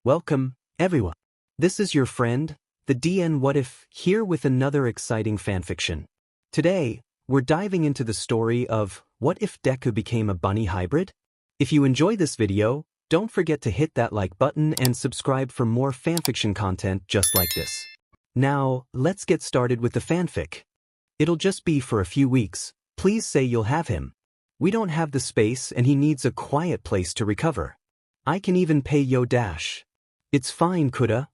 Welcome, everyone. This is your friend, the DN What If, here with another exciting fanfiction. Today, we're diving into the story of What If Deku Became a Bunny Hybrid? If you enjoy this video, don't forget to hit that like button and subscribe for more fanfiction content just like this. Now, let's get started with the fanfic. It'll just be for a few weeks. Please say you'll have him. We don't have the space and he needs a quiet place to recover. I can even pay Yo Dash. It's fine, Kuda.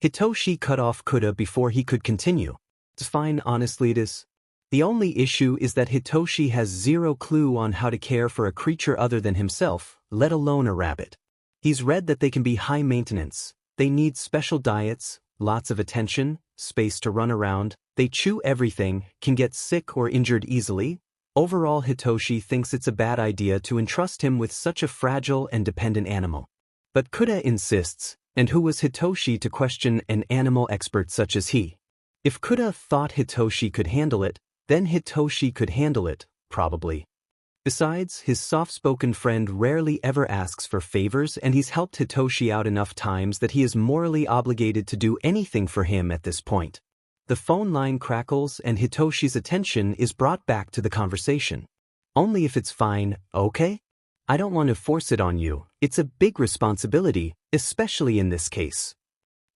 Hitoshi cut off Kuda before he could continue. It's fine, honestly it is. The only issue is that Hitoshi has zero clue on how to care for a creature other than himself, let alone a rabbit. He's read that they can be high maintenance. They need special diets, lots of attention, space to run around, they chew everything, can get sick or injured easily. Overall, Hitoshi thinks it's a bad idea to entrust him with such a fragile and dependent animal. But Kuda insists, and who was Hitoshi to question an animal expert such as he? If Kuda thought Hitoshi could handle it, then Hitoshi could handle it, probably. Besides, his soft-spoken friend rarely ever asks for favors and he's helped Hitoshi out enough times that he is morally obligated to do anything for him at this point. The phone line crackles and Hitoshi's attention is brought back to the conversation. Only if it's fine, okay? I don't want to force it on you, it's a big responsibility, especially in this case.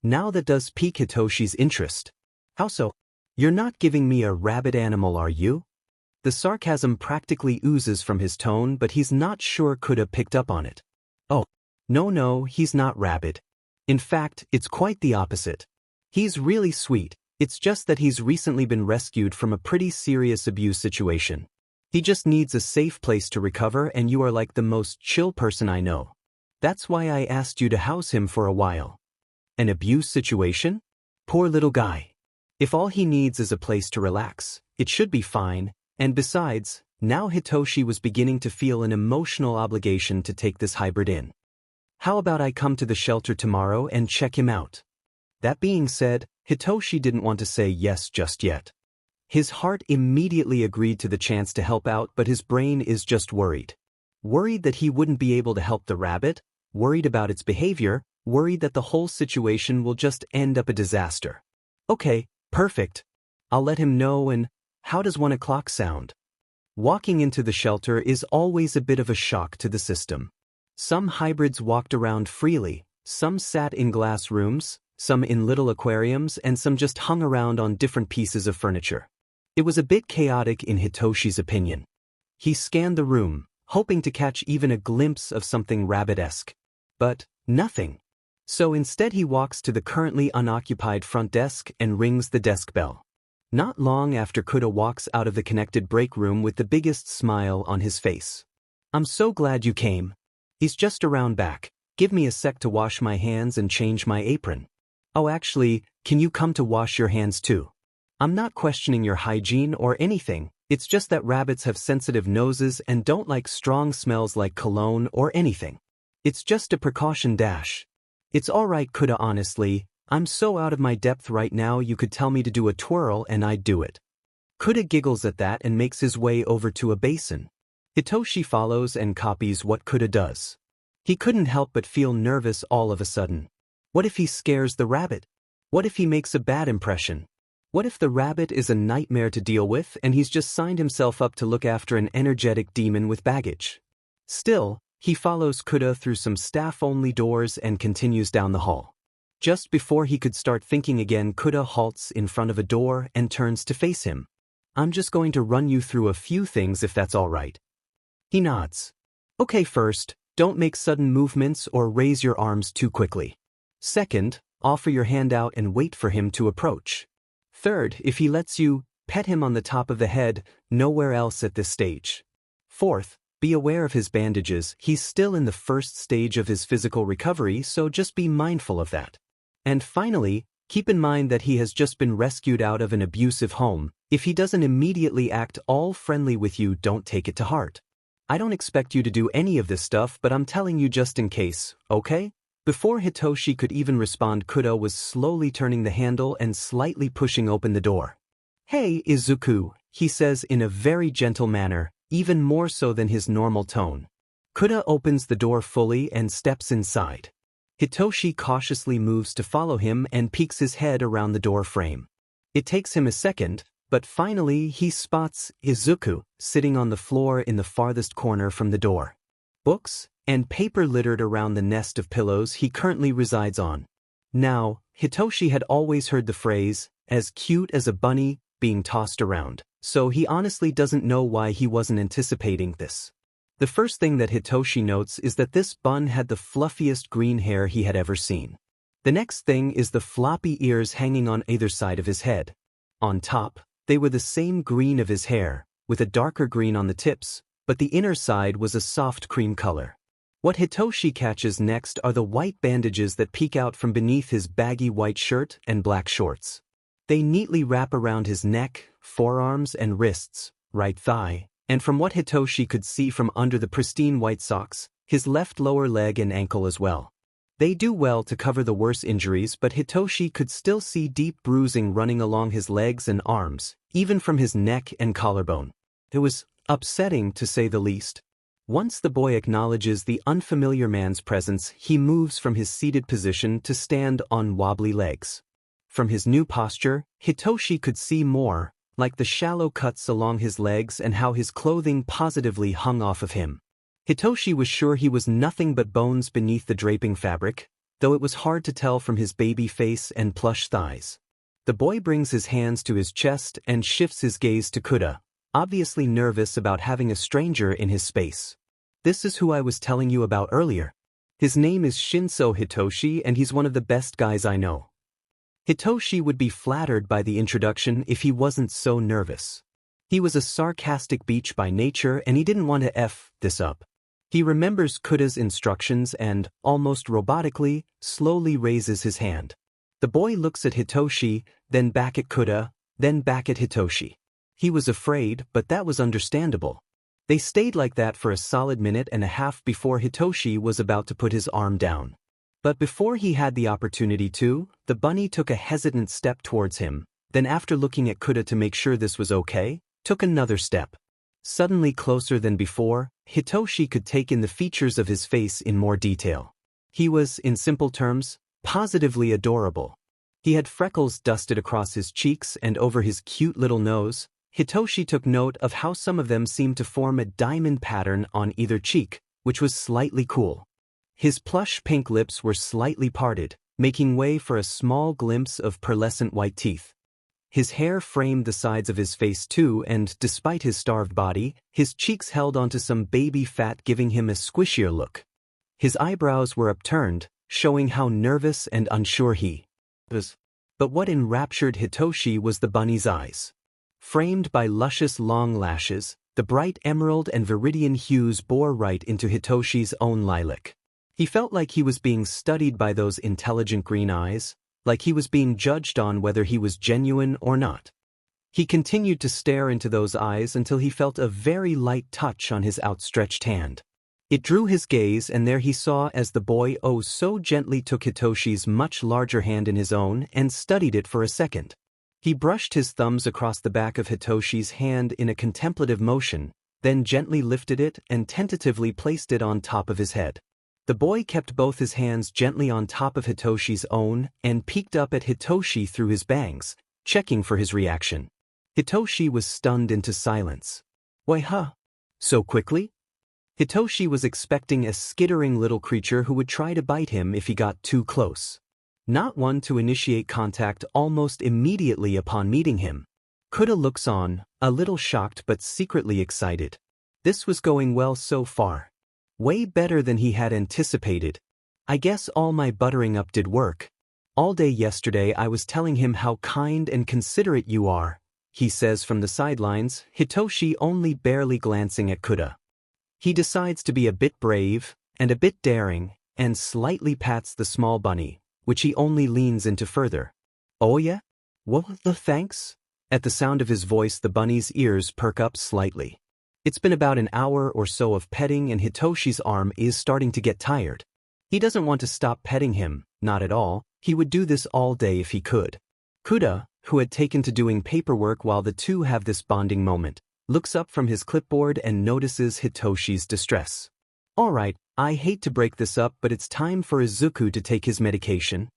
Now that does pique Hitoshi's interest. How so? You're not giving me a rabid animal, are you? The sarcasm practically oozes from his tone, but he's not sure Kuda picked up on it. Oh, no, he's not rabid. In fact, it's quite the opposite. He's really sweet, it's just that he's recently been rescued from a pretty serious abuse situation. He just needs a safe place to recover and you are like the most chill person I know. That's why I asked you to house him for a while. An abuse situation? Poor little guy. If all he needs is a place to relax, it should be fine, and besides, now Hitoshi was beginning to feel an emotional obligation to take this hybrid in. How about I come to the shelter tomorrow and check him out? That being said, Hitoshi didn't want to say yes just yet. His heart immediately agreed to the chance to help out, but his brain is just worried. Worried that he wouldn't be able to help the rabbit, worried about its behavior, worried that the whole situation will just end up a disaster. Okay, perfect. I'll let him know. And how does 1 o'clock sound? Walking into the shelter is always a bit of a shock to the system. Some hybrids walked around freely, some sat in glass rooms, some in little aquariums, and some just hung around on different pieces of furniture. It was a bit chaotic in Hitoshi's opinion. He scanned the room, hoping to catch even a glimpse of something rabbit-esque. But nothing. So instead he walks to the currently unoccupied front desk and rings the desk bell. Not long after, Kuda walks out of the connected break room with the biggest smile on his face. I'm so glad you came. He's just around back. Give me a sec to wash my hands and change my apron. Oh, actually, can you come to wash your hands too? I'm not questioning your hygiene or anything, it's just that rabbits have sensitive noses and don't like strong smells like cologne or anything. It's just a precaution dash. It's alright, Kuda, honestly, I'm so out of my depth right now you could tell me to do a twirl and I'd do it. Kuda giggles at that and makes his way over to a basin. Hitoshi follows and copies what Kuda does. He couldn't help but feel nervous all of a sudden. What if he scares the rabbit? What if he makes a bad impression? What if the rabbit is a nightmare to deal with and he's just signed himself up to look after an energetic demon with baggage? Still, he follows Kuda through some staff-only doors and continues down the hall. Just before he could start thinking again, Kuda halts in front of a door and turns to face him. I'm just going to run you through a few things if that's all right. He nods. Okay, first, don't make sudden movements or raise your arms too quickly. Second, offer your hand out and wait for him to approach. Third, if he lets you, pet him on the top of the head, nowhere else at this stage. Fourth, be aware of his bandages, he's still in the first stage of his physical recovery, so just be mindful of that. And finally, keep in mind that he has just been rescued out of an abusive home. If he doesn't immediately act all friendly with you, don't take it to heart. I don't expect you to do any of this stuff, but I'm telling you just in case, okay? Before Hitoshi could even respond, Kuda was slowly turning the handle and slightly pushing open the door. Hey, Izuku, he says in a very gentle manner, even more so than his normal tone. Kuda opens the door fully and steps inside. Hitoshi cautiously moves to follow him and peeks his head around the door frame. It takes him a second, but finally he spots Izuku sitting on the floor in the farthest corner from the door. Books and paper littered around the nest of pillows he currently resides on. Now, Hitoshi had always heard the phrase, "as cute as a bunny," being tossed around, so he honestly doesn't know why he wasn't anticipating this. The first thing that Hitoshi notes is that this bun had the fluffiest green hair he had ever seen. The next thing is the floppy ears hanging on either side of his head. On top, they were the same green of his hair, with a darker green on the tips, but the inner side was a soft cream color. What Hitoshi catches next are the white bandages that peek out from beneath his baggy white shirt and black shorts. They neatly wrap around his neck, forearms and wrists, right thigh, and from what Hitoshi could see from under the pristine white socks, his left lower leg and ankle as well. They do well to cover the worse injuries, but Hitoshi could still see deep bruising running along his legs and arms, even from his neck and collarbone. It was upsetting to say the least. Once the boy acknowledges the unfamiliar man's presence, he moves from his seated position to stand on wobbly legs. From his new posture, Hitoshi could see more, like the shallow cuts along his legs and how his clothing positively hung off of him. Hitoshi was sure he was nothing but bones beneath the draping fabric, though it was hard to tell from his baby face and plush thighs. The boy brings his hands to his chest and shifts his gaze to Kuda, obviously nervous about having a stranger in his space. "This is who I was telling you about earlier. His name is Shinso Hitoshi and he's one of the best guys I know." Hitoshi would be flattered by the introduction if he wasn't so nervous. He was a sarcastic beach by nature and he didn't want to F this up. He remembers Kuda's instructions and, almost robotically, slowly raises his hand. The boy looks at Hitoshi, then back at Kuda, then back at Hitoshi. He was afraid, but that was understandable. They stayed like that for a solid minute and a half before Hitoshi was about to put his arm down. But before he had the opportunity to, the bunny took a hesitant step towards him, then after looking at Kuda to make sure this was okay, took another step. Suddenly closer than before, Hitoshi could take in the features of his face in more detail. He was, in simple terms, positively adorable. He had freckles dusted across his cheeks and over his cute little nose. Hitoshi took note of how some of them seemed to form a diamond pattern on either cheek, which was slightly cool. His plush pink lips were slightly parted, making way for a small glimpse of pearlescent white teeth. His hair framed the sides of his face too, and despite his starved body, his cheeks held onto some baby fat, giving him a squishier look. His eyebrows were upturned, showing how nervous and unsure he was. But what enraptured Hitoshi was the bunny's eyes. Framed by luscious long lashes, the bright emerald and viridian hues bore right into Hitoshi's own lilac. He felt like he was being studied by those intelligent green eyes, like he was being judged on whether he was genuine or not. He continued to stare into those eyes until he felt a very light touch on his outstretched hand. It drew his gaze, and there he saw as the boy oh so gently took Hitoshi's much larger hand in his own and studied it for a second. He brushed his thumbs across the back of Hitoshi's hand in a contemplative motion, then gently lifted it and tentatively placed it on top of his head. The boy kept both his hands gently on top of Hitoshi's own and peeked up at Hitoshi through his bangs, checking for his reaction. Hitoshi was stunned into silence. "Why, huh? So quickly?" Hitoshi was expecting a skittering little creature who would try to bite him if he got too close. Not one to initiate contact almost immediately upon meeting him. Kuda looks on, a little shocked but secretly excited. This was going well so far. Way better than he had anticipated. "I guess all my buttering up did work. All day yesterday I was telling him how kind and considerate you are," he says from the sidelines, Hitoshi only barely glancing at Kuda. He decides to be a bit brave and a bit daring and slightly pats the small bunny, which he only leans into further. "Oh yeah? Well, thanks." At the sound of his voice, the bunny's ears perk up slightly. It's been about an hour or so of petting and Hitoshi's arm is starting to get tired. He doesn't want to stop petting him, not at all. He would do this all day if he could. Kuda, who had taken to doing paperwork while the two have this bonding moment, looks up from his clipboard and notices Hitoshi's distress. Alright, I hate to break this up but it's time for Izuku to take his medication.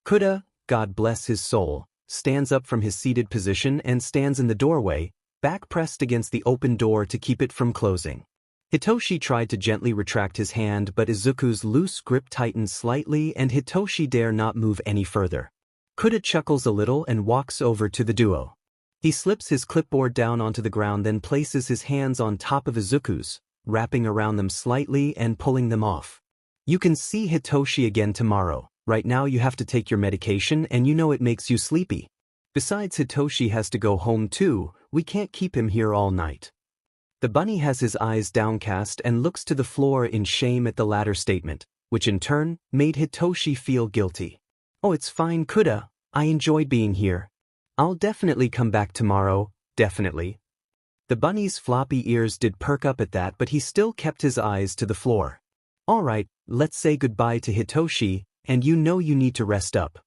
Kuda, God bless his soul, stands up from his seated position and stands in the doorway, back pressed against the open door to keep it from closing. Hitoshi tried to gently retract his hand but Izuku's loose grip tightened slightly and Hitoshi dare not move any further. Kuda chuckles a little and walks over to the duo. He slips his clipboard down onto the ground then places his hands on top of Izuku's, wrapping around them slightly and pulling them off. You can see Hitoshi again tomorrow. Right now you have to take your medication and you know it makes you sleepy. Besides Hitoshi has to go home too, we can't keep him here all night. The bunny has his eyes downcast and looks to the floor in shame at the latter statement, which in turn made Hitoshi feel guilty. Oh, it's fine, Kuda. I enjoyed being here. I'll definitely come back tomorrow, definitely. The bunny's floppy ears did perk up at that but he still kept his eyes to the floor. Alright, let's say goodbye to Hitoshi, and you know you need to rest up.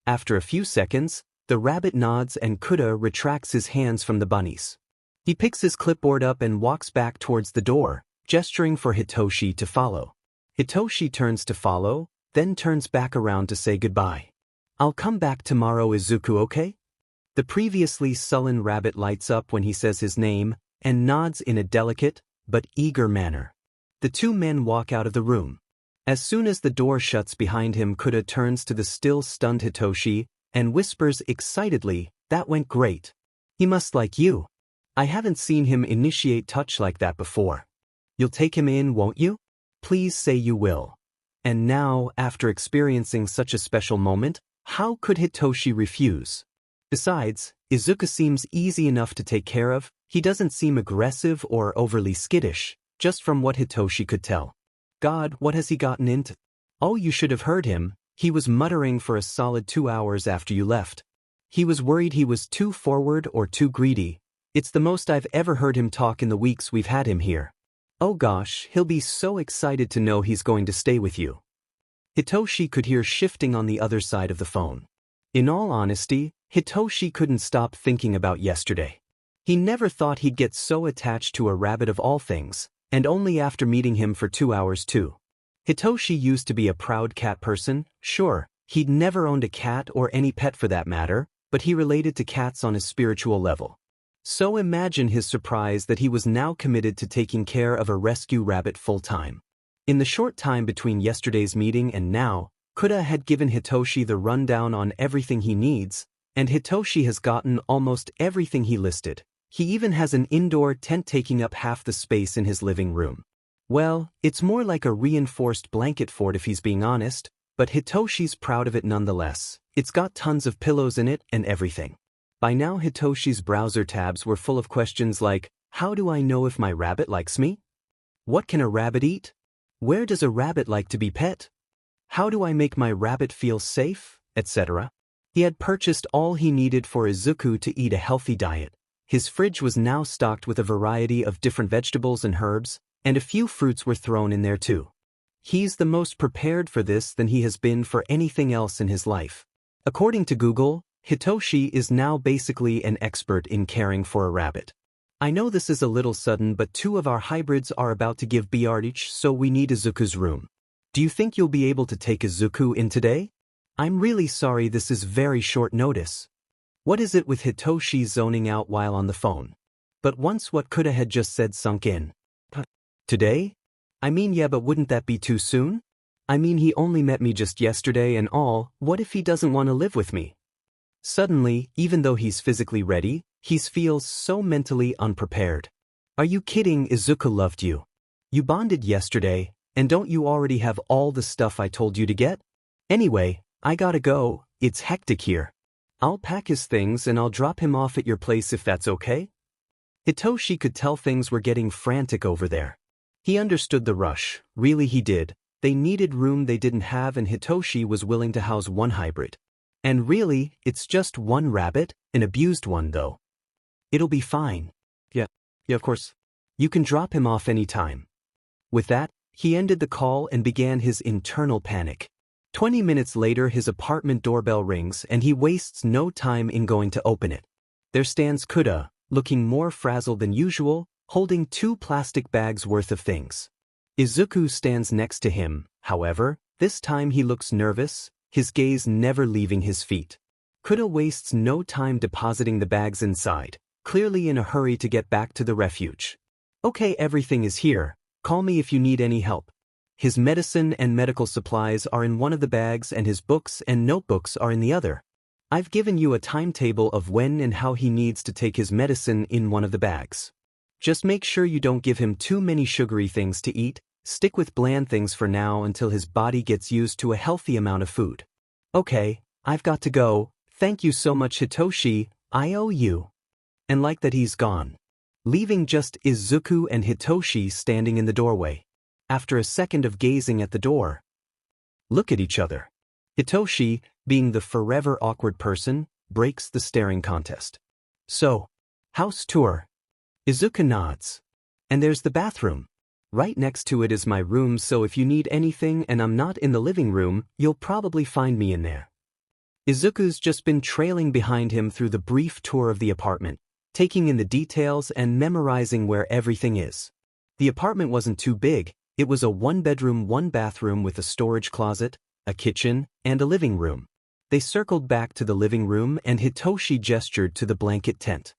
After a few seconds, the rabbit nods and Kuda retracts his hands from the bunny's. He picks his clipboard up and walks back towards the door, gesturing for Hitoshi to follow. Hitoshi turns to follow, then turns back around to say goodbye. I'll come back tomorrow, Izuku, okay? The previously sullen rabbit lights up when he says his name, and nods in a delicate, but eager manner. The two men walk out of the room. As soon as the door shuts behind him, Kuda turns to the still stunned Hitoshi, and whispers excitedly, "That went great. He must like you. I haven't seen him initiate touch like that before. You'll take him in, won't you? Please say you will." And now, after experiencing such a special moment, how could Hitoshi refuse? Besides, Izuku seems easy enough to take care of. He doesn't seem aggressive or overly skittish, just from what Hitoshi could tell. God, what has he gotten into? Oh, you should have heard him. He was muttering for a solid 2 hours after you left. He was worried he was too forward or too greedy. It's the most I've ever heard him talk in the weeks we've had him here. Oh gosh, he'll be so excited to know he's going to stay with you. Hitoshi could hear shifting on the other side of the phone. In all honesty, Hitoshi couldn't stop thinking about yesterday. He never thought he'd get so attached to a rabbit of all things, and only after meeting him for 2 hours too. Hitoshi used to be a proud cat person, sure, he'd never owned a cat or any pet for that matter, but he related to cats on a spiritual level. So imagine his surprise that he was now committed to taking care of a rescue rabbit full-time. In the short time between yesterday's meeting and now, Kuda had given Hitoshi the rundown on everything he needs, and Hitoshi has gotten almost everything he listed. He even has an indoor tent taking up half the space in his living room. Well, it's more like a reinforced blanket fort if he's being honest, but Hitoshi's proud of it nonetheless. It's got tons of pillows in it and everything. By now Hitoshi's browser tabs were full of questions like, how do I know if my rabbit likes me? What can a rabbit eat? Where does a rabbit like to be pet? How do I make my rabbit feel safe, etc.? He had purchased all he needed for Izuku to eat a healthy diet. His fridge was now stocked with a variety of different vegetables and herbs, and a few fruits were thrown in there too. He's the most prepared for this than he has been for anything else in his life. According to Google, Hitoshi is now basically an expert in caring for a rabbit. I know this is a little sudden but 2 of our hybrids are about to give birth, so we need Izuku's room. Do you think you'll be able to take Izuku in today? I'm really sorry, this is very short notice. What is it with Hitoshi zoning out while on the phone? But once what Kuda had just said sunk in. Today? I mean, yeah, but wouldn't that be too soon? I mean, he only met me just yesterday and all. What if he doesn't want to live with me? Suddenly, even though he's physically ready, he feels so mentally unprepared. Are you kidding? Izuku loved you. You bonded yesterday, and don't you already have all the stuff I told you to get? Anyway, I gotta go, it's hectic here. I'll pack his things and I'll drop him off at your place if that's okay? Hitoshi could tell things were getting frantic over there. He understood the rush, really he did. They needed room they didn't have and Hitoshi was willing to house 1 hybrid. And really, it's just 1 rabbit, an abused one though. It'll be fine. Yeah, of course. You can drop him off anytime. With that, he ended the call and began his internal panic. 20 minutes later his apartment doorbell rings and he wastes no time in going to open it. There stands Kuda, looking more frazzled than usual, holding 2 plastic bags worth of things. Izuku stands next to him, however, this time he looks nervous, his gaze never leaving his feet. Kuda wastes no time depositing the bags inside, clearly in a hurry to get back to the refuge. Okay, everything is here, call me if you need any help. His medicine and medical supplies are in one of the bags and his books and notebooks are in the other. I've given you a timetable of when and how he needs to take his medicine in one of the bags. Just make sure you don't give him too many sugary things to eat, stick with bland things for now until his body gets used to a healthy amount of food. Okay, I've got to go, thank you so much Hitoshi, I owe you. And like that he's gone, leaving just Izuku and Hitoshi standing in the doorway. After a second of gazing at the door, look at each other. Hitoshi, being the forever awkward person, breaks the staring contest. So, house tour. Izuku nods. And there's the bathroom. Right next to it is my room, so if you need anything and I'm not in the living room, you'll probably find me in there. Izuku's just been trailing behind him through the brief tour of the apartment, taking in the details and memorizing where everything is. The apartment wasn't too big, it was a one-bedroom, one-bathroom with a storage closet, a kitchen, and a living room. They circled back to the living room and Hitoshi gestured to the blanket tent.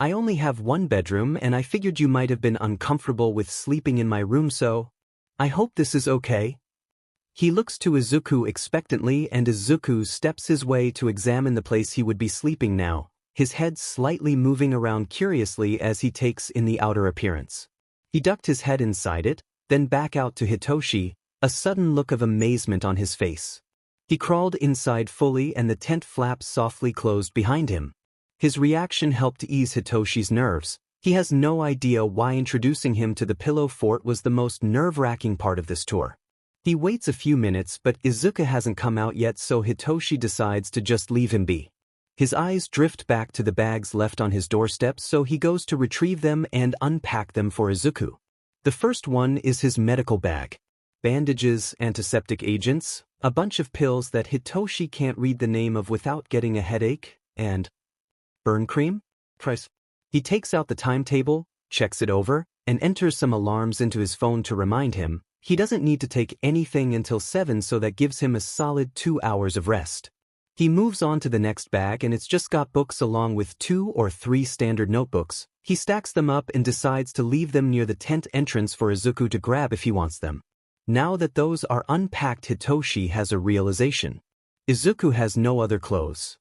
I only have one bedroom and I figured you might have been uncomfortable with sleeping in my room, so I hope this is okay. He looks to Izuku expectantly and Izuku steps his way to examine the place he would be sleeping now, his head slightly moving around curiously as he takes in the outer appearance. He ducked his head inside it, then back out to Hitoshi, a sudden look of amazement on his face. He crawled inside fully and the tent flaps softly closed behind him. His reaction helped ease Hitoshi's nerves. He has no idea why introducing him to the pillow fort was the most nerve-wracking part of this tour. He waits a few minutes but Izuku hasn't come out yet, so Hitoshi decides to just leave him be. His eyes drift back to the bags left on his doorstep, so he goes to retrieve them and unpack them for Izuku. The first one is his medical bag. Bandages, antiseptic agents, a bunch of pills that Hitoshi can't read the name of without getting a headache, and burn cream? Price. He takes out the timetable, checks it over, and enters some alarms into his phone to remind him he doesn't need to take anything until 7, so that gives him a solid 2 hours of rest. He moves on to the next bag and it's just got books along with 2 or 3 standard notebooks. He stacks them up and decides to leave them near the tent entrance for Izuku to grab if he wants them. Now that those are unpacked, Hitoshi has a realization. Izuku has no other clothes.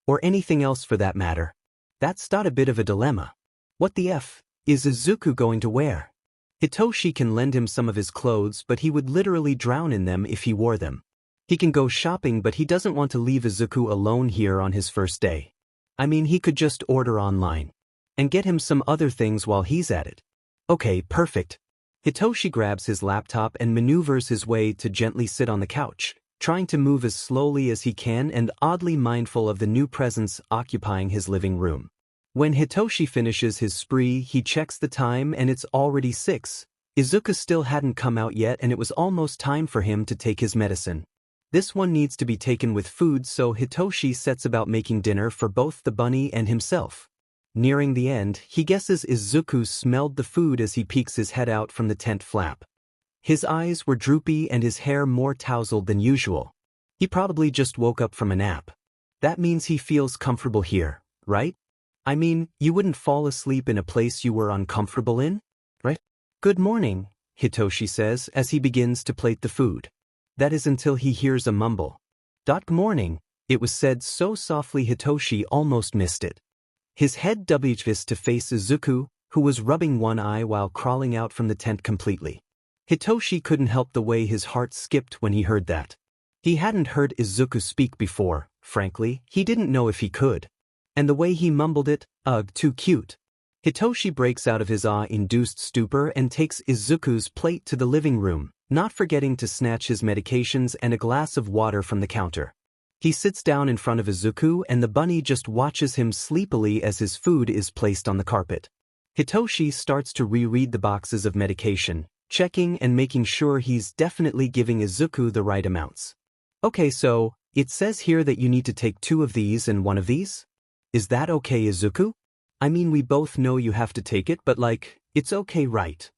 Or anything else for that matter. That's not a bit of a dilemma. What the F is Izuku going to wear? Hitoshi can lend him some of his clothes, but he would literally drown in them if he wore them. He can go shopping, but he doesn't want to leave Izuku alone here on his first day. I mean, he could just order online and get him some other things while he's at it. Okay, perfect. Hitoshi grabs his laptop and maneuvers his way to gently sit on the couch, trying to move as slowly as he can and oddly mindful of the new presence occupying his living room. When Hitoshi finishes his spree, he checks the time and it's already 6. Izuku still hadn't come out yet and it was almost time for him to take his medicine. This one needs to be taken with food, so Hitoshi sets about making dinner for both the bunny and himself. Nearing the end, he guesses Izuku smelled the food as he peeks his head out from the tent flap. His eyes were droopy and his hair more tousled than usual. He probably just woke up from a nap. That means he feels comfortable here, right? I mean, you wouldn't fall asleep in a place you were uncomfortable in, right? Good morning, Hitoshi says as he begins to plate the food. That is until he hears a mumble. Good morning, it was said so softly Hitoshi almost missed it. His head doubles to face Izuku, who was rubbing one eye while crawling out from the tent completely. Hitoshi couldn't help the way his heart skipped when he heard that. He hadn't heard Izuku speak before, frankly, he didn't know if he could. And the way he mumbled it, ugh, too cute. Hitoshi breaks out of his awe-induced stupor and takes Izuku's plate to the living room, not forgetting to snatch his medications and a glass of water from the counter. He sits down in front of Izuku and the bunny just watches him sleepily as his food is placed on the carpet. Hitoshi starts to reread the boxes of medication, checking and making sure he's definitely giving Izuku the right amounts. Okay, so, it says here that you need to take 2 of these and 1 of these? Is that okay, Izuku? I mean, we both know you have to take it, but like, it's okay, right?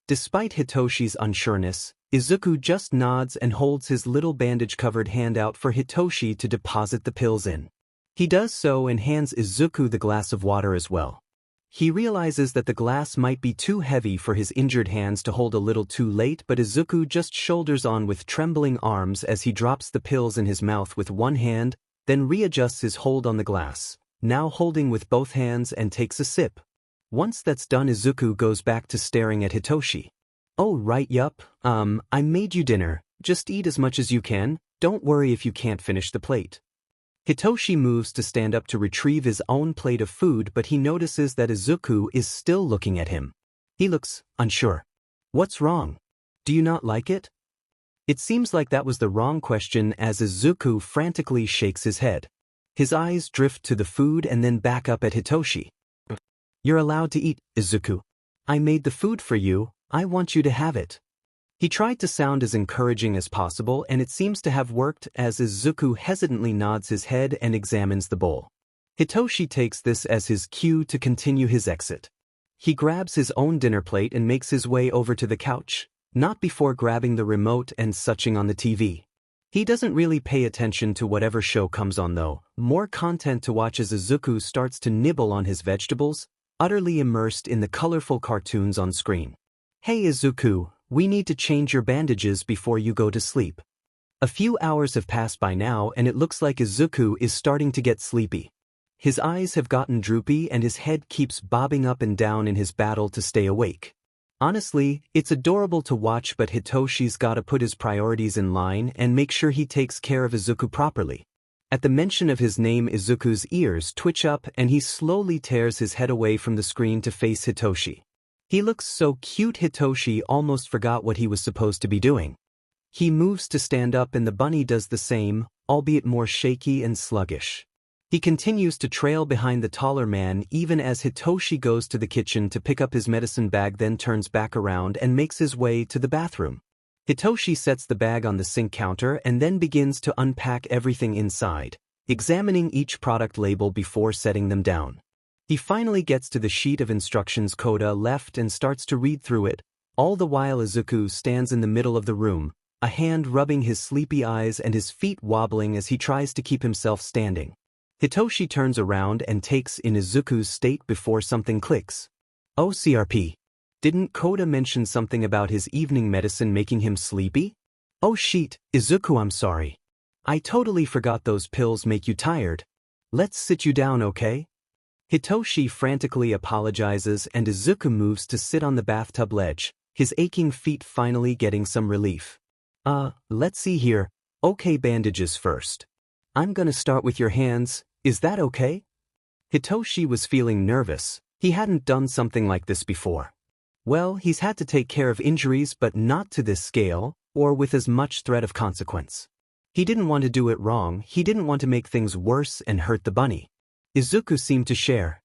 Despite Hitoshi's unsureness, Izuku just nods and holds his little bandage-covered hand out for Hitoshi to deposit the pills in. He does so and hands Izuku the glass of water as well. He realizes that the glass might be too heavy for his injured hands to hold a little too late, but Izuku just shoulders on with trembling arms as he drops the pills in his mouth with one hand, then readjusts his hold on the glass, now holding with both hands, and takes a sip. Once that's done, Izuku goes back to staring at Hitoshi. "Oh right, yup, I made you dinner, just eat as much as you can, don't worry if you can't finish the plate." Hitoshi moves to stand up to retrieve his own plate of food, but he notices that Izuku is still looking at him. He looks unsure. "What's wrong? Do you not like it?" It seems like that was the wrong question as Izuku frantically shakes his head. His eyes drift to the food and then back up at Hitoshi. "You're allowed to eat, Izuku. I made the food for you, I want you to have it." He tried to sound as encouraging as possible, and it seems to have worked as Izuku hesitantly nods his head and examines the bowl. Hitoshi takes this as his cue to continue his exit. He grabs his own dinner plate and makes his way over to the couch, not before grabbing the remote and switching on the TV. He doesn't really pay attention to whatever show comes on though, more content to watch as Izuku starts to nibble on his vegetables, utterly immersed in the colorful cartoons on screen. "Hey Izuku, we need to change your bandages before you go to sleep." A few hours have passed by now and it looks like Izuku is starting to get sleepy. His eyes have gotten droopy and his head keeps bobbing up and down in his battle to stay awake. Honestly, it's adorable to watch, but Hitoshi's gotta put his priorities in line and make sure he takes care of Izuku properly. At the mention of his name, Izuku's ears twitch up and he slowly tears his head away from the screen to face Hitoshi. He looks so cute. Hitoshi almost forgot what he was supposed to be doing. He moves to stand up and the bunny does the same, albeit more shaky and sluggish. He continues to trail behind the taller man even as Hitoshi goes to the kitchen to pick up his medicine bag, then turns back around and makes his way to the bathroom. Hitoshi sets the bag on the sink counter and then begins to unpack everything inside, examining each product label before setting them down. He finally gets to the sheet of instructions Koda left and starts to read through it, all the while Izuku stands in the middle of the room, a hand rubbing his sleepy eyes and his feet wobbling as he tries to keep himself standing. Hitoshi turns around and takes in Izuku's state before something clicks. "Oh CRP. Didn't Koda mention something about his evening medicine making him sleepy? Oh shit, Izuku, I'm sorry. I totally forgot those pills make you tired. Let's sit you down, okay?" Hitoshi frantically apologizes and Izuku moves to sit on the bathtub ledge, his aching feet finally getting some relief. Let's see here. Okay, bandages first. I'm gonna start with your hands, is that okay?" Hitoshi was feeling nervous. He hadn't done something like this before. Well, he's had to take care of injuries, but not to this scale, or with as much threat of consequence. He didn't want to do it wrong, he didn't want to make things worse and hurt the bunny. Izuku seemed to share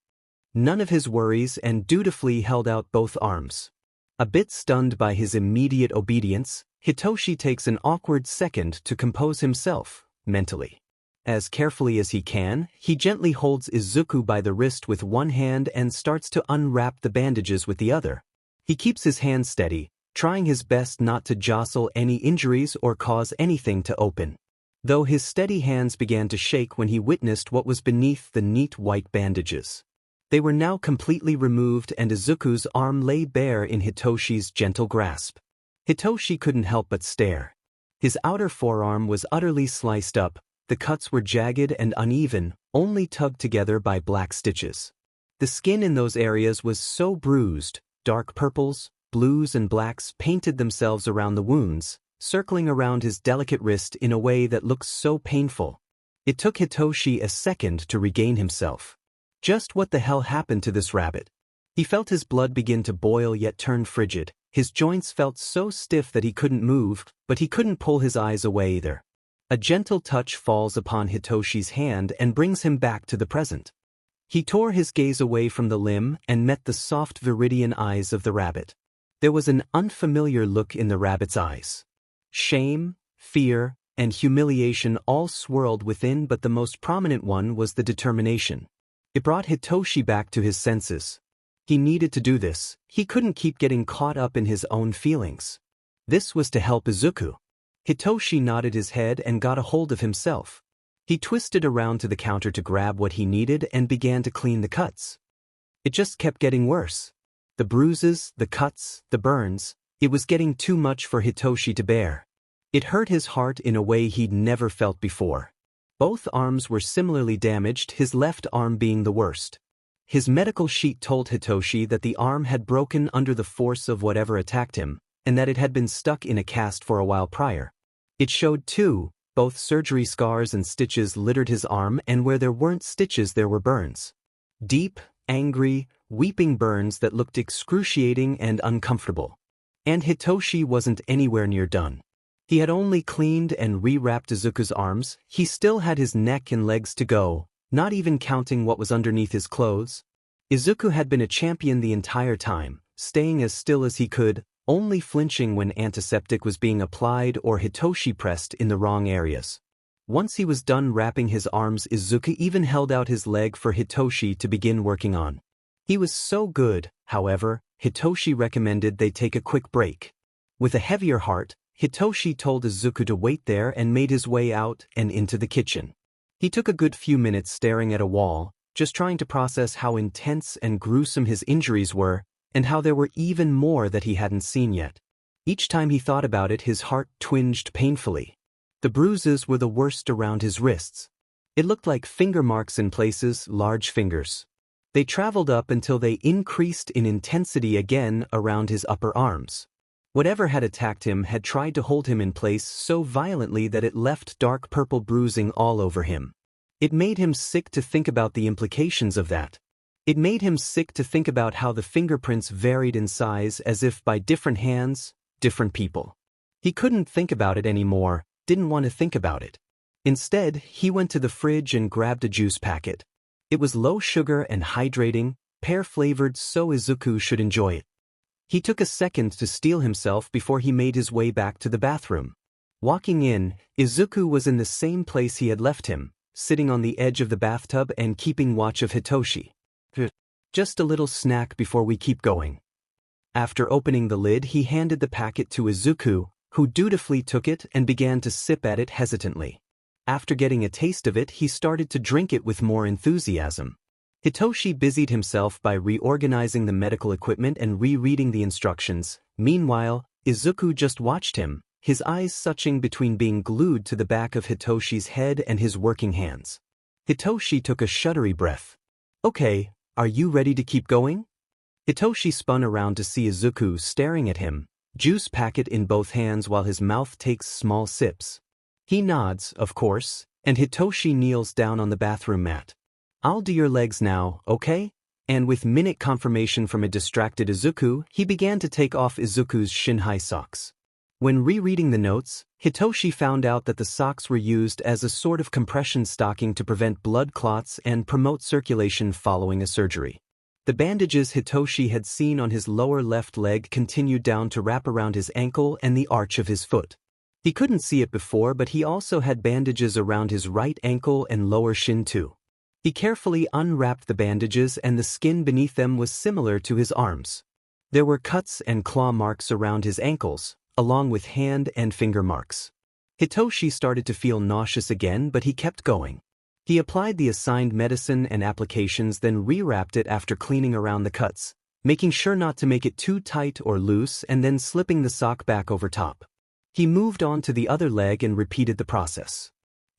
none of his worries and dutifully held out both arms. A bit stunned by his immediate obedience, Hitoshi takes an awkward second to compose himself, mentally. As carefully as he can, he gently holds Izuku by the wrist with one hand and starts to unwrap the bandages with the other. He keeps his hand steady, trying his best not to jostle any injuries or cause anything to open. Though his steady hands began to shake when he witnessed what was beneath the neat white bandages. They were now completely removed and Izuku's arm lay bare in Hitoshi's gentle grasp. Hitoshi couldn't help but stare. His outer forearm was utterly sliced up, the cuts were jagged and uneven, only tugged together by black stitches. The skin in those areas was so bruised, dark purples, blues and blacks painted themselves around the wounds, circling around his delicate wrist in a way that looked so painful. It took Hitoshi a second to regain himself. Just what the hell happened to this rabbit? He felt his blood begin to boil yet turn frigid. His joints felt so stiff that he couldn't move, but he couldn't pull his eyes away either. A gentle touch falls upon Hitoshi's hand and brings him back to the present. He tore his gaze away from the limb and met the soft viridian eyes of the rabbit. There was an unfamiliar look in the rabbit's eyes. Shame, fear, and humiliation all swirled within, but the most prominent one was the determination. It brought Hitoshi back to his senses. He needed to do this. He couldn't keep getting caught up in his own feelings. This was to help Izuku. Hitoshi nodded his head and got a hold of himself. He twisted around to the counter to grab what he needed and began to clean the cuts. It just kept getting worse. The bruises, the cuts, the burns, it was getting too much for Hitoshi to bear. It hurt his heart in a way he'd never felt before. Both arms were similarly damaged, his left arm being the worst. His medical sheet told Hitoshi that the arm had broken under the force of whatever attacked him, and that it had been stuck in a cast for a while prior. It showed too, both surgery scars and stitches littered his arm, and where there weren't stitches there were burns. Deep, angry, weeping burns that looked excruciating and uncomfortable. And Hitoshi wasn't anywhere near done. He had only cleaned and rewrapped Izuku's arms. He still had his neck and legs to go, not even counting what was underneath his clothes. Izuku had been a champion the entire time, staying as still as he could, only flinching when antiseptic was being applied or Hitoshi pressed in the wrong areas. Once he was done wrapping his arms, Izuku even held out his leg for Hitoshi to begin working on. He was so good, however, Hitoshi recommended they take a quick break. With a heavier heart, Hitoshi told Izuku to wait there and made his way out and into the kitchen. He took a good few minutes staring at a wall, just trying to process how intense and gruesome his injuries were, and how there were even more that he hadn't seen yet. Each time he thought about it, his heart twinged painfully. The bruises were the worst around his wrists. It looked like finger marks in places, large fingers. They traveled up until they increased in intensity again around his upper arms. Whatever had attacked him had tried to hold him in place so violently that it left dark purple bruising all over him. It made him sick to think about the implications of that. It made him sick to think about how the fingerprints varied in size as if by different hands, different people. He couldn't think about it anymore, didn't want to think about it. Instead, he went to the fridge and grabbed a juice packet. It was low sugar and hydrating, pear-flavored, so Izuku should enjoy it. He took a second to steel himself before he made his way back to the bathroom. Walking in, Izuku was in the same place he had left him, sitting on the edge of the bathtub and keeping watch of Hitoshi. Just a little snack before we keep going. After opening the lid, he handed the packet to Izuku, who dutifully took it and began to sip at it hesitantly. After getting a taste of it, he started to drink it with more enthusiasm. Hitoshi busied himself by reorganizing the medical equipment and rereading the instructions. Meanwhile, Izuku just watched him, his eyes searching between being glued to the back of Hitoshi's head and his working hands. Hitoshi took a shuddery breath. "Okay, are you ready to keep going?" Hitoshi spun around to see Izuku staring at him, juice packet in both hands while his mouth takes small sips. He nods, of course, and Hitoshi kneels down on the bathroom mat. "I'll do your legs now, okay?" And with minute confirmation from a distracted Izuku, he began to take off Izuku's shin-high socks. When rereading the notes, Hitoshi found out that the socks were used as a sort of compression stocking to prevent blood clots and promote circulation following a surgery. The bandages Hitoshi had seen on his lower left leg continued down to wrap around his ankle and the arch of his foot. He couldn't see it before, but he also had bandages around his right ankle and lower shin too. He carefully unwrapped the bandages, and the skin beneath them was similar to his arms. There were cuts and claw marks around his ankles, along with hand and finger marks. Hitoshi started to feel nauseous again, but he kept going. He applied the assigned medicine and applications, then rewrapped it after cleaning around the cuts, making sure not to make it too tight or loose, and then slipping the sock back over top. He moved on to the other leg and repeated the process.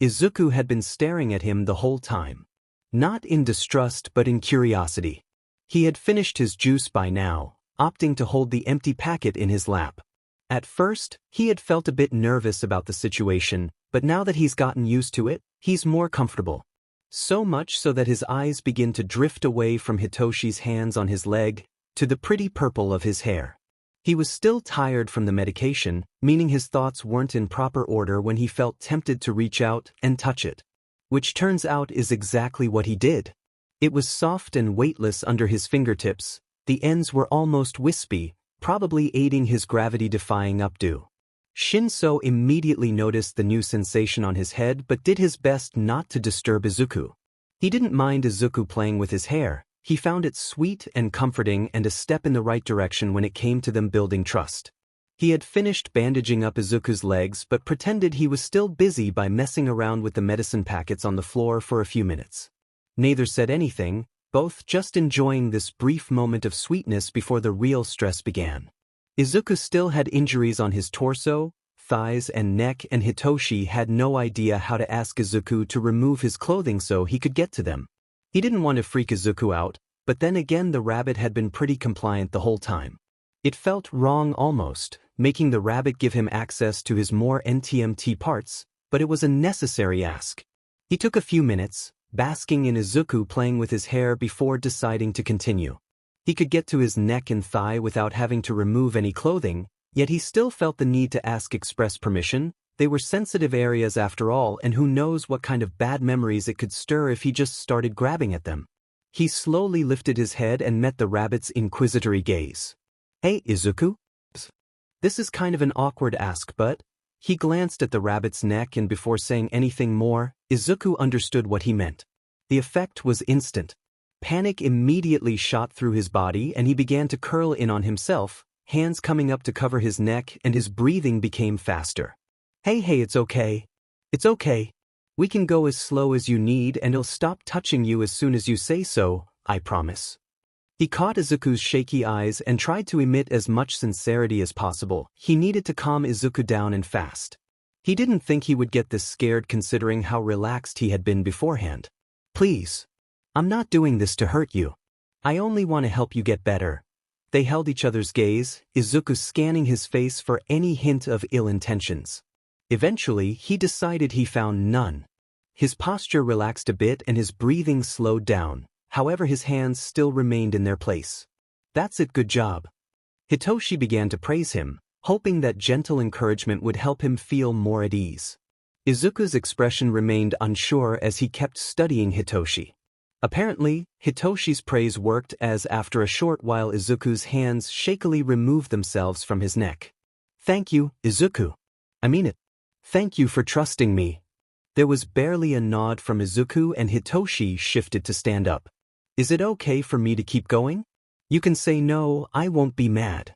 Izuku had been staring at him the whole time. Not in distrust but in curiosity. He had finished his juice by now, opting to hold the empty packet in his lap. At first, he had felt a bit nervous about the situation, but now that he's gotten used to it, he's more comfortable. So much so that his eyes begin to drift away from Hitoshi's hands on his leg, to the pretty purple of his hair. He was still tired from the medication, meaning his thoughts weren't in proper order when he felt tempted to reach out and touch it. Which turns out is exactly what he did. It was soft and weightless under his fingertips, the ends were almost wispy, probably aiding his gravity-defying updo. Shinso immediately noticed the new sensation on his head but did his best not to disturb Izuku. He didn't mind Izuku playing with his hair, He found it sweet and comforting and a step in the right direction when it came to them building trust. He had finished bandaging up Izuku's legs but pretended he was still busy by messing around with the medicine packets on the floor for a few minutes. Neither said anything, both just enjoying this brief moment of sweetness before the real stress began. Izuku still had injuries on his torso, thighs and neck, and Hitoshi had no idea how to ask Izuku to remove his clothing so he could get to them. He didn't want to freak Izuku out, but then again the rabbit had been pretty compliant the whole time. It felt wrong almost, making the rabbit give him access to his more NTMT parts, but it was a necessary ask. He took a few minutes, basking in Izuku playing with his hair before deciding to continue. He could get to his neck and thigh without having to remove any clothing, yet he still felt the need to ask express permission. They were sensitive areas after all, and who knows what kind of bad memories it could stir if he just started grabbing at them. He slowly lifted his head and met the rabbit's inquisitory gaze. "Hey, Izuku?" This is kind of an awkward ask, but he glanced at the rabbit's neck and before saying anything more, Izuku understood what he meant. The effect was instant. Panic immediately shot through his body and he began to curl in on himself, hands coming up to cover his neck, and his breathing became faster. Hey, it's okay. It's okay. We can go as slow as you need and I'll stop touching you as soon as you say so, I promise." He caught Izuku's shaky eyes and tried to emit as much sincerity as possible. He needed to calm Izuku down and fast. He didn't think he would get this scared considering how relaxed he had been beforehand. "Please. I'm not doing this to hurt you. I only want to help you get better." They held each other's gaze, Izuku scanning his face for any hint of ill intentions. Eventually, he decided he found none. His posture relaxed a bit and his breathing slowed down, however his hands still remained in their place. "That's it, good job." Hitoshi began to praise him, hoping that gentle encouragement would help him feel more at ease. Izuku's expression remained unsure as he kept studying Hitoshi. Apparently, Hitoshi's praise worked as after a short while Izuku's hands shakily removed themselves from his neck. "Thank you, Izuku. I mean it. Thank you for trusting me." There was barely a nod from Izuku and Hitoshi shifted to stand up. "Is it okay for me to keep going? You can say no, I won't be mad."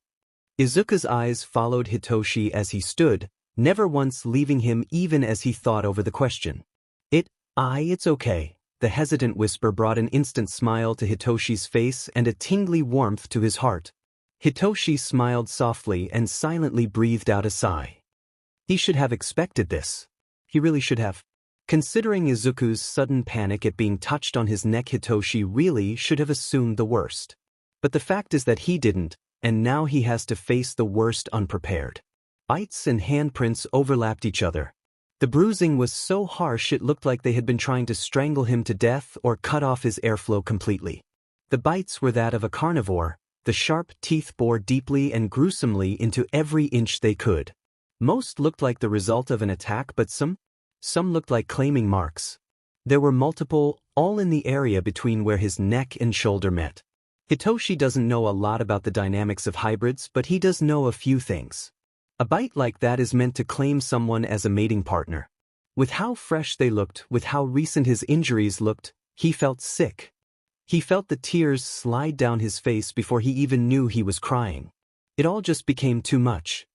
Izuku's eyes followed Hitoshi as he stood, never once leaving him even as he thought over the question. It's okay." The hesitant whisper brought an instant smile to Hitoshi's face and a tingly warmth to his heart. Hitoshi smiled softly and silently breathed out a sigh. He should have expected this. He really should have. Considering Izuku's sudden panic at being touched on his neck, Hitoshi really should have assumed the worst. But the fact is that he didn't, and now he has to face the worst unprepared. Bites and handprints overlapped each other. The bruising was so harsh it looked like they had been trying to strangle him to death or cut off his airflow completely. The bites were that of a carnivore. The sharp teeth bore deeply and gruesomely into every inch they could. Most looked like the result of an attack, but some looked like claiming marks. There were multiple, all in the area between where his neck and shoulder met. Hitoshi doesn't know a lot about the dynamics of hybrids, but he does know a few things. A bite like that is meant to claim someone as a mating partner. With how fresh they looked, with how recent his injuries looked, he felt sick. He felt the tears slide down his face before he even knew he was crying. It all just became too much.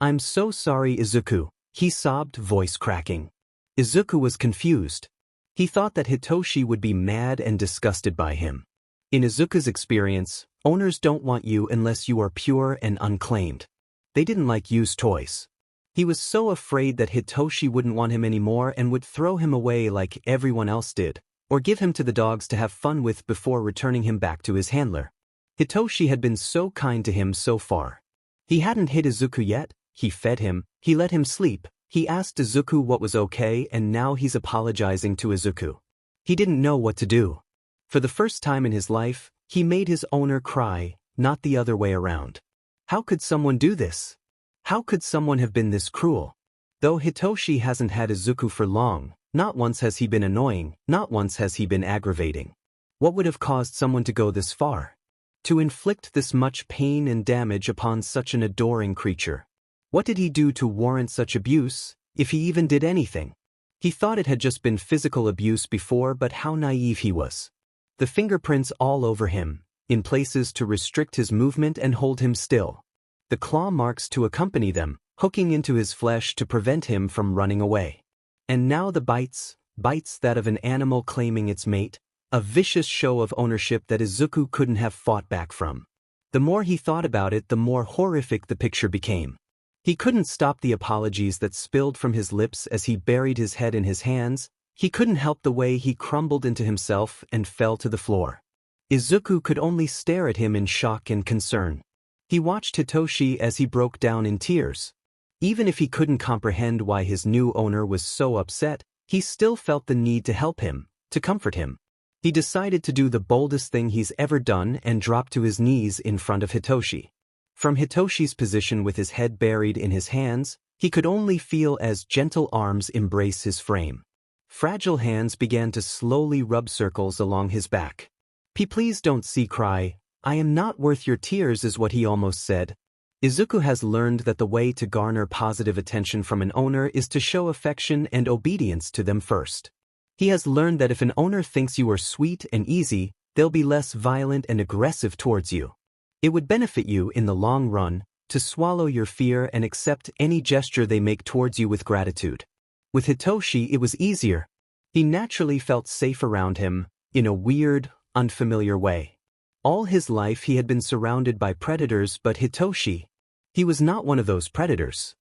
"I'm so sorry, Izuku," he sobbed, voice cracking. Izuku was confused. He thought that Hitoshi would be mad and disgusted by him. In Izuku's experience, owners don't want you unless you are pure and unclaimed. They didn't like used toys. He was so afraid that Hitoshi wouldn't want him anymore and would throw him away like everyone else did, or give him to the dogs to have fun with before returning him back to his handler. Hitoshi had been so kind to him so far. He hadn't hit Izuku yet. He fed him, he let him sleep, he asked Izuku what was okay, and now he's apologizing to Izuku. He didn't know what to do. For the first time in his life, he made his owner cry, not the other way around. How could someone do this? How could someone have been this cruel? Though Hitoshi hasn't had Izuku for long, not once has he been annoying, not once has he been aggravating. What would have caused someone to go this far? To inflict this much pain and damage upon such an adoring creature? What did he do to warrant such abuse, if he even did anything? He thought it had just been physical abuse before, but how naive he was. the fingerprints all over him, in places to restrict his movement and hold him still. The claw marks to accompany them, hooking into his flesh to prevent him from running away. And now the bites that of an animal claiming its mate, a vicious show of ownership that Izuku couldn't have fought back from. The more he thought about it, the more horrific the picture became. He couldn't stop the apologies that spilled from his lips as he buried his head in his hands. He couldn't help the way he crumbled into himself and fell to the floor. Izuku could only stare at him in shock and concern. He watched Hitoshi as he broke down in tears. Even if he couldn't comprehend why his new owner was so upset, he still felt the need to help him, to comfort him. He decided to do the boldest thing he's ever done and dropped to his knees in front of Hitoshi. From Hitoshi's position with his head buried in his hands, he could only feel as gentle arms embrace his frame. Fragile hands began to slowly rub circles along his back. Please don't cry. I am not worth your tears is what he almost said. Izuku has learned that the way to garner positive attention from an owner is to show affection and obedience to them first. He has learned that if an owner thinks you are sweet and easy, they'll be less violent and aggressive towards you. It would benefit you in the long run to swallow your fear and accept any gesture they make towards you with gratitude. With Hitoshi, it was easier. He naturally felt safe around him, in a weird, unfamiliar way. All his life he had been surrounded by predators, but Hitoshi, he was not one of those predators.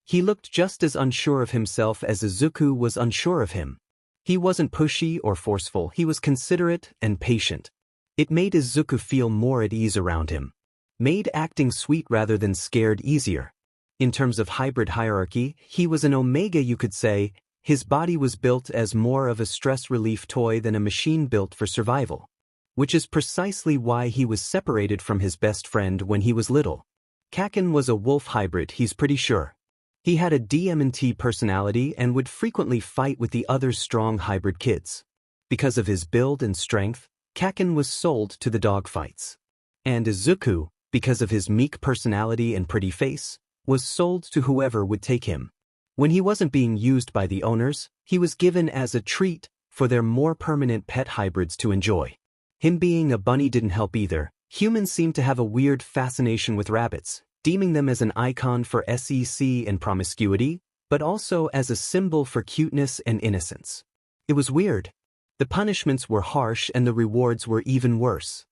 He looked just as unsure of himself as Izuku was unsure of him. He wasn't pushy or forceful, he was considerate and patient. It made Izuku feel more at ease around him. Made acting sweet rather than scared easier. In terms of hybrid hierarchy, he was an omega, you could say. His body was built as more of a stress relief toy than a machine built for survival. Which is precisely why he was separated from his best friend when he was little. Kaken was a wolf hybrid, he's pretty sure. He had a DMT personality and would frequently fight with the other strong hybrid kids. Because of his build and strength, Kaken was sold to the dogfights. And Izuku, because of his meek personality and pretty face, was sold to whoever would take him. When he wasn't being used by the owners, he was given as a treat for their more permanent pet hybrids to enjoy. Him being a bunny didn't help either. Humans seemed to have a weird fascination with rabbits, deeming them as an icon for SEC and promiscuity, but also as a symbol for cuteness and innocence. It was weird. The punishments were harsh and the rewards were even worse.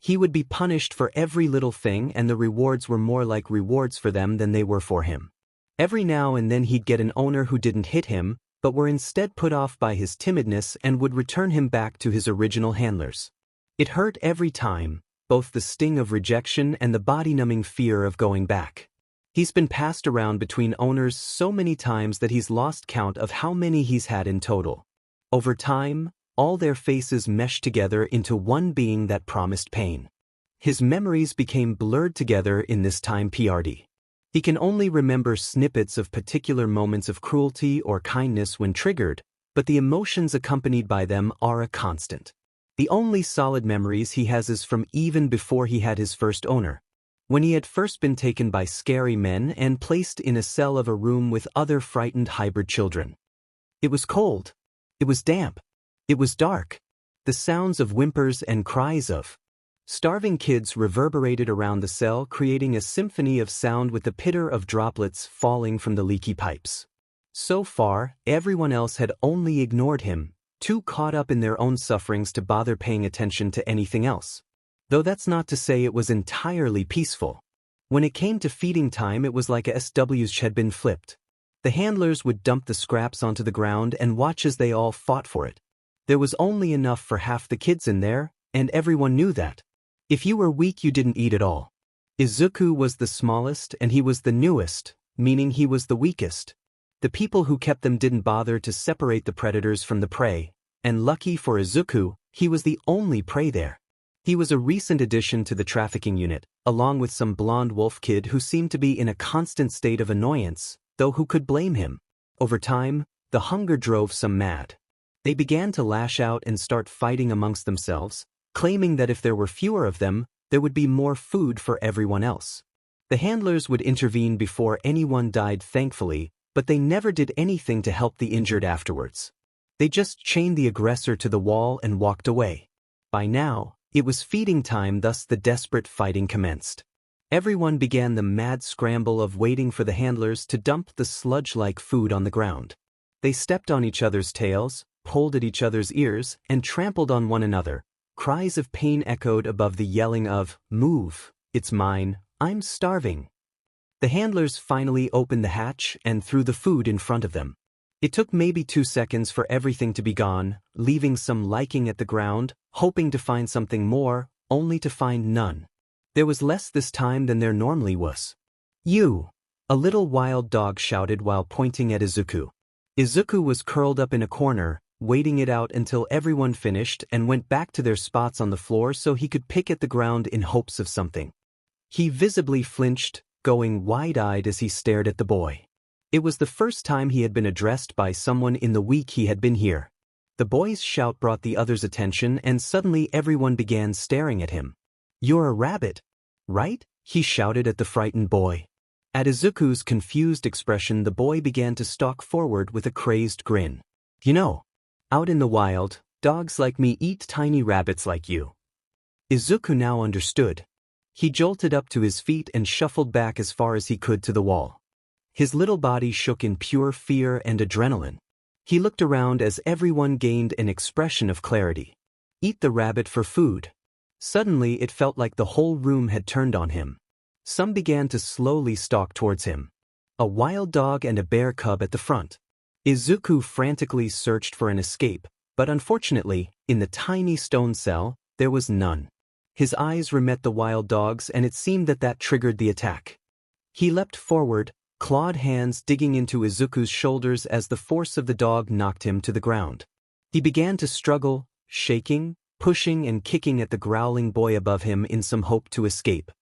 He would be punished for every little thing and the rewards were more like rewards for them than they were for him. Every now and then he'd get an owner who didn't hit him, but were instead put off by his timidness and would return him back to his original handlers. It hurt every time, both the sting of rejection and the body-numbing fear of going back. He's been passed around between owners so many times that he's lost count of how many he's had in total. Over time, all their faces meshed together into one being that promised pain. His memories became blurred together in this time period. He can only remember snippets of particular moments of cruelty or kindness when triggered, but the emotions accompanied by them are a constant. The only solid memories he has is from even before he had his first owner. When he had first been taken by scary men and placed in a cell of a room with other frightened hybrid children. It was cold. It was damp. It was dark. The sounds of whimpers and cries of starving kids reverberated around the cell, creating a symphony of sound with the pitter of droplets falling from the leaky pipes. So far, everyone else had only ignored him, too caught up in their own sufferings to bother paying attention to anything else. Though that's not to say it was entirely peaceful. When it came to feeding time, it was like a SW's had been flipped. The handlers would dump the scraps onto the ground and watch as they all fought for it. There was only enough for half the kids in there, and everyone knew that. If you were weak, you didn't eat at all. Izuku was the smallest and he was the newest, meaning he was the weakest. The people who kept them didn't bother to separate the predators from the prey, and lucky for Izuku, he was the only prey there. He was a recent addition to the trafficking unit, along with some blonde wolf kid who seemed to be in a constant state of annoyance, though who could blame him? Over time, the hunger drove some mad. They began to lash out and start fighting amongst themselves, claiming that if there were fewer of them, there would be more food for everyone else. The handlers would intervene before anyone died, thankfully, but they never did anything to help the injured afterwards. They just chained the aggressor to the wall and walked away. By now, it was feeding time, thus the desperate fighting commenced. Everyone began the mad scramble of waiting for the handlers to dump the sludge-like food on the ground. They stepped on each other's tails, pulled at each other's ears, and trampled on one another. Cries of pain echoed above the yelling of, "Move, it's mine, I'm starving." The handlers finally opened the hatch and threw the food in front of them. It took maybe 2 seconds for everything to be gone, leaving some licking at the ground, hoping to find something more, only to find none. There was less this time than there normally was. "You!" a little wild dog shouted while pointing at Izuku. Izuku was curled up in a corner, waiting it out until everyone finished and went back to their spots on the floor so he could pick at the ground in hopes of something. He visibly flinched, going wide-eyed as he stared at the boy. It was the first time he had been addressed by someone in the week he had been here. The boy's shout brought the others' attention and suddenly everyone began staring at him. "You're a rabbit, right?" he shouted at the frightened boy. At Izuku's confused expression, the boy began to stalk forward with a crazed grin. "You know, out in the wild, dogs like me eat tiny rabbits like you." Izuku now understood. He jolted up to his feet and shuffled back as far as he could to the wall. His little body shook in pure fear and adrenaline. He looked around as everyone gained an expression of clarity. Eat the rabbit for food. Suddenly it felt like the whole room had turned on him. Some began to slowly stalk towards him. A wild dog and a bear cub at the front. Izuku frantically searched for an escape, but unfortunately, in the tiny stone cell, there was none. His eyes met the wild dog's and it seemed that triggered the attack. He leapt forward, clawed hands digging into Izuku's shoulders as the force of the dog knocked him to the ground. He began to struggle, shaking, pushing and kicking at the growling boy above him in some hope to escape.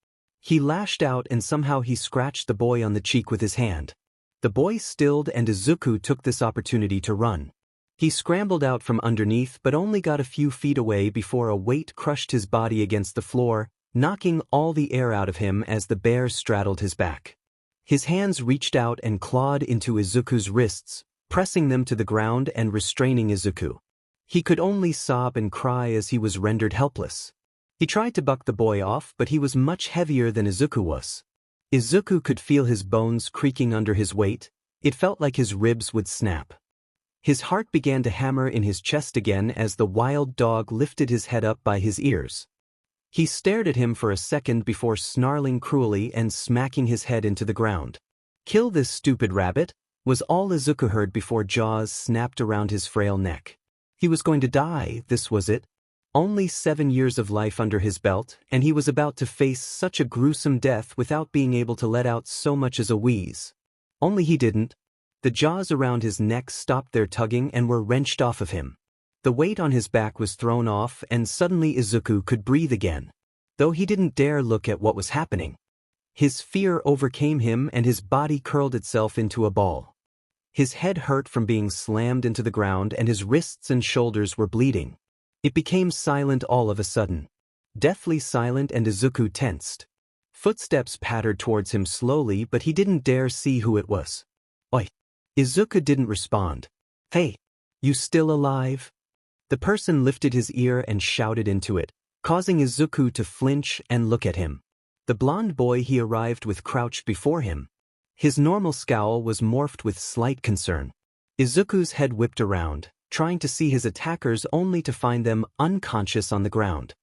He lashed out and somehow he scratched the boy on the cheek with his hand. The boy stilled and Izuku took this opportunity to run. He scrambled out from underneath but only got a few feet away before a weight crushed his body against the floor, knocking all the air out of him as the bear straddled his back. His hands reached out and clawed into Izuku's wrists, pressing them to the ground and restraining Izuku. He could only sob and cry as he was rendered helpless. He tried to buck the boy off, but he was much heavier than Izuku was. Izuku could feel his bones creaking under his weight. It felt like his ribs would snap. His heart began to hammer in his chest again as the wild dog lifted his head up by his ears. He stared at him for a second before snarling cruelly and smacking his head into the ground. "Kill this stupid rabbit," was all Izuku heard before jaws snapped around his frail neck. He was going to die, this was it. Only 7 years of life under his belt, and he was about to face such a gruesome death without being able to let out so much as a wheeze. Only he didn't. The jaws around his neck stopped their tugging and were wrenched off of him. The weight on his back was thrown off and suddenly Izuku could breathe again, though he didn't dare look at what was happening. His fear overcame him and his body curled itself into a ball. His head hurt from being slammed into the ground and his wrists and shoulders were bleeding. It became silent all of a sudden. Deathly silent, and Izuku tensed. Footsteps pattered towards him slowly, but he didn't dare see who it was. "Oi!" Izuku didn't respond. "Hey, you still alive?" The person lifted his ear and shouted into it, causing Izuku to flinch and look at him. The blond boy he arrived with crouched before him. His normal scowl was morphed with slight concern. Izuku's head whipped around, trying to see his attackers only to find them unconscious on the ground.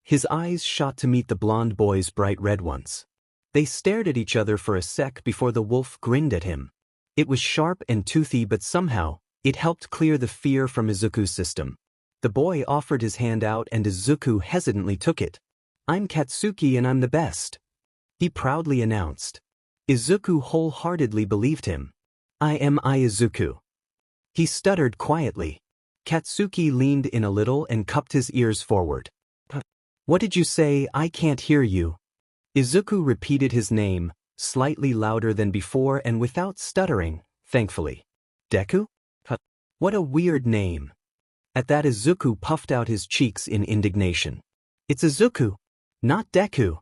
His eyes shot to meet the blond boy's bright red ones. They stared at each other for a sec before the wolf grinned at him. It was sharp and toothy, but somehow, it helped clear the fear from Izuku's system. The boy offered his hand out and Izuku hesitantly took it. "I'm Katsuki and I'm the best," he proudly announced. Izuku wholeheartedly believed him. "I am Izuku." He stuttered quietly. Katsuki leaned in a little and cupped his ears forward. "What did you say? I can't hear you." Izuku repeated his name, slightly louder than before and without stuttering, thankfully. "Deku? What a weird name." At that Izuku puffed out his cheeks in indignation. "It's Izuku, not Deku."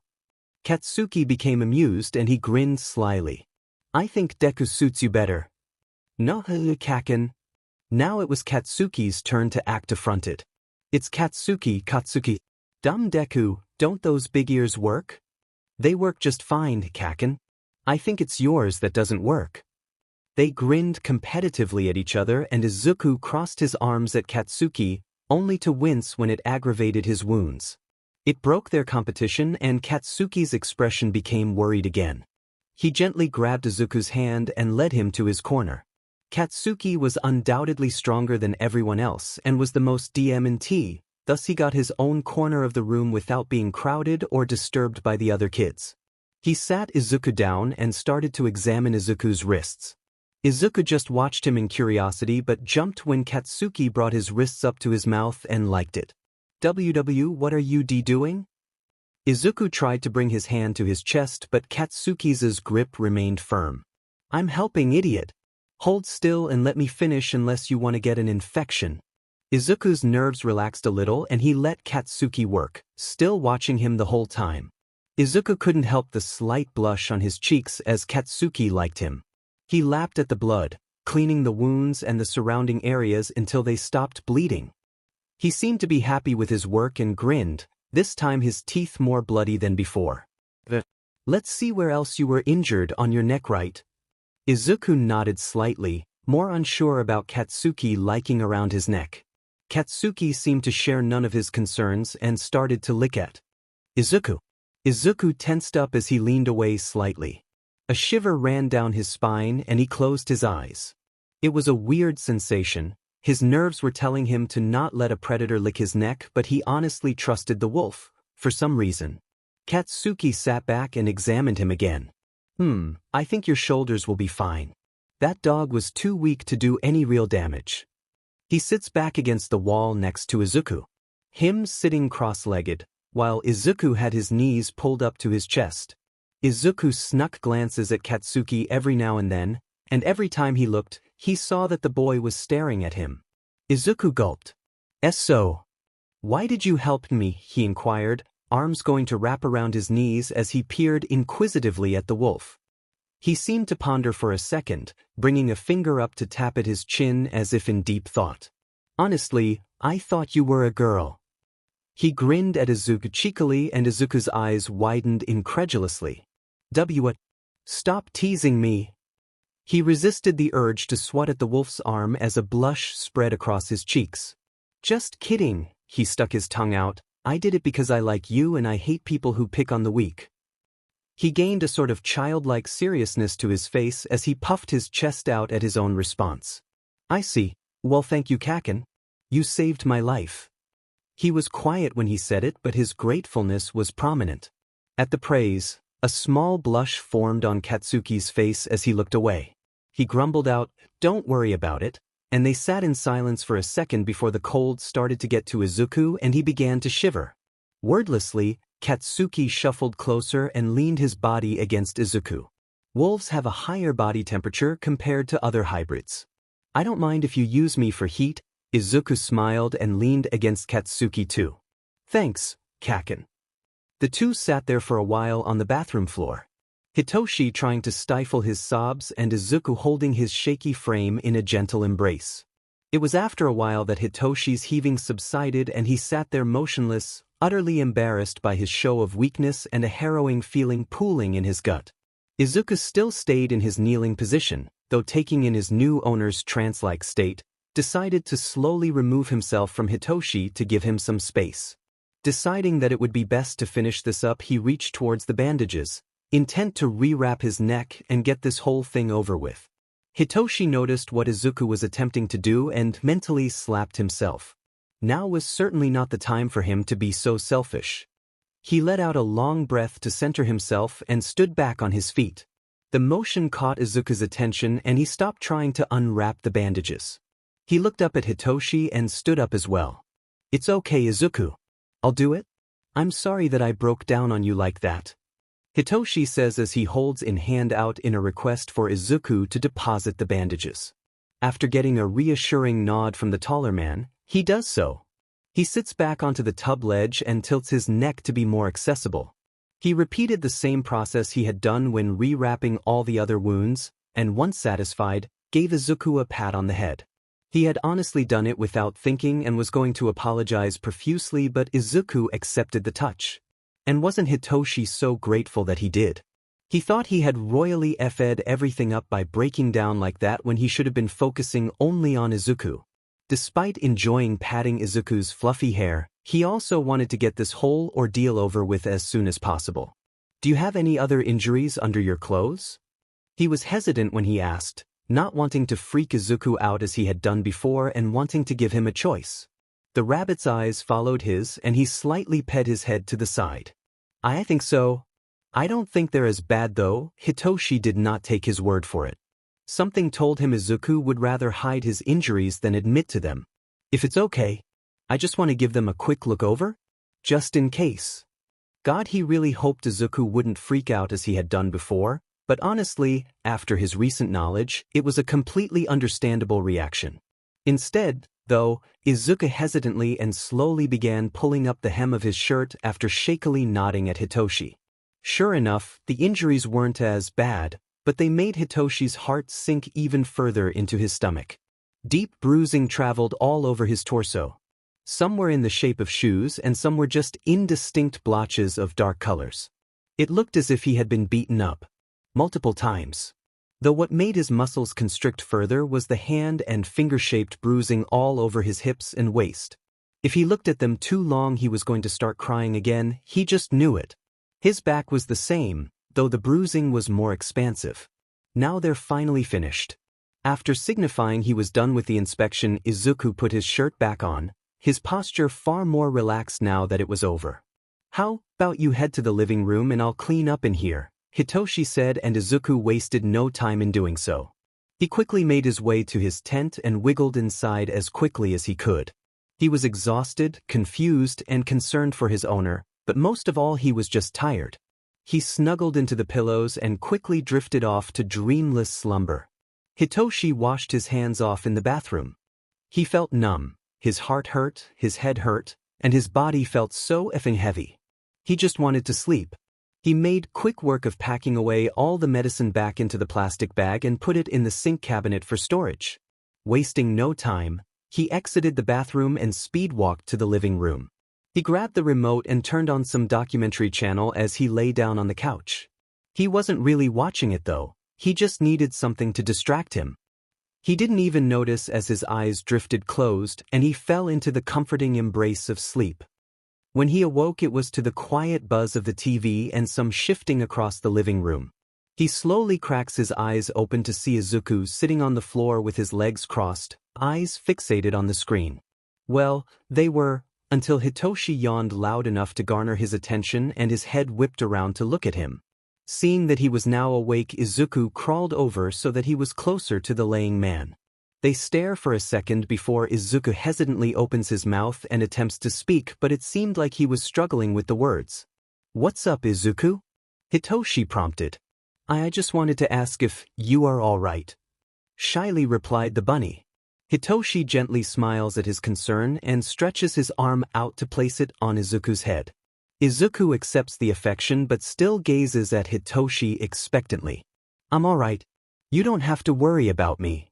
Katsuki became amused and he grinned slyly. "I think Deku suits you better." "No, Kaken." Now it was Katsuki's turn to act affronted. It's Katsuki. Dumb Deku, don't those big ears work? They work just fine, Kaken. I think it's yours that doesn't work. They grinned competitively at each other and Izuku crossed his arms at Katsuki, only to wince when it aggravated his wounds. It broke their competition and Katsuki's expression became worried again. He gently grabbed Izuku's hand and led him to his corner. Katsuki was undoubtedly stronger than everyone else and was the most DMT, thus he got his own corner of the room without being crowded or disturbed by the other kids. He sat Izuku down and started to examine Izuku's wrists. Izuku just watched him in curiosity but jumped when Katsuki brought his wrists up to his mouth and liked it. What are you doing? Izuku tried to bring his hand to his chest but Katsuki's grip remained firm. I'm helping, idiot. Hold still and let me finish unless you want to get an infection. Izuku's nerves relaxed a little and he let Katsuki work, still watching him the whole time. Izuku couldn't help the slight blush on his cheeks as Katsuki liked him. He lapped at the blood, cleaning the wounds and the surrounding areas until they stopped bleeding. He seemed to be happy with his work and grinned, this time his teeth more bloody than before. Let's see where else you were injured on your neck, right? Izuku nodded slightly, more unsure about Katsuki liking around his neck. Katsuki seemed to share none of his concerns and started to lick at Izuku. Izuku tensed up as he leaned away slightly. A shiver ran down his spine and he closed his eyes. It was a weird sensation. His nerves were telling him to not let a predator lick his neck, but he honestly trusted the wolf, for some reason. Katsuki sat back and examined him again. I think your shoulders will be fine. That dog was too weak to do any real damage. He sits back against the wall next to Izuku. Him sitting cross-legged, while Izuku had his knees pulled up to his chest. Izuku snuck glances at Katsuki every now and then, and every time he looked, he saw that the boy was staring at him. Izuku gulped. So. Why did you help me? He inquired, arms going to wrap around his knees as he peered inquisitively at the wolf. He seemed to ponder for a second, bringing a finger up to tap at his chin as if in deep thought. Honestly, I thought you were a girl. He grinned at Izuku cheekily and Izuku's eyes widened incredulously. What? Stop teasing me. He resisted the urge to swat at the wolf's arm as a blush spread across his cheeks. Just kidding, he stuck his tongue out. I did it because I like you and I hate people who pick on the weak. He gained a sort of childlike seriousness to his face as he puffed his chest out at his own response. I see. Well, thank you, Kaken. You saved my life. He was quiet when he said it, but his gratefulness was prominent. At the praise, a small blush formed on Katsuki's face as he looked away. He grumbled out, "Don't worry about it," and they sat in silence for a second before the cold started to get to Izuku and he began to shiver. Wordlessly, Katsuki shuffled closer and leaned his body against Izuku. Wolves have a higher body temperature compared to other hybrids. I don't mind if you use me for heat. Izuku smiled and leaned against Katsuki too. Thanks, Kaken. The two sat there for a while on the bathroom floor. Hitoshi trying to stifle his sobs and Izuku holding his shaky frame in a gentle embrace. It was after a while that Hitoshi's heaving subsided and he sat there motionless, utterly embarrassed by his show of weakness and a harrowing feeling pooling in his gut. Izuku still stayed in his kneeling position, though taking in his new owner's trance-like state, decided to slowly remove himself from Hitoshi to give him some space. Deciding that it would be best to finish this up, he reached towards the bandages, intent to rewrap his neck and get this whole thing over with. Hitoshi noticed what Izuku was attempting to do and mentally slapped himself. Now was certainly not the time for him to be so selfish. He let out a long breath to center himself and stood back on his feet. The motion caught Izuku's attention and he stopped trying to unwrap the bandages. He looked up at Hitoshi and stood up as well. It's okay, Izuku. I'll do it. I'm sorry that I broke down on you like that. Hitoshi says as he holds in hand out in a request for Izuku to deposit the bandages. After getting a reassuring nod from the taller man, he does so. He sits back onto the tub ledge and tilts his neck to be more accessible. He repeated the same process he had done when rewrapping all the other wounds, and once satisfied, gave Izuku a pat on the head. He had honestly done it without thinking and was going to apologize profusely, but Izuku accepted the touch. And wasn't Hitoshi so grateful that he did? He thought he had royally effed everything up by breaking down like that when he should have been focusing only on Izuku. Despite enjoying patting Izuku's fluffy hair, he also wanted to get this whole ordeal over with as soon as possible. "Do you have any other injuries under your clothes?" He was hesitant when he asked, not wanting to freak Izuku out as he had done before and wanting to give him a choice. The rabbit's eyes followed his and he slightly ped his head to the side. "I think so. I don't think they're as bad though." Hitoshi did not take his word for it. Something told him Izuku would rather hide his injuries than admit to them. "If it's okay, I just want to give them a quick look over, just in case." God, he really hoped Izuku wouldn't freak out as he had done before, but honestly, after his recent knowledge, it was a completely understandable reaction. Instead, though, Izuku hesitantly and slowly began pulling up the hem of his shirt after shakily nodding at Hitoshi. Sure enough, the injuries weren't as bad, but they made Hitoshi's heart sink even further into his stomach. Deep bruising traveled all over his torso. Some were in the shape of shoes and some were just indistinct blotches of dark colors. It looked as if he had been beaten up multiple times. Though what made his muscles constrict further was the hand and finger-shaped bruising all over his hips and waist. If he looked at them too long he was going to start crying again, he just knew it. His back was the same, though the bruising was more expansive. Now they're finally finished. After signifying he was done with the inspection, Izuku put his shirt back on, his posture far more relaxed now that it was over. "How about you head to the living room and I'll clean up in here," Hitoshi said, and Izuku wasted no time in doing so. He quickly made his way to his tent and wiggled inside as quickly as he could. He was exhausted, confused, and concerned for his owner, but most of all he was just tired. He snuggled into the pillows and quickly drifted off to dreamless slumber. Hitoshi washed his hands off in the bathroom. He felt numb, his heart hurt, his head hurt, and his body felt so effing heavy. He just wanted to sleep. He made quick work of packing away all the medicine back into the plastic bag and put it in the sink cabinet for storage. Wasting no time, he exited the bathroom and speed-walked to the living room. He grabbed the remote and turned on some documentary channel as he lay down on the couch. He wasn't really watching it though, he just needed something to distract him. He didn't even notice as his eyes drifted closed and he fell into the comforting embrace of sleep. When he awoke it was to the quiet buzz of the TV and some shifting across the living room. He slowly cracks his eyes open to see Izuku sitting on the floor with his legs crossed, eyes fixated on the screen. Well, they were, until Hitoshi yawned loud enough to garner his attention and his head whipped around to look at him. Seeing that he was now awake, Izuku crawled over so that he was closer to the laying man. They stare for a second before Izuku hesitantly opens his mouth and attempts to speak, but it seemed like he was struggling with the words. "What's up, Izuku?" Hitoshi prompted. I just wanted to ask if you are all right," shyly replied the bunny. Hitoshi gently smiles at his concern and stretches his arm out to place it on Izuku's head. Izuku accepts the affection but still gazes at Hitoshi expectantly. "I'm all right. You don't have to worry about me."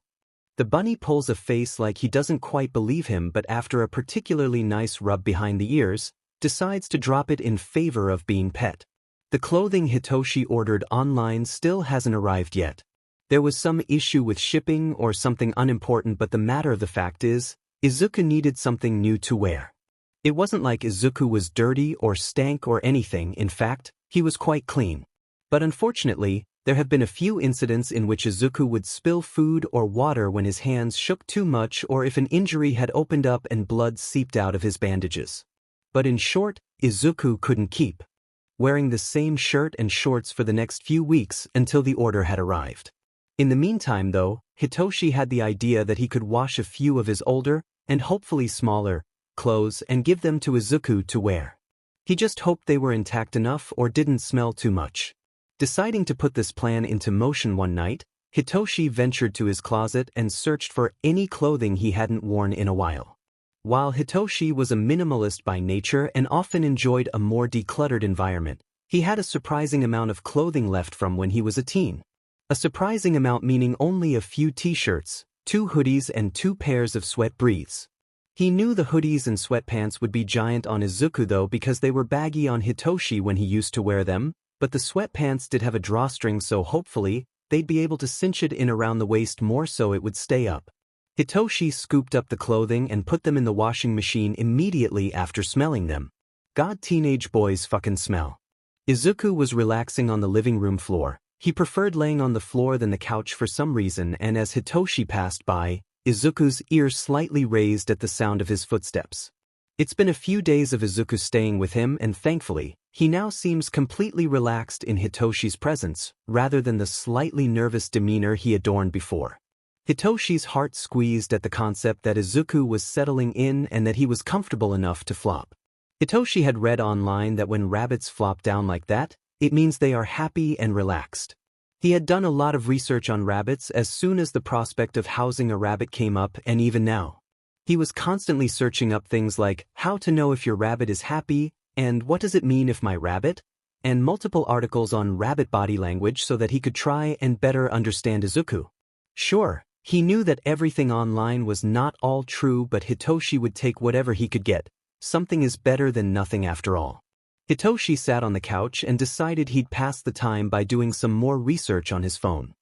The bunny pulls a face like he doesn't quite believe him, but after a particularly nice rub behind the ears, decides to drop it in favor of being pet. The clothing Hitoshi ordered online still hasn't arrived yet. There was some issue with shipping or something unimportant, but the matter of the fact is, Izuku needed something new to wear. It wasn't like Izuku was dirty or stank or anything, in fact, he was quite clean. But unfortunately, there have been a few incidents in which Izuku would spill food or water when his hands shook too much or if an injury had opened up and blood seeped out of his bandages. But in short, Izuku couldn't keep wearing the same shirt and shorts for the next few weeks until the order had arrived. In the meantime though, Hitoshi had the idea that he could wash a few of his older, and hopefully smaller, clothes and give them to Izuku to wear. He just hoped they were intact enough or didn't smell too much. Deciding to put this plan into motion one night, Hitoshi ventured to his closet and searched for any clothing he hadn't worn in a while. While Hitoshi was a minimalist by nature and often enjoyed a more decluttered environment, he had a surprising amount of clothing left from when he was a teen. A surprising amount meaning only a few t-shirts, 2 hoodies and 2 pairs of sweat breathes. He knew the hoodies and sweatpants would be giant on Izuku though because they were baggy on Hitoshi when he used to wear them, but the sweatpants did have a drawstring so hopefully, they'd be able to cinch it in around the waist more so it would stay up. Hitoshi scooped up the clothing and put them in the washing machine immediately after smelling them. God, teenage boys fucking smell. Izuku was relaxing on the living room floor. He preferred laying on the floor than the couch for some reason, and as Hitoshi passed by, Izuku's ears slightly raised at the sound of his footsteps. It's been a few days of Izuku staying with him and thankfully, he now seems completely relaxed in Hitoshi's presence, rather than the slightly nervous demeanor he adorned before. Hitoshi's heart squeezed at the concept that Izuku was settling in and that he was comfortable enough to flop. Hitoshi had read online that when rabbits flop down like that, it means they are happy and relaxed. He had done a lot of research on rabbits as soon as the prospect of housing a rabbit came up, and even now. He was constantly searching up things like how to know if your rabbit is happy and what does it mean if my rabbit, and multiple articles on rabbit body language so that he could try and better understand Izuku. Sure, he knew that everything online was not all true, but Hitoshi would take whatever he could get. Something is better than nothing after all. Hitoshi sat on the couch and decided he'd pass the time by doing some more research on his phone.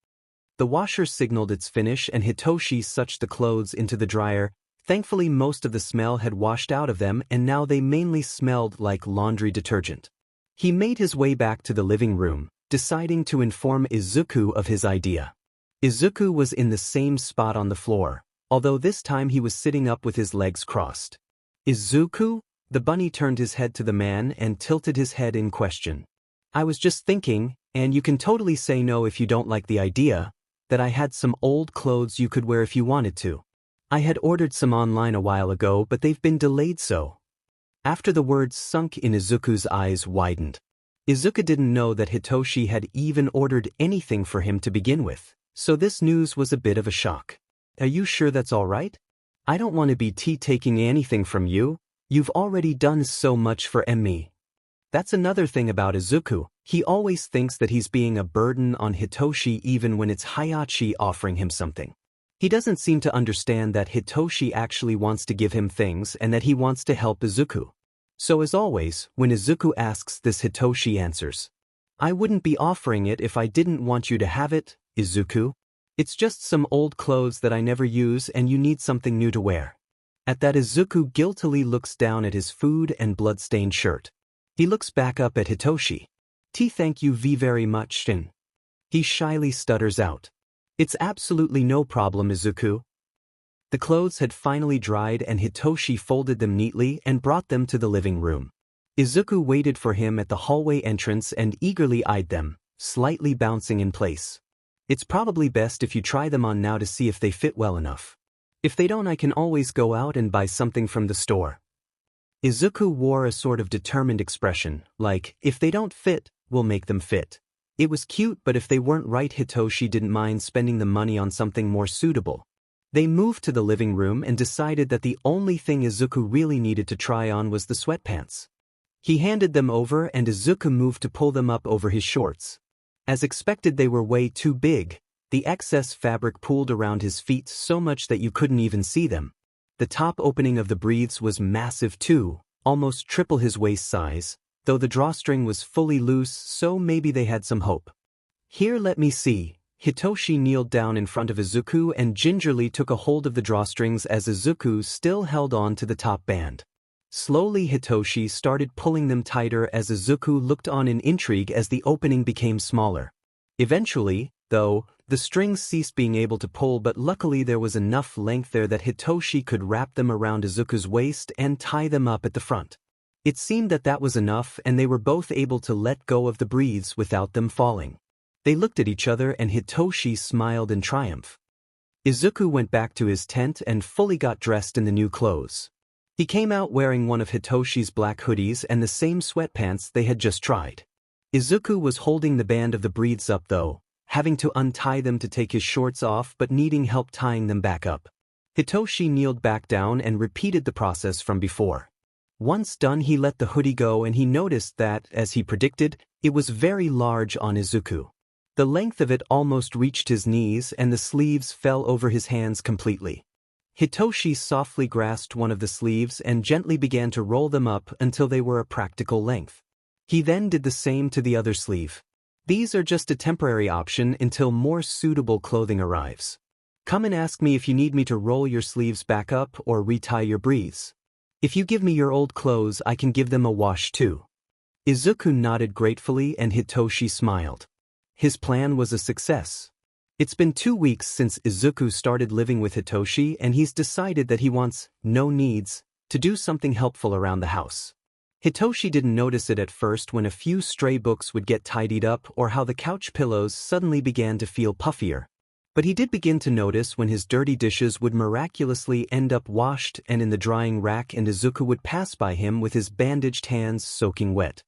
The washer signaled its finish and Hitoshi sucked the clothes into the dryer. Thankfully most of the smell had washed out of them and now they mainly smelled like laundry detergent. He made his way back to the living room, deciding to inform Izuku of his idea. Izuku was in the same spot on the floor, although this time he was sitting up with his legs crossed. Izuku? The bunny turned his head to the man and tilted his head in question. I was just thinking, and you can totally say no if you don't like the idea, that I had some old clothes you could wear if you wanted to. I had ordered some online a while ago but they've been delayed so. After the words sunk in Izuku's eyes widened. Izuku didn't know that Hitoshi had even ordered anything for him to begin with, so this news was a bit of a shock. Are you sure that's all right? I don't want to be taking anything from you. You've already done so much for me. That's another thing about Izuku, he always thinks that he's being a burden on Hitoshi even when it's Hayachi offering him something. He doesn't seem to understand that Hitoshi actually wants to give him things and that he wants to help Izuku. So as always, when Izuku asks this, Hitoshi answers, I wouldn't be offering it if I didn't want you to have it, Izuku. It's just some old clothes that I never use and you need something new to wear. At that, Izuku guiltily looks down at his food and blood-stained shirt. He looks back up at Hitoshi. Thank you very much, Shin. He shyly stutters out. It's absolutely no problem, Izuku. The clothes had finally dried and Hitoshi folded them neatly and brought them to the living room. Izuku waited for him at the hallway entrance and eagerly eyed them, slightly bouncing in place. It's probably best if you try them on now to see if they fit well enough. If they don't, I can always go out and buy something from the store. Izuku wore a sort of determined expression, like, if they don't fit, we'll make them fit. It was cute, but if they weren't right, Hitoshi didn't mind spending the money on something more suitable. They moved to the living room and decided that the only thing Izuku really needed to try on was the sweatpants. He handed them over and Izuku moved to pull them up over his shorts. As expected, they were way too big. The excess fabric pooled around his feet so much that you couldn't even see them. The top opening of the breathes was massive too, almost triple his waist size, though the drawstring was fully loose, so maybe they had some hope. Here, let me see. Hitoshi kneeled down in front of Izuku and gingerly took a hold of the drawstrings as Izuku still held on to the top band. Slowly Hitoshi started pulling them tighter as Izuku looked on in intrigue as the opening became smaller. Eventually, though, the strings ceased being able to pull, but luckily there was enough length there that Hitoshi could wrap them around Izuku's waist and tie them up at the front. It seemed that that was enough and they were both able to let go of the breathes without them falling. They looked at each other and Hitoshi smiled in triumph. Izuku went back to his tent and fully got dressed in the new clothes. He came out wearing one of Hitoshi's black hoodies and the same sweatpants they had just tried. Izuku was holding the band of the breathes up though, having to untie them to take his shorts off but needing help tying them back up. Hitoshi kneeled back down and repeated the process from before. Once done, he let the hoodie go and he noticed that, as he predicted, it was very large on Izuku. The length of it almost reached his knees and the sleeves fell over his hands completely. Hitoshi softly grasped one of the sleeves and gently began to roll them up until they were a practical length. He then did the same to the other sleeve. These are just a temporary option until more suitable clothing arrives. Come and ask me if you need me to roll your sleeves back up or retie your briefs. If you give me your old clothes, I can give them a wash too. Izuku nodded gratefully and Hitoshi smiled. His plan was a success. It's been 2 weeks since Izuku started living with Hitoshi and he's decided that he wants, no needs, to do something helpful around the house. Hitoshi didn't notice it at first when a few stray books would get tidied up or how the couch pillows suddenly began to feel puffier. But he did begin to notice when his dirty dishes would miraculously end up washed and in the drying rack and Izuku would pass by him with his bandaged hands soaking wet.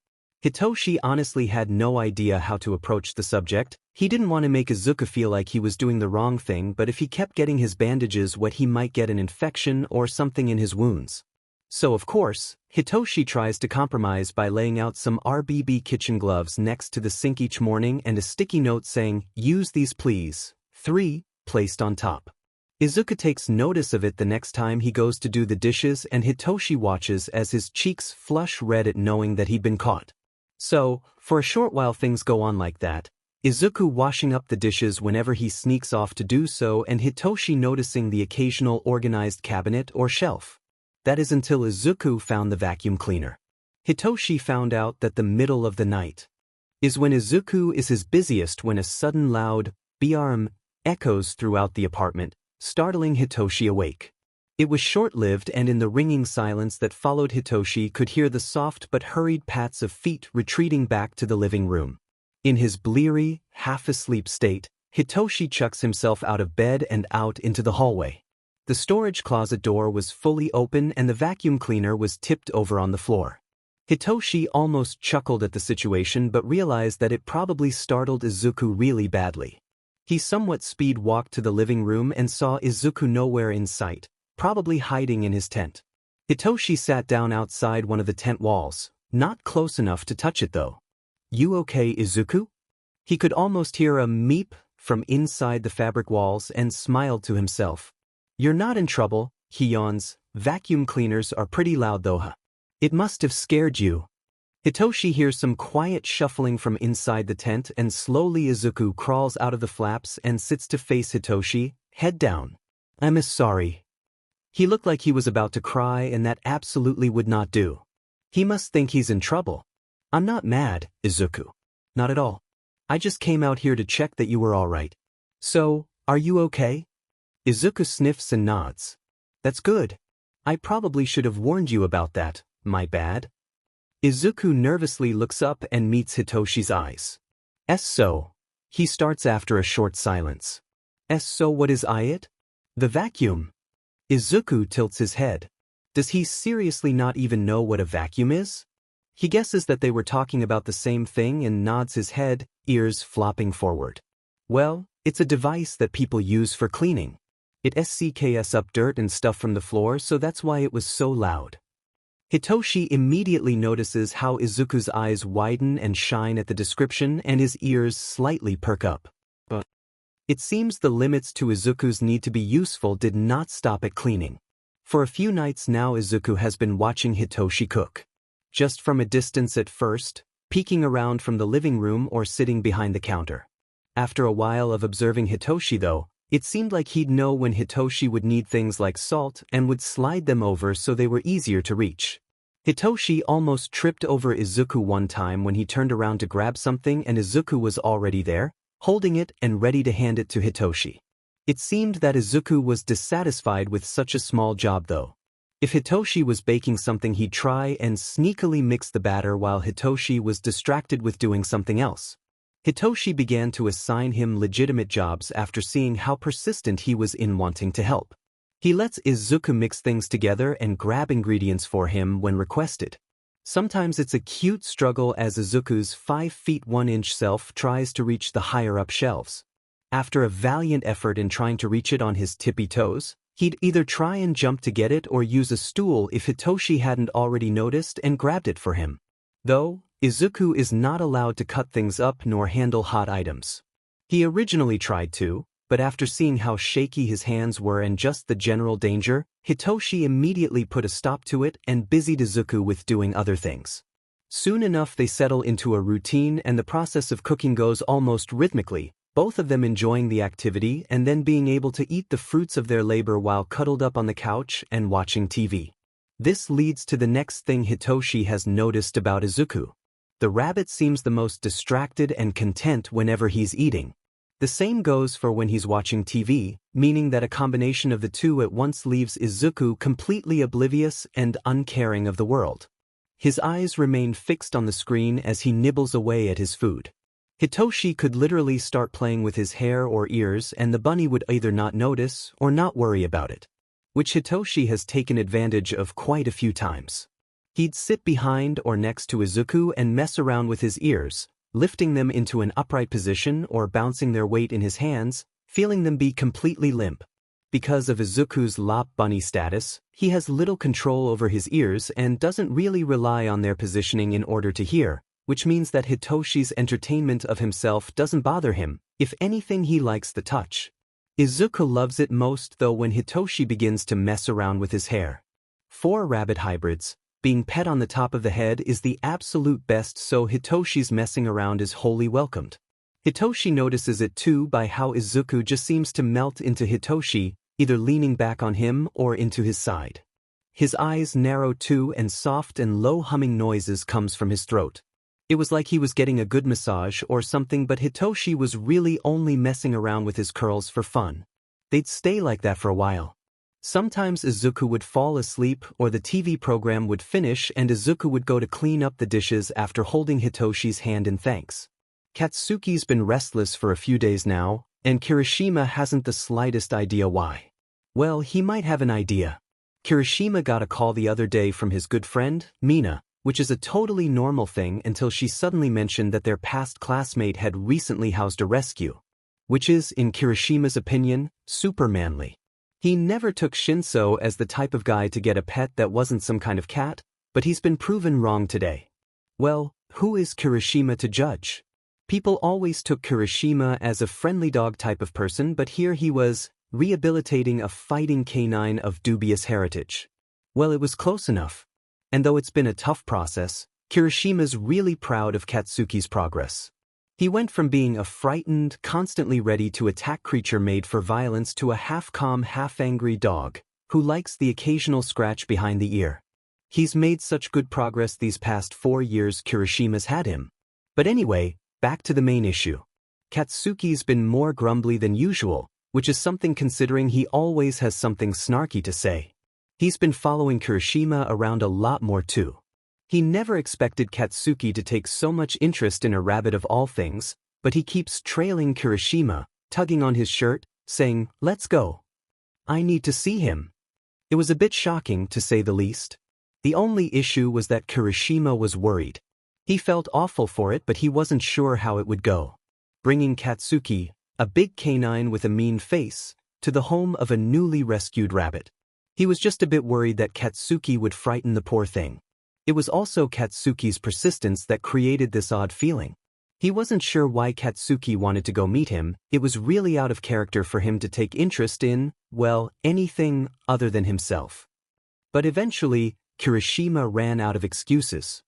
Hitoshi honestly had no idea how to approach the subject. He didn't want to make Izuku feel like he was doing the wrong thing, but if he kept getting his bandages wet he might get an infection or something in his wounds. So of course, Hitoshi tries to compromise by laying out some RBB kitchen gloves next to the sink each morning and a sticky note saying, "Use these please," 3, placed on top. Izuku takes notice of it the next time he goes to do the dishes and Hitoshi watches as his cheeks flush red at knowing that he'd been caught. So, for a short while things go on like that, Izuku washing up the dishes whenever he sneaks off to do so and Hitoshi noticing the occasional organized cabinet or shelf. That is until Izuku found the vacuum cleaner. Hitoshi found out that the middle of the night is when Izuku is his busiest when a sudden loud "Biarm" echoes throughout the apartment, startling Hitoshi awake. It was short-lived and in the ringing silence that followed Hitoshi could hear the soft but hurried pats of feet retreating back to the living room. In his bleary, half-asleep state, Hitoshi chucks himself out of bed and out into the hallway. The storage closet door was fully open and the vacuum cleaner was tipped over on the floor. Hitoshi almost chuckled at the situation but realized that it probably startled Izuku really badly. He somewhat speed-walked to the living room and saw Izuku nowhere in sight, probably hiding in his tent. Hitoshi sat down outside one of the tent walls, not close enough to touch it though. "You okay, Izuku?" He could almost hear a meep from inside the fabric walls and smiled to himself. "You're not in trouble," he yawns. "Vacuum cleaners are pretty loud though, huh? It must have scared you." Hitoshi hears some quiet shuffling from inside the tent and slowly Izuku crawls out of the flaps and sits to face Hitoshi, head down. "I'm sorry." He looked like he was about to cry and that absolutely would not do. He must think he's in trouble. "I'm not mad, Izuku. Not at all. I just came out here to check that you were all right. So, are you okay?" Izuku sniffs and nods. "That's good. I probably should have warned you about that, my bad." Izuku nervously looks up and meets Hitoshi's eyes. So?" He starts after a short silence. So what is it?" "The vacuum." Izuku tilts his head. Does he seriously not even know what a vacuum is? He guesses that they were talking about the same thing and nods his head, ears flopping forward. "Well, it's a device that people use for cleaning. It scks up dirt and stuff from the floor, so that's why it was so loud." Hitoshi immediately notices how Izuku's eyes widen and shine at the description and his ears slightly perk up. But it seems the limits to Izuku's need to be useful did not stop at cleaning. For a few nights now Izuku has been watching Hitoshi cook. Just from a distance at first, peeking around from the living room or sitting behind the counter. After a while of observing Hitoshi though, it seemed like he'd know when Hitoshi would need things like salt and would slide them over so they were easier to reach. Hitoshi almost tripped over Izuku one time when he turned around to grab something and Izuku was already there, holding it and ready to hand it to Hitoshi. It seemed that Izuku was dissatisfied with such a small job though. If Hitoshi was baking something he'd try and sneakily mix the batter while Hitoshi was distracted with doing something else. Hitoshi began to assign him legitimate jobs after seeing how persistent he was in wanting to help. He lets Izuku mix things together and grab ingredients for him when requested. Sometimes it's a cute struggle as Izuku's 5 feet 1 inch self tries to reach the higher-up shelves. After a valiant effort in trying to reach it on his tippy toes, he'd either try and jump to get it or use a stool if Hitoshi hadn't already noticed and grabbed it for him. Though, Izuku is not allowed to cut things up nor handle hot items. He originally tried to, but after seeing how shaky his hands were and just the general danger, Hitoshi immediately put a stop to it and busied Izuku with doing other things. Soon enough they settle into a routine and the process of cooking goes almost rhythmically, both of them enjoying the activity and then being able to eat the fruits of their labor while cuddled up on the couch and watching TV. This leads to the next thing Hitoshi has noticed about Izuku. The rabbit seems the most distracted and content whenever he's eating. The same goes for when he's watching TV, meaning that a combination of the two at once leaves Izuku completely oblivious and uncaring of the world. His eyes remain fixed on the screen as he nibbles away at his food. Hitoshi could literally start playing with his hair or ears and the bunny would either not notice or not worry about it, which Hitoshi has taken advantage of quite a few times. He'd sit behind or next to Izuku and mess around with his ears, lifting them into an upright position or bouncing their weight in his hands, feeling them be completely limp. Because of Izuku's lop bunny status, he has little control over his ears and doesn't really rely on their positioning in order to hear, which means that Hitoshi's entertainment of himself doesn't bother him. If anything, he likes the touch. Izuku loves it most though when Hitoshi begins to mess around with his hair. For rabbit hybrids, being pet on the top of the head is the absolute best, so Hitoshi's messing around is wholly welcomed. Hitoshi notices it too by how Izuku just seems to melt into Hitoshi, either leaning back on him or into his side. His eyes narrow too and soft and low humming noises comes from his throat. It was like he was getting a good massage or something, but Hitoshi was really only messing around with his curls for fun. They'd stay like that for a while. Sometimes Izuku would fall asleep or the TV program would finish and Izuku would go to clean up the dishes after holding Hitoshi's hand in thanks. Katsuki's been restless for a few days now, and Kirishima hasn't the slightest idea why. Well, he might have an idea. Kirishima got a call the other day from his good friend, Mina, which is a totally normal thing until she suddenly mentioned that their past classmate had recently housed a rescue. Which is, in Kirishima's opinion, super manly. He never took Shinso as the type of guy to get a pet that wasn't some kind of cat, but he's been proven wrong today. Well, who is Kirishima to judge? People always took Kirishima as a friendly dog type of person, but here he was, rehabilitating a fighting canine of dubious heritage. Well, it was close enough. And though it's been a tough process, Kirishima's really proud of Katsuki's progress. He went from being a frightened, constantly ready to attack creature made for violence to a half-calm, half-angry dog, who likes the occasional scratch behind the ear. He's made such good progress these past 4 years Kirishima's had him. But anyway, back to the main issue. Katsuki's been more grumbly than usual, which is something considering he always has something snarky to say. He's been following Kirishima around a lot more too. He never expected Katsuki to take so much interest in a rabbit of all things, but he keeps trailing Kirishima, tugging on his shirt, saying, "Let's go. I need to see him." It was a bit shocking, to say the least. The only issue was that Kirishima was worried. He felt awful for it, but he wasn't sure how it would go. Bringing Katsuki, a big canine with a mean face, to the home of a newly rescued rabbit. He was just a bit worried that Katsuki would frighten the poor thing. It was also Katsuki's persistence that created this odd feeling. He wasn't sure why Katsuki wanted to go meet him. It was really out of character for him to take interest in, well, anything other than himself. But eventually, Kirishima ran out of excuses.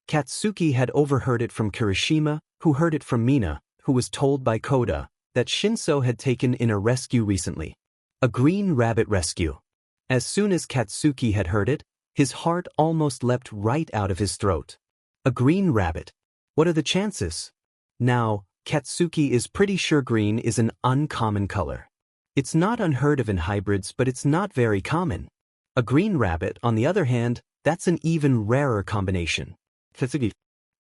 Katsuki had overheard it from Kirishima, who heard it from Mina, who was told by Koda, that Shinso had taken in a rescue recently. A green rabbit rescue. As soon as Katsuki had heard it, his heart almost leapt right out of his throat. A green rabbit. What are the chances? Now, Katsuki is pretty sure green is an uncommon color. It's not unheard of in hybrids, but it's not very common. A green rabbit, on the other hand, that's an even rarer combination. Katsuki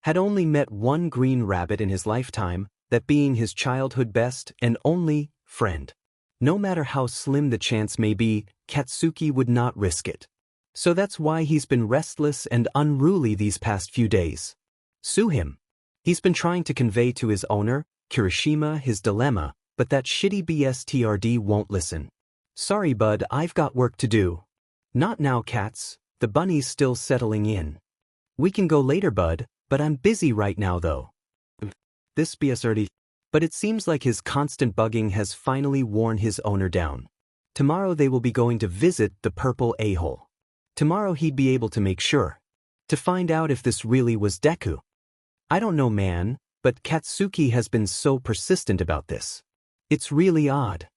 had only met one green rabbit in his lifetime, that being his childhood best and only friend. No matter how slim the chance may be, Katsuki would not risk it. So that's why he's been restless and unruly these past few days. Sue him. He's been trying to convey to his owner, Kirishima, his dilemma, but that shitty BSTRD won't listen. Sorry bud, I've got work to do. Not now cats, the bunny's still settling in. We can go later bud, but I'm busy right now though. This BSTRD. But it seems like his constant bugging has finally worn his owner down. Tomorrow they will be going to visit the purple a-hole. Tomorrow he'd be able to make sure. To find out if this really was Deku. I don't know, man, but Katsuki has been so persistent about this. It's really odd.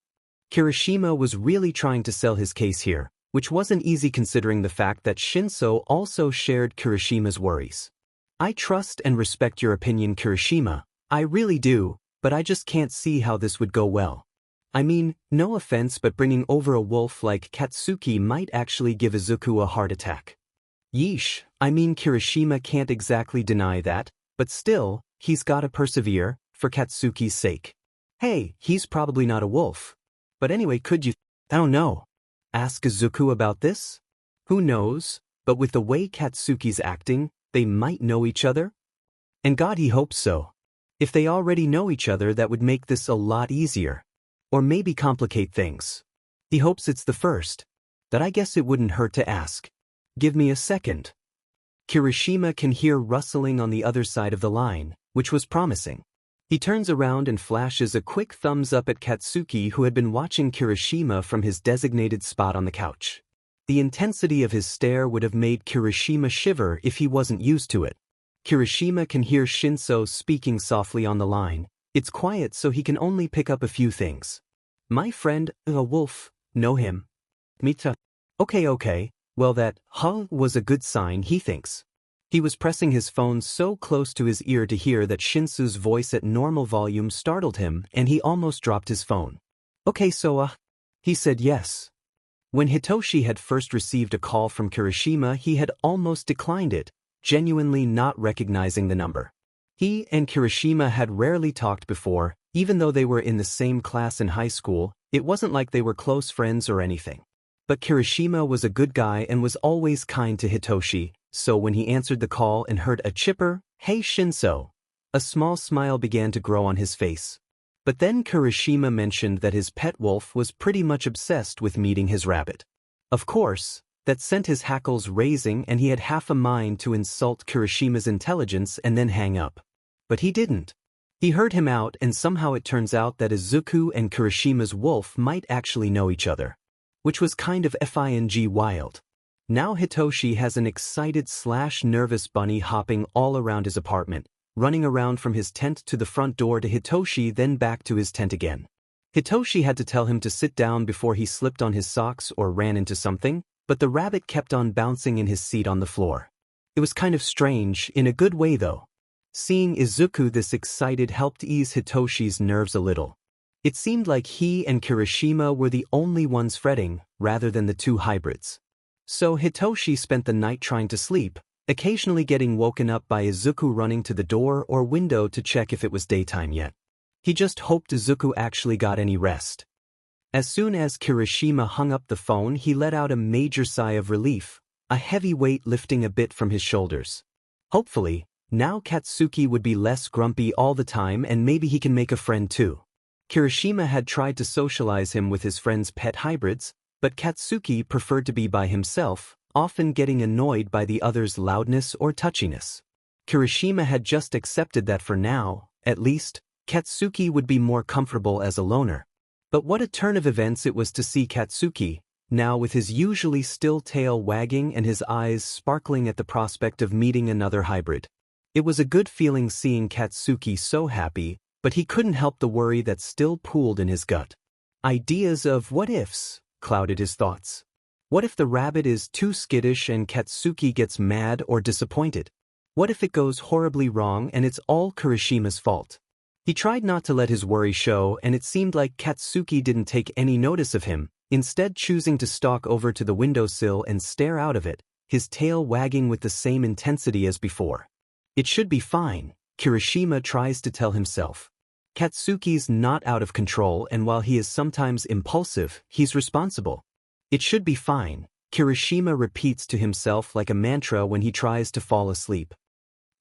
Kirishima was really trying to sell his case here, which wasn't easy considering the fact that Shinso also shared Kirishima's worries. I trust and respect your opinion, Kirishima, I really do, but I just can't see how this would go well. I mean, no offense, but bringing over a wolf like Katsuki might actually give Izuku a heart attack. Yeesh, I mean Kirishima can't exactly deny that, but still, he's gotta persevere, for Katsuki's sake. Hey, he's probably not a wolf. But anyway, could you— I don't know. Ask Izuku about this? Who knows, but with the way Katsuki's acting, they might know each other? And God, he hopes so. If they already know each other, that would make this a lot easier. Or maybe complicate things. He hopes it's the first. That I guess it wouldn't hurt to ask. Give me a second. Kirishima can hear rustling on the other side of the line, which was promising. He turns around and flashes a quick thumbs up at Katsuki, who had been watching Kirishima from his designated spot on the couch. The intensity of his stare would have made Kirishima shiver if he wasn't used to it. Kirishima can hear Shinso speaking softly on the line. It's quiet so he can only pick up a few things. My friend, a wolf, know him. Mita. Okay, well that, was a good sign, he thinks. He was pressing his phone so close to his ear to hear that Shinsu's voice at normal volume startled him and he almost dropped his phone. Okay, so he said yes. When Hitoshi had first received a call from Kirishima, he had almost declined it, genuinely not recognizing the number. He and Kirishima had rarely talked before, even though they were in the same class in high school. It wasn't like they were close friends or anything. But Kirishima was a good guy and was always kind to Hitoshi, so when he answered the call and heard a chipper, "Hey Shinso," a small smile began to grow on his face. But then Kirishima mentioned that his pet wolf was pretty much obsessed with meeting his rabbit. Of course, that sent his hackles raising and he had half a mind to insult Kirishima's intelligence and then hang up. But he didn't. He heard him out, and somehow it turns out that Izuku and Kirishima's wolf might actually know each other. Which was kind of fing wild. Now Hitoshi has an excited/nervous bunny hopping all around his apartment, running around from his tent to the front door to Hitoshi, then back to his tent again. Hitoshi had to tell him to sit down before he slipped on his socks or ran into something, but the rabbit kept on bouncing in his seat on the floor. It was kind of strange, in a good way though. Seeing Izuku this excited helped ease Hitoshi's nerves a little. It seemed like he and Kirishima were the only ones fretting, rather than the two hybrids. So Hitoshi spent the night trying to sleep, occasionally getting woken up by Izuku running to the door or window to check if it was daytime yet. He just hoped Izuku actually got any rest. As soon as Kirishima hung up the phone, he let out a major sigh of relief, a heavy weight lifting a bit from his shoulders. Hopefully, now Katsuki would be less grumpy all the time and maybe he can make a friend too. Kirishima had tried to socialize him with his friend's pet hybrids, but Katsuki preferred to be by himself, often getting annoyed by the other's loudness or touchiness. Kirishima had just accepted that for now, at least, Katsuki would be more comfortable as a loner. But what a turn of events it was to see Katsuki, now with his usually still tail wagging and his eyes sparkling at the prospect of meeting another hybrid. It was a good feeling seeing Katsuki so happy, but he couldn't help the worry that still pooled in his gut. Ideas of what-ifs clouded his thoughts. What if the rabbit is too skittish and Katsuki gets mad or disappointed? What if it goes horribly wrong and it's all Kirishima's fault? He tried not to let his worry show, and it seemed like Katsuki didn't take any notice of him, instead choosing to stalk over to the windowsill and stare out of it, his tail wagging with the same intensity as before. It should be fine, Kirishima tries to tell himself. Katsuki's not out of control, and while he is sometimes impulsive, he's responsible. It should be fine, Kirishima repeats to himself like a mantra when he tries to fall asleep.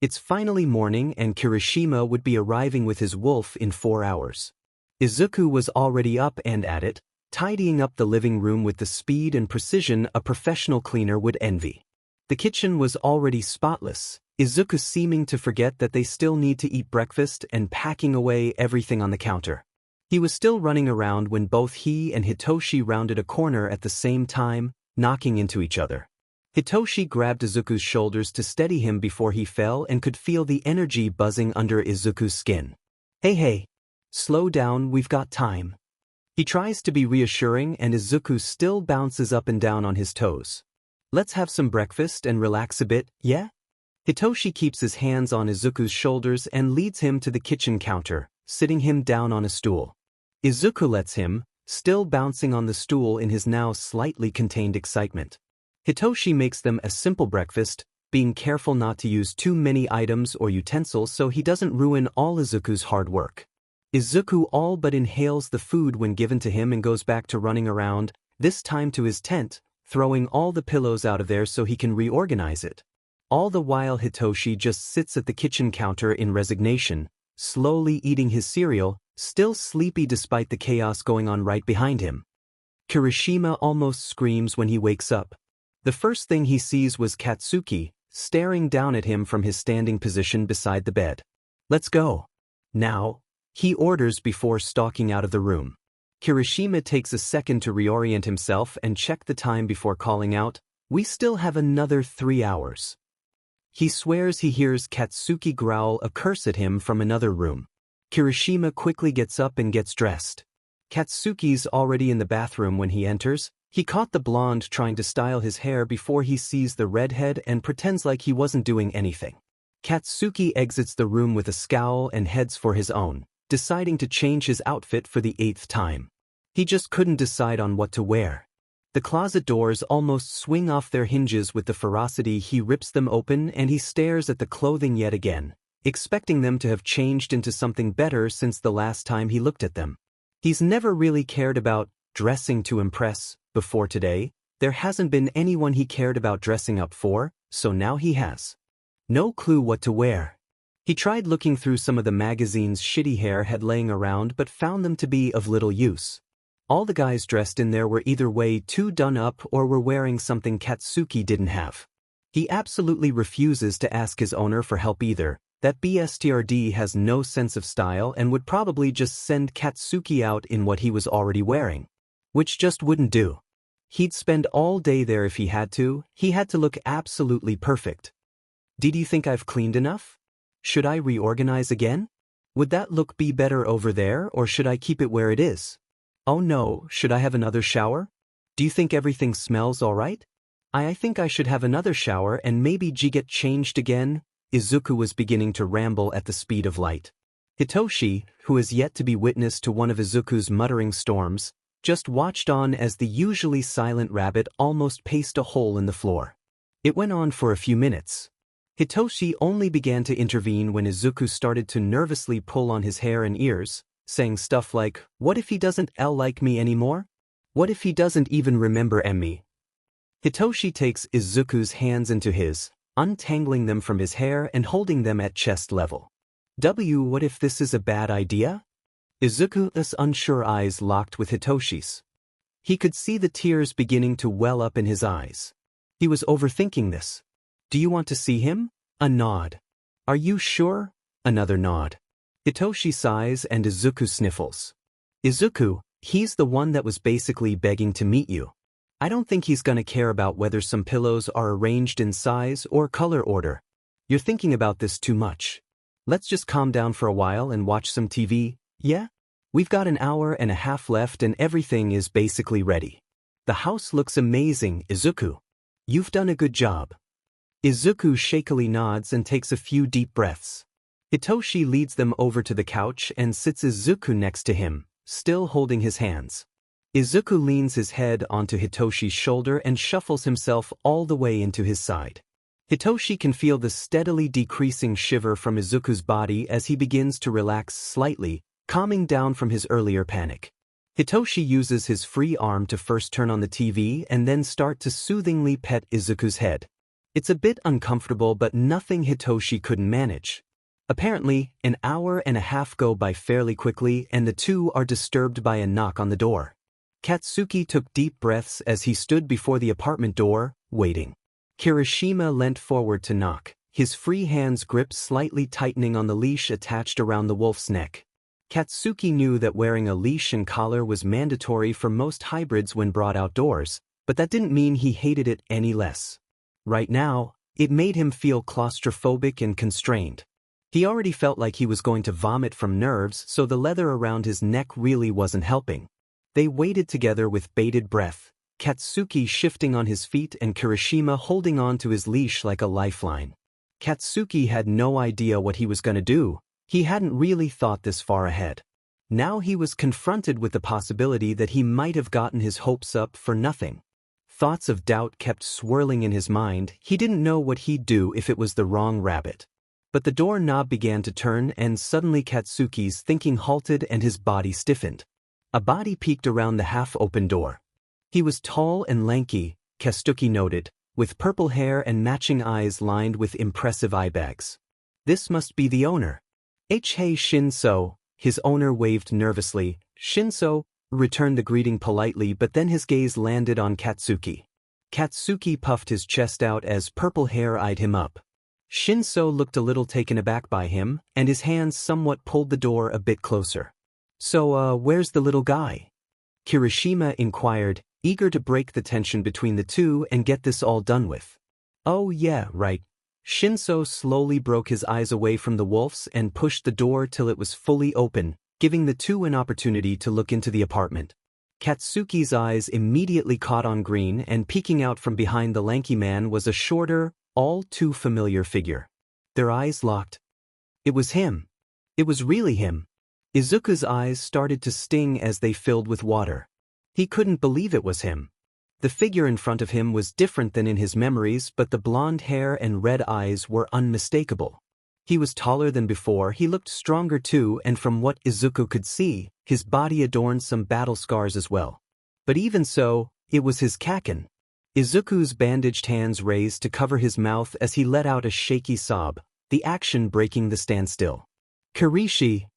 It's finally morning and Kirishima would be arriving with his wolf in 4 hours. Izuku was already up and at it, tidying up the living room with the speed and precision a professional cleaner would envy. The kitchen was already spotless, Izuku seeming to forget that they still need to eat breakfast and packing away everything on the counter. He was still running around when both he and Hitoshi rounded a corner at the same time, knocking into each other. Hitoshi grabbed Izuku's shoulders to steady him before he fell and could feel the energy buzzing under Izuku's skin. Hey, slow down, we've got time. He tries to be reassuring and Izuku still bounces up and down on his toes. Let's have some breakfast and relax a bit, yeah? Hitoshi keeps his hands on Izuku's shoulders and leads him to the kitchen counter, sitting him down on a stool. Izuku lets him, still bouncing on the stool in his now slightly contained excitement. Hitoshi makes them a simple breakfast, being careful not to use too many items or utensils so he doesn't ruin all Izuku's hard work. Izuku all but inhales the food when given to him and goes back to running around, this time to his tent, throwing all the pillows out of there so he can reorganize it. All the while Hitoshi just sits at the kitchen counter in resignation, slowly eating his cereal, still sleepy despite the chaos going on right behind him. Kirishima almost screams when he wakes up. The first thing he sees was Katsuki, staring down at him from his standing position beside the bed. Let's go. Now, he orders before stalking out of the room. Kirishima takes a second to reorient himself and check the time before calling out, "We still have another 3 hours." He swears he hears Katsuki growl a curse at him from another room. Kirishima quickly gets up and gets dressed. Katsuki's already in the bathroom when he enters. He caught the blonde trying to style his hair before he sees the redhead and pretends like he wasn't doing anything. Katsuki exits the room with a scowl and heads for his own, deciding to change his outfit for the 8th time. He just couldn't decide on what to wear. The closet doors almost swing off their hinges with the ferocity he rips them open and he stares at the clothing yet again, expecting them to have changed into something better since the last time he looked at them. He's never really cared about dressing to impress. Before today, there hasn't been anyone he cared about dressing up for, so now he has no clue what to wear. He tried looking through some of the magazines shitty hair had laying around but found them to be of little use. All the guys dressed in there were either way too done up or were wearing something Katsuki didn't have. He absolutely refuses to ask his owner for help either. That BSTRD has no sense of style and would probably just send Katsuki out in what he was already wearing. Which just wouldn't do. He'd spend all day there if he had to. He had to look absolutely perfect. Did you think I've cleaned enough? Should I reorganize again? Would that look be better over there or should I keep it where it is? Oh no, should I have another shower? Do you think everything smells alright? I think I should have another shower and maybe get changed again. Izuku was beginning to ramble at the speed of light. Hitoshi, who has yet to be witness to one of Izuku's muttering storms, just watched on as the usually silent rabbit almost paced a hole in the floor. It went on for a few minutes. Hitoshi only began to intervene when Izuku started to nervously pull on his hair and ears, saying stuff like, "What if he doesn't like me anymore? What if he doesn't even remember me?" Hitoshi takes Izuku's hands into his, untangling them from his hair and holding them at chest level. What if this is a bad idea? Izuku's unsure eyes locked with Hitoshi's. He could see the tears beginning to well up in his eyes. He was overthinking this. Do you want to see him? A nod. Are you sure? Another nod. Hitoshi sighs and Izuku sniffles. Izuku, he's the one that was basically begging to meet you. I don't think he's gonna care about whether some pillows are arranged in size or color order. You're thinking about this too much. Let's just calm down for a while and watch some TV, yeah? We've got an hour and a half left and everything is basically ready. The house looks amazing, Izuku. You've done a good job. Izuku shakily nods and takes a few deep breaths. Hitoshi leads them over to the couch and sits Izuku next to him, still holding his hands. Izuku leans his head onto Hitoshi's shoulder and shuffles himself all the way into his side. Hitoshi can feel the steadily decreasing shiver from Izuku's body as he begins to relax slightly, calming down from his earlier panic. Hitoshi uses his free arm to first turn on the TV and then start to soothingly pet Izuku's head. It's a bit uncomfortable but nothing Hitoshi couldn't manage. Apparently, an hour and a half go by fairly quickly and the two are disturbed by a knock on the door. Katsuki took deep breaths as he stood before the apartment door, waiting. Kirishima leant forward to knock, his free hands gripped slightly tightening on the leash attached around the wolf's neck. Katsuki knew that wearing a leash and collar was mandatory for most hybrids when brought outdoors, but that didn't mean he hated it any less. Right now, it made him feel claustrophobic and constrained. He already felt like he was going to vomit from nerves, so the leather around his neck really wasn't helping. They waited together with bated breath, Katsuki shifting on his feet and Kirishima holding on to his leash like a lifeline. Katsuki had no idea what he was going to do. He hadn't really thought this far ahead. Now he was confronted with the possibility that he might have gotten his hopes up for nothing. Thoughts of doubt kept swirling in his mind. He didn't know what he'd do if it was the wrong rabbit. But the door knob began to turn and suddenly Katsuki's thinking halted and his body stiffened. A body peeked around the half-open door. He was tall and lanky, Katsuki noted, with purple hair and matching eyes lined with impressive eye bags. This must be the owner. Hey Shinso, his owner waved nervously. Shinso returned the greeting politely, but then his gaze landed on Katsuki. Katsuki puffed his chest out as purple hair eyed him up. Shinso looked a little taken aback by him, and his hands somewhat pulled the door a bit closer. So, where's the little guy? Kirishima inquired, eager to break the tension between the two and get this all done with. Oh yeah, right. Shinso slowly broke his eyes away from the wolf's and pushed the door till it was fully open, giving the two an opportunity to look into the apartment. Katsuki's eyes immediately caught on Green, and peeking out from behind the lanky man was a shorter, all too familiar figure. Their eyes locked. It was him. It was really him. Izuku's eyes started to sting as they filled with water. He couldn't believe it was him. The figure in front of him was different than in his memories, but the blonde hair and red eyes were unmistakable. He was taller than before, he looked stronger too, and from what Izuku could see, his body adorned some battle scars as well. But even so, it was his Kaken. Izuku's bandaged hands raised to cover his mouth as he let out a shaky sob, the action breaking the standstill. Kirishi!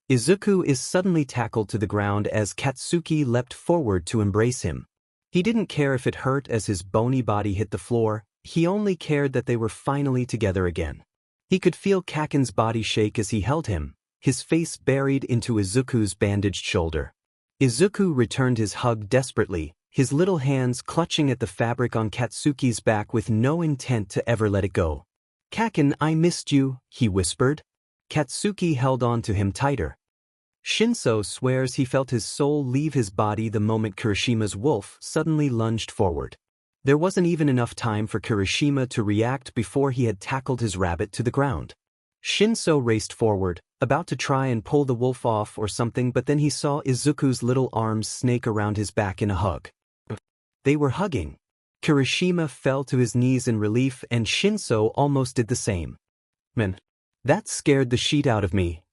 Izuku is suddenly tackled to the ground as Katsuki leapt forward to embrace him. He didn't care if it hurt as his bony body hit the floor, he only cared that they were finally together again. He could feel Kaken's body shake as he held him, his face buried into Izuku's bandaged shoulder. Izuku returned his hug desperately, his little hands clutching at the fabric on Katsuki's back with no intent to ever let it go. Kaken, I missed you, he whispered. Katsuki held on to him tighter. Shinso swears he felt his soul leave his body the moment Kirishima's wolf suddenly lunged forward. There wasn't even enough time for Kirishima to react before he had tackled his rabbit to the ground. Shinso raced forward, about to try and pull the wolf off or something, but then he saw Izuku's little arms snake around his back in a hug. They were hugging. Kirishima fell to his knees in relief and Shinso almost did the same. Man, that scared the shit out of me.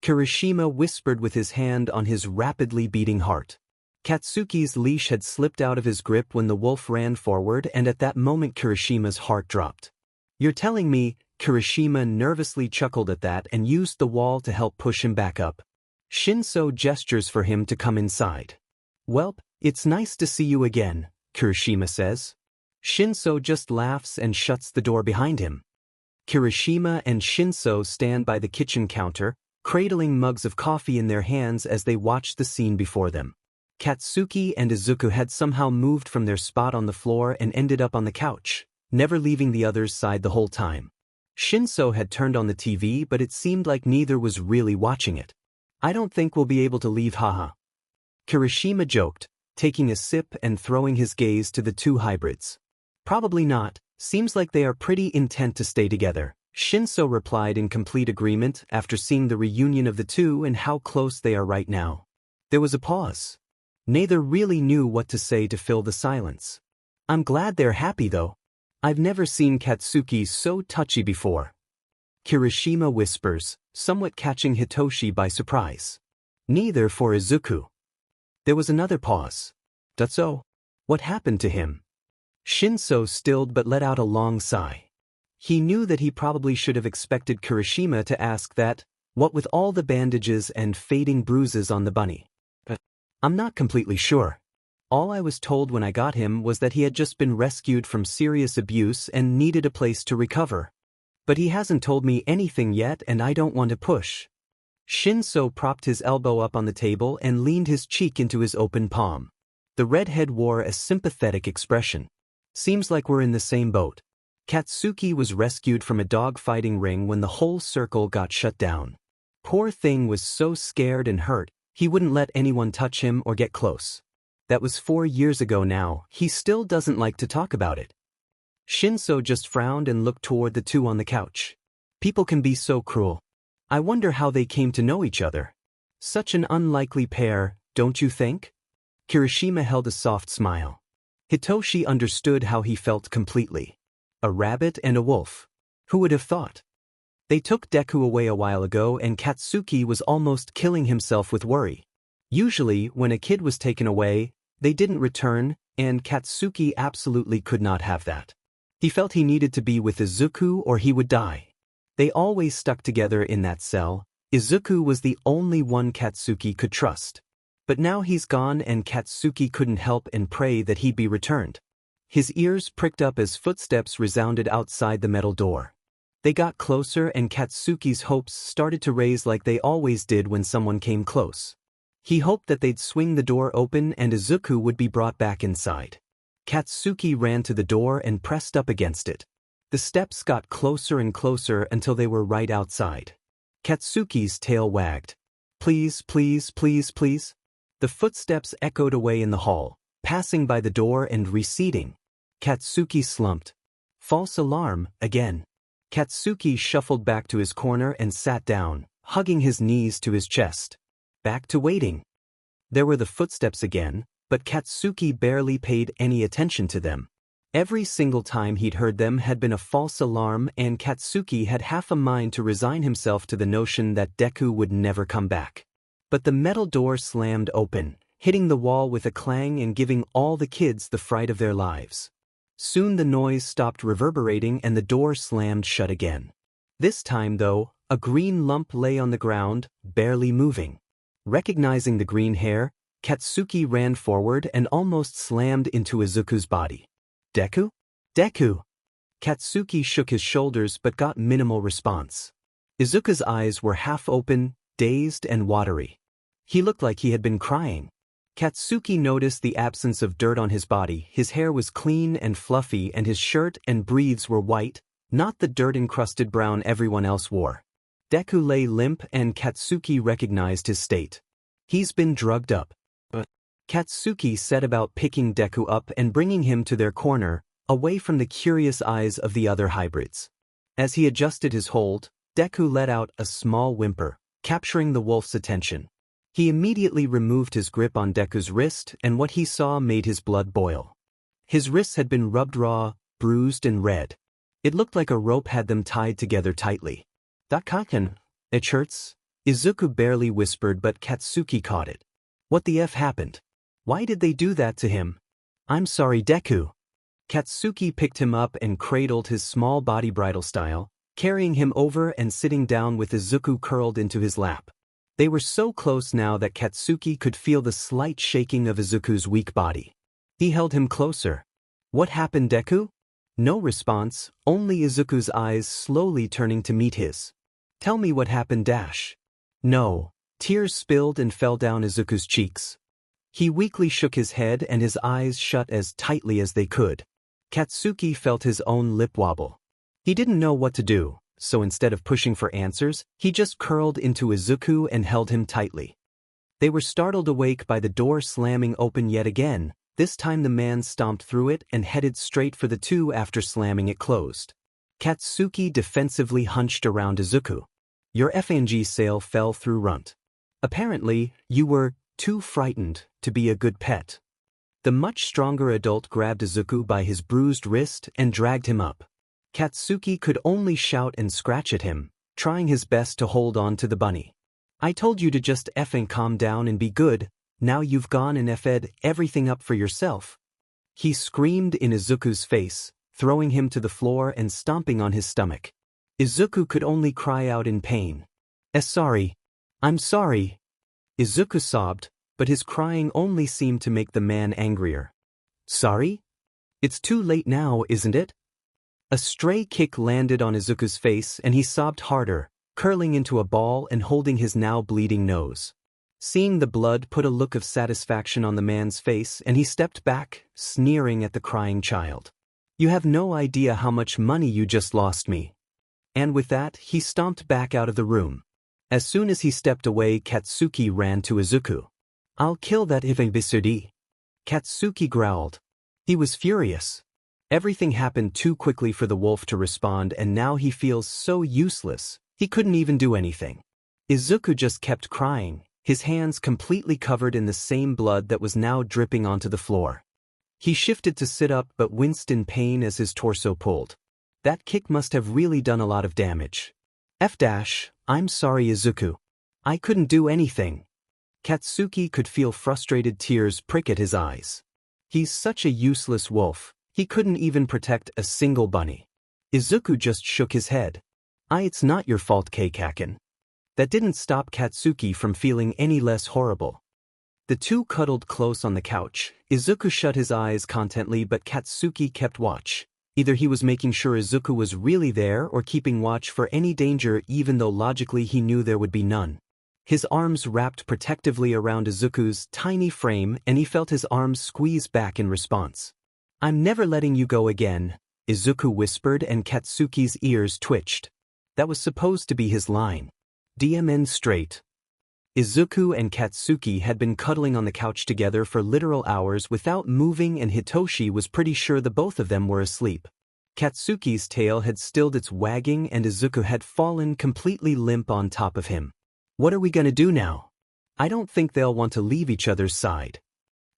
Kirishima whispered with his hand on his rapidly beating heart. Katsuki's leash had slipped out of his grip when the wolf ran forward, and at that moment Kirishima's heart dropped. You're telling me? Kirishima nervously chuckled at that and used the wall to help push him back up. Shinso gestures for him to come inside. Welp, it's nice to see you again, Kirishima says. Shinso just laughs and shuts the door behind him. Kirishima and Shinso stand by the kitchen counter, cradling mugs of coffee in their hands as they watch the scene before them. Katsuki and Izuku had somehow moved from their spot on the floor and ended up on the couch, never leaving the other's side the whole time. Shinso had turned on the TV, but it seemed like neither was really watching it. I don't think we'll be able to leave, haha. Kirishima joked, taking a sip and throwing his gaze to the two hybrids. Probably not, seems like they are pretty intent to stay together, Shinso replied in complete agreement after seeing the reunion of the two and how close they are right now. There was a pause. Neither really knew what to say to fill the silence. I'm glad they're happy though. I've never seen Katsuki so touchy before. Kirishima whispers, somewhat catching Hitoshi by surprise. Neither for Izuku. There was another pause. Datso? What happened to him? Shinso stilled but let out a long sigh. He knew that he probably should have expected Kirishima to ask that, what with all the bandages and fading bruises on the bunny. I'm not completely sure. All I was told when I got him was that he had just been rescued from serious abuse and needed a place to recover. But he hasn't told me anything yet and I don't want to push. Shinso propped his elbow up on the table and leaned his cheek into his open palm. The redhead wore a sympathetic expression. Seems like we're in the same boat. Katsuki was rescued from a dog-fighting ring when the whole circle got shut down. Poor thing was so scared and hurt, he wouldn't let anyone touch him or get close. That was 4 years ago now, he still doesn't like to talk about it. Shinso just frowned and looked toward the two on the couch. People can be so cruel. I wonder how they came to know each other. Such an unlikely pair, don't you think? Kirishima held a soft smile. Hitoshi understood how he felt completely. A rabbit and a wolf. Who would have thought? They took Deku away a while ago and Katsuki was almost killing himself with worry. Usually, when a kid was taken away, they didn't return, and Katsuki absolutely could not have that. He felt he needed to be with Izuku or he would die. They always stuck together in that cell. Izuku was the only one Katsuki could trust. But now he's gone and Katsuki couldn't help and pray that he'd be returned. His ears pricked up as footsteps resounded outside the metal door. They got closer and Katsuki's hopes started to raise like they always did when someone came close. He hoped that they'd swing the door open and Izuku would be brought back inside. Katsuki ran to the door and pressed up against it. The steps got closer and closer until they were right outside. Katsuki's tail wagged. Please, please, please, please. The footsteps echoed away in the hall, passing by the door and receding. Katsuki slumped. False alarm, again. Katsuki shuffled back to his corner and sat down, hugging his knees to his chest. Back to waiting. There were the footsteps again, but Katsuki barely paid any attention to them. Every single time he'd heard them had been a false alarm and Katsuki had half a mind to resign himself to the notion that Deku would never come back. But the metal door slammed open, hitting the wall with a clang and giving all the kids the fright of their lives. Soon the noise stopped reverberating and the door slammed shut again. This time, though, a green lump lay on the ground, barely moving. Recognizing the green hair, Katsuki ran forward and almost slammed into Izuku's body. Deku? Deku! Katsuki shook his shoulders but got minimal response. Izuku's eyes were half open, dazed and watery. He looked like he had been crying. Katsuki noticed the absence of dirt on his body. His hair was clean and fluffy and his shirt and breaths were white, not the dirt-encrusted brown everyone else wore. Deku lay limp and Katsuki recognized his state. He's been drugged up. Katsuki set about picking Deku up and bringing him to their corner, away from the curious eyes of the other hybrids. As he adjusted his hold, Deku let out a small whimper, capturing the wolf's attention. He immediately removed his grip on Deku's wrist and what he saw made his blood boil. His wrists had been rubbed raw, bruised and red. It looked like a rope had them tied together tightly. "Dakaken, it hurts," Izuku barely whispered but Katsuki caught it. What the F happened? Why did they do that to him? "I'm sorry, Deku." Katsuki picked him up and cradled his small body bridal style, carrying him over and sitting down with Izuku curled into his lap. They were so close now that Katsuki could feel the slight shaking of Izuku's weak body. He held him closer. "What happened, Deku?" No response, only Izuku's eyes slowly turning to meet his. "Tell me what happened, Dash." "No." Tears spilled and fell down Izuku's cheeks. He weakly shook his head and his eyes shut as tightly as they could. Katsuki felt his own lip wobble. He didn't know what to do, so instead of pushing for answers, he just curled into Izuku and held him tightly. They were startled awake by the door slamming open yet again. This time the man stomped through it and headed straight for the two after slamming it closed. Katsuki defensively hunched around Izuku. "Your FNG sale fell through runt. Apparently, you were too frightened to be a good pet." The much stronger adult grabbed Izuku by his bruised wrist and dragged him up. Katsuki could only shout and scratch at him, trying his best to hold on to the bunny. "I told you to just effing calm down and be good, now you've gone and effed everything up for yourself." He screamed in Izuku's face, throwing him to the floor and stomping on his stomach. Izuku could only cry out in pain. Sorry. I'm sorry." Izuku sobbed, but his crying only seemed to make the man angrier. Sorry? It's too late now, isn't it? A stray kick landed on Izuku's face and he sobbed harder, curling into a ball and holding his now bleeding nose. Seeing the blood put a look of satisfaction on the man's face and he stepped back, sneering at the crying child. You have no idea how much money you just lost me. And with that, he stomped back out of the room. As soon as he stepped away, Katsuki ran to Izuku. I'll kill that imbecile. Katsuki growled. He was furious. Everything happened too quickly for the wolf to respond and now he feels so useless, he couldn't even do anything. Izuku just kept crying, his hands completely covered in the same blood that was now dripping onto the floor. He shifted to sit up but winced in pain as his torso pulled. That kick must have really done a lot of damage. I'm sorry Izuku. I couldn't do anything. Katsuki could feel frustrated tears prick at his eyes. He's such a useless wolf, he couldn't even protect a single bunny. Izuku just shook his head. It's not your fault, Keikaken. That didn't stop Katsuki from feeling any less horrible. The two cuddled close on the couch. Izuku shut his eyes contently but Katsuki kept watch. Either he was making sure Izuku was really there or keeping watch for any danger even though logically he knew there would be none. His arms wrapped protectively around Izuku's tiny frame and he felt his arms squeeze back in response. I'm never letting you go again, Izuku whispered and Katsuki's ears twitched. That was supposed to be his line. DMN straight. Izuku and Katsuki had been cuddling on the couch together for literal hours without moving and Hitoshi was pretty sure the both of them were asleep. Katsuki's tail had stilled its wagging and Izuku had fallen completely limp on top of him. What are we gonna do now? I don't think they'll want to leave each other's side.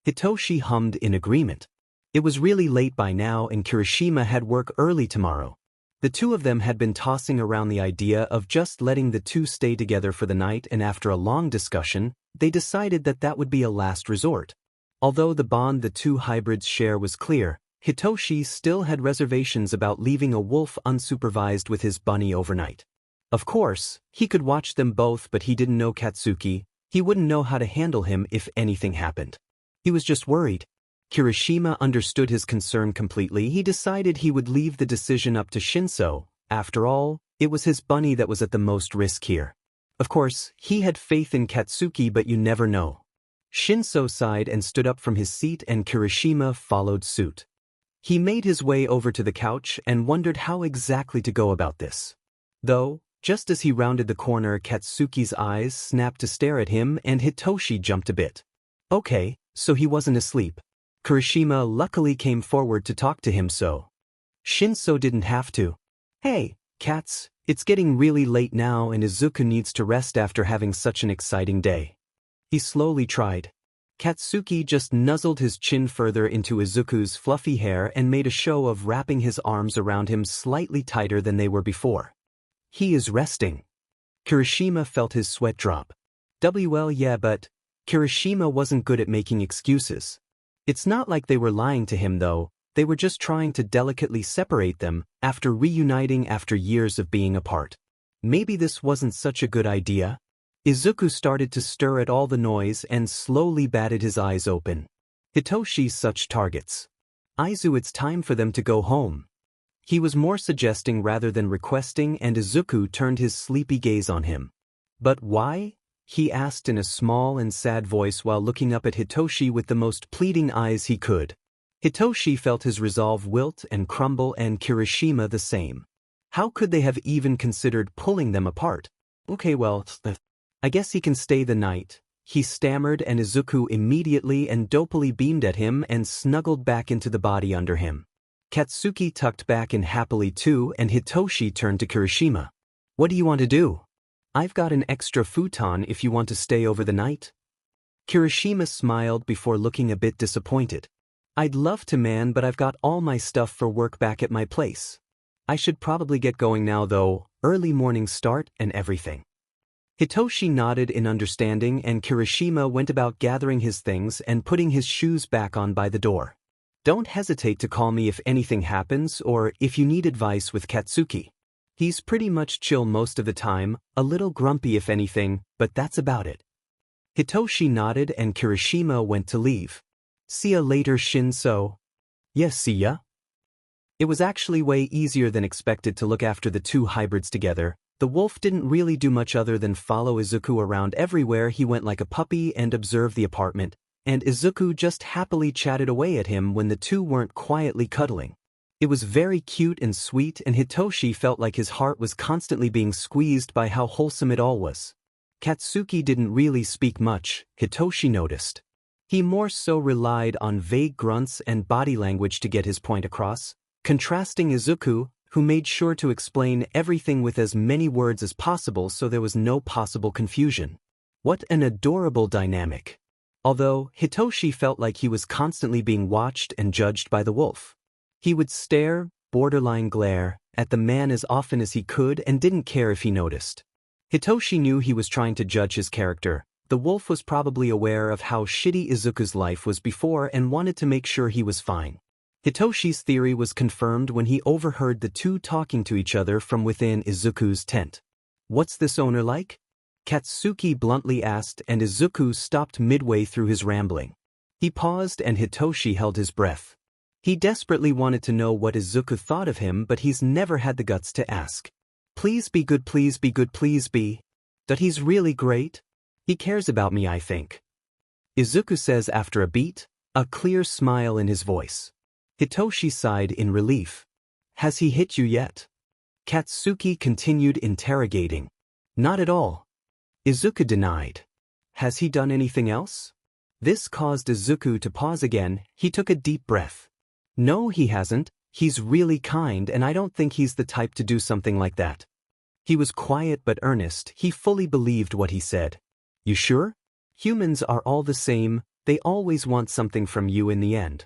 Hitoshi hummed in agreement. It was really late by now and Kirishima had work early tomorrow. The two of them had been tossing around the idea of just letting the two stay together for the night and after a long discussion, they decided that that would be a last resort. Although the bond the two hybrids share was clear, Hitoshi still had reservations about leaving a wolf unsupervised with his bunny overnight. Of course, he could watch them both but he didn't know Katsuki, he wouldn't know how to handle him if anything happened. He was just worried. Kirishima understood his concern completely. He decided he would leave the decision up to Shinso. After all, it was his bunny that was at the most risk here. Of course, he had faith in Katsuki but you never know. Shinso sighed and stood up from his seat and Kirishima followed suit. He made his way over to the couch and wondered how exactly to go about this. Though, just as he rounded the corner, Katsuki's eyes snapped to stare at him and Hitoshi jumped a bit. Okay, so he wasn't asleep. Kirishima luckily came forward to talk to him so Shinso didn't have to. Hey, cats, it's getting really late now and Izuku needs to rest after having such an exciting day. He slowly tried. Katsuki just nuzzled his chin further into Izuku's fluffy hair and made a show of wrapping his arms around him slightly tighter than they were before. He is resting. Kirishima felt his sweat drop. Well yeah but Kirishima wasn't good at making excuses. It's not like they were lying to him though, they were just trying to delicately separate them after reuniting after years of being apart. Maybe this wasn't such a good idea. Izuku started to stir at all the noise and slowly batted his eyes open. Hitoshi's such targets. Izu, it's time for them to go home. He was more suggesting rather than requesting and Izuku turned his sleepy gaze on him. But why? He asked in a small and sad voice while looking up at Hitoshi with the most pleading eyes he could. Hitoshi felt his resolve wilt and crumble and Kirishima the same. How could they have even considered pulling them apart? Okay well, I guess he can stay the night, he stammered and Izuku immediately and dopily beamed at him and snuggled back into the body under him. Katsuki tucked back in happily too and Hitoshi turned to Kirishima. What do you want to do? I've got an extra futon if you want to stay over the night. Kirishima smiled before looking a bit disappointed. I'd love to man but I've got all my stuff for work back at my place. I should probably get going now though, early morning start and everything. Hitoshi nodded in understanding and Kirishima went about gathering his things and putting his shoes back on by the door. Don't hesitate to call me if anything happens or if you need advice with Katsuki. He's pretty much chill most of the time, a little grumpy if anything, but that's about it. Hitoshi nodded and Kirishima went to leave. See ya later, Shinso. Yes, see ya. It was actually way easier than expected to look after the two hybrids together. The wolf didn't really do much other than follow Izuku around everywhere he went like a puppy and observe the apartment, and Izuku just happily chatted away at him when the two weren't quietly cuddling. It was very cute and sweet, and Hitoshi felt like his heart was constantly being squeezed by how wholesome it all was. Katsuki didn't really speak much, Hitoshi noticed. He more so relied on vague grunts and body language to get his point across, contrasting Izuku, who made sure to explain everything with as many words as possible so there was no possible confusion. What an adorable dynamic. Although, Hitoshi felt like he was constantly being watched and judged by the wolf. He would stare, borderline glare, at the man as often as he could and didn't care if he noticed. Hitoshi knew he was trying to judge his character. The wolf was probably aware of how shitty Izuku's life was before and wanted to make sure he was fine. Hitoshi's theory was confirmed when he overheard the two talking to each other from within Izuku's tent. What's this owner like? Katsuki bluntly asked, and Izuku stopped midway through his rambling. He paused and Hitoshi held his breath. He desperately wanted to know what Izuku thought of him, but he's never had the guts to ask. Please be good, please be good, please be. That he's really great? He cares about me, I think. Izuku says after a beat, a clear smile in his voice. Hitoshi sighed in relief. Has he hit you yet? Katsuki continued interrogating. Not at all. Izuku denied. Has he done anything else? This caused Izuku to pause again. He took a deep breath. No, he hasn't. He's really kind, and I don't think he's the type to do something like that. He was quiet but earnest. He fully believed what he said. You sure? Humans are all the same. They always want something from you in the end.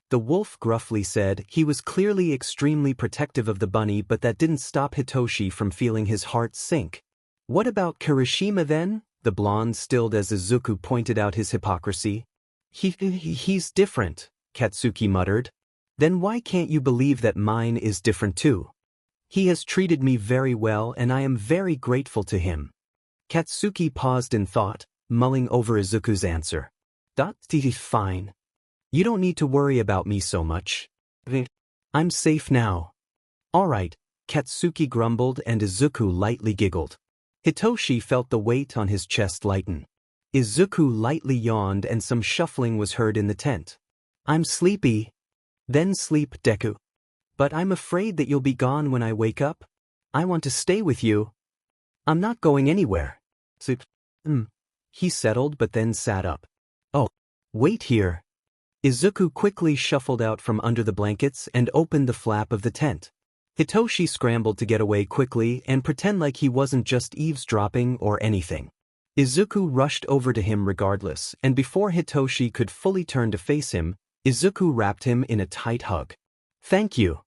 The wolf gruffly said. He was clearly extremely protective of the bunny, but that didn't stop Hitoshi from feeling his heart sink. What about Kirishima then? The blonde stilled as Izuku pointed out his hypocrisy. He's different, Katsuki muttered. Then why can't you believe that mine is different too? He has treated me very well and I am very grateful to him. Katsuki paused in thought, mulling over Izuku's answer. That's fine. You don't need to worry about me so much. I'm safe now. All right, Katsuki grumbled and Izuku lightly giggled. Hitoshi felt the weight on his chest lighten. Izuku lightly yawned and some shuffling was heard in the tent. I'm sleepy. Then sleep, Deku. But I'm afraid that you'll be gone when I wake up. I want to stay with you. I'm not going anywhere. He settled but then sat up. Oh, wait here. Izuku quickly shuffled out from under the blankets and opened the flap of the tent. Hitoshi scrambled to get away quickly and pretend like he wasn't just eavesdropping or anything. Izuku rushed over to him regardless, and before Hitoshi could fully turn to face him, Izuku wrapped him in a tight hug. Thank you,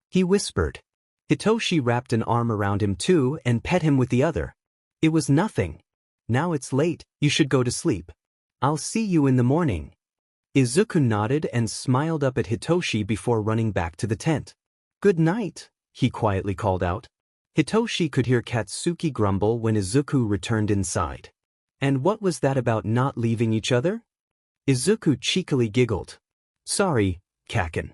he whispered. Hitoshi wrapped an arm around him too and pet him with the other. It was nothing. Now it's late, you should go to sleep. I'll see you in the morning. Izuku nodded and smiled up at Hitoshi before running back to the tent. Good night, he quietly called out. Hitoshi could hear Katsuki grumble when Izuku returned inside. And what was that about not leaving each other? Izuku cheekily giggled. Sorry, Kaken.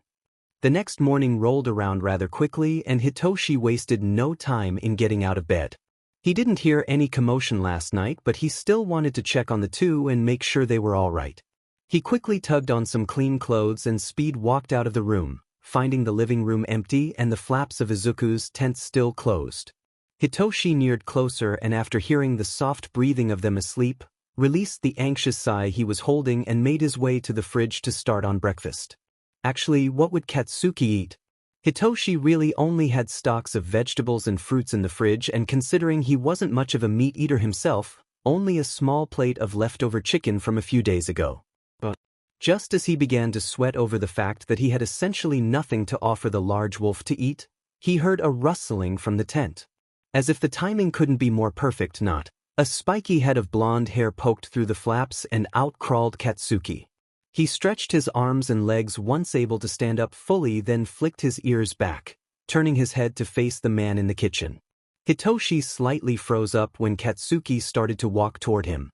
The next morning rolled around rather quickly and Hitoshi wasted no time in getting out of bed. He didn't hear any commotion last night, but he still wanted to check on the two and make sure they were all right. He quickly tugged on some clean clothes and speed walked out of the room, finding the living room empty and the flaps of Izuku's tent still closed. Hitoshi neared closer and after hearing the soft breathing of them asleep, released the anxious sigh he was holding and made his way to the fridge to start on breakfast. Actually, what would Katsuki eat? Hitoshi really only had stocks of vegetables and fruits in the fridge, and considering he wasn't much of a meat eater himself, only a small plate of leftover chicken from a few days ago. But just as he began to sweat over the fact that he had essentially nothing to offer the large wolf to eat, he heard a rustling from the tent. As if the timing couldn't be more perfect, not. A spiky head of blonde hair poked through the flaps and out crawled Katsuki. He stretched his arms and legs once able to stand up fully, then flicked his ears back, turning his head to face the man in the kitchen. Hitoshi slightly froze up when Katsuki started to walk toward him.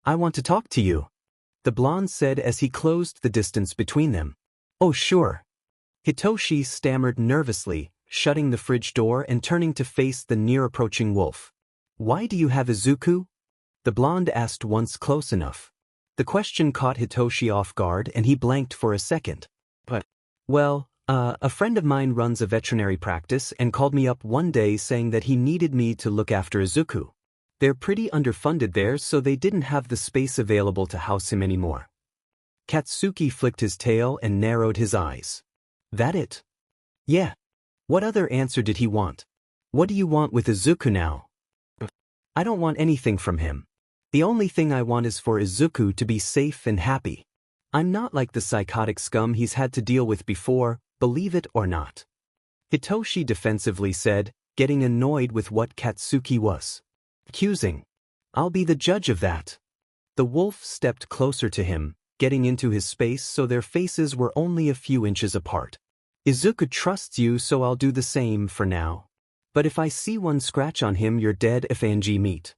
I want to talk to you, the blonde said as he closed the distance between them. Oh sure. Hitoshi stammered nervously, shutting the fridge door and turning to face the near-approaching wolf. Why do you have Izuku? The blonde asked once close enough. The question caught Hitoshi off guard and he blanked for a second. Well, a friend of mine runs a veterinary practice and called me up one day saying that he needed me to look after Izuku. They're pretty underfunded there, so they didn't have the space available to house him anymore. Katsuki flicked his tail and narrowed his eyes. That it? Yeah. What other answer did he want? What do you want with Izuku now? I don't want anything from him. The only thing I want is for Izuku to be safe and happy. I'm not like the psychotic scum he's had to deal with before, believe it or not. Hitoshi defensively said, getting annoyed with what Katsuki was accusing. I'll be the judge of that. The wolf stepped closer to him, getting into his space so their faces were only a few inches apart. Izuku trusts you, so I'll do the same for now. But if I see one scratch on him, you're dead if Angie meet.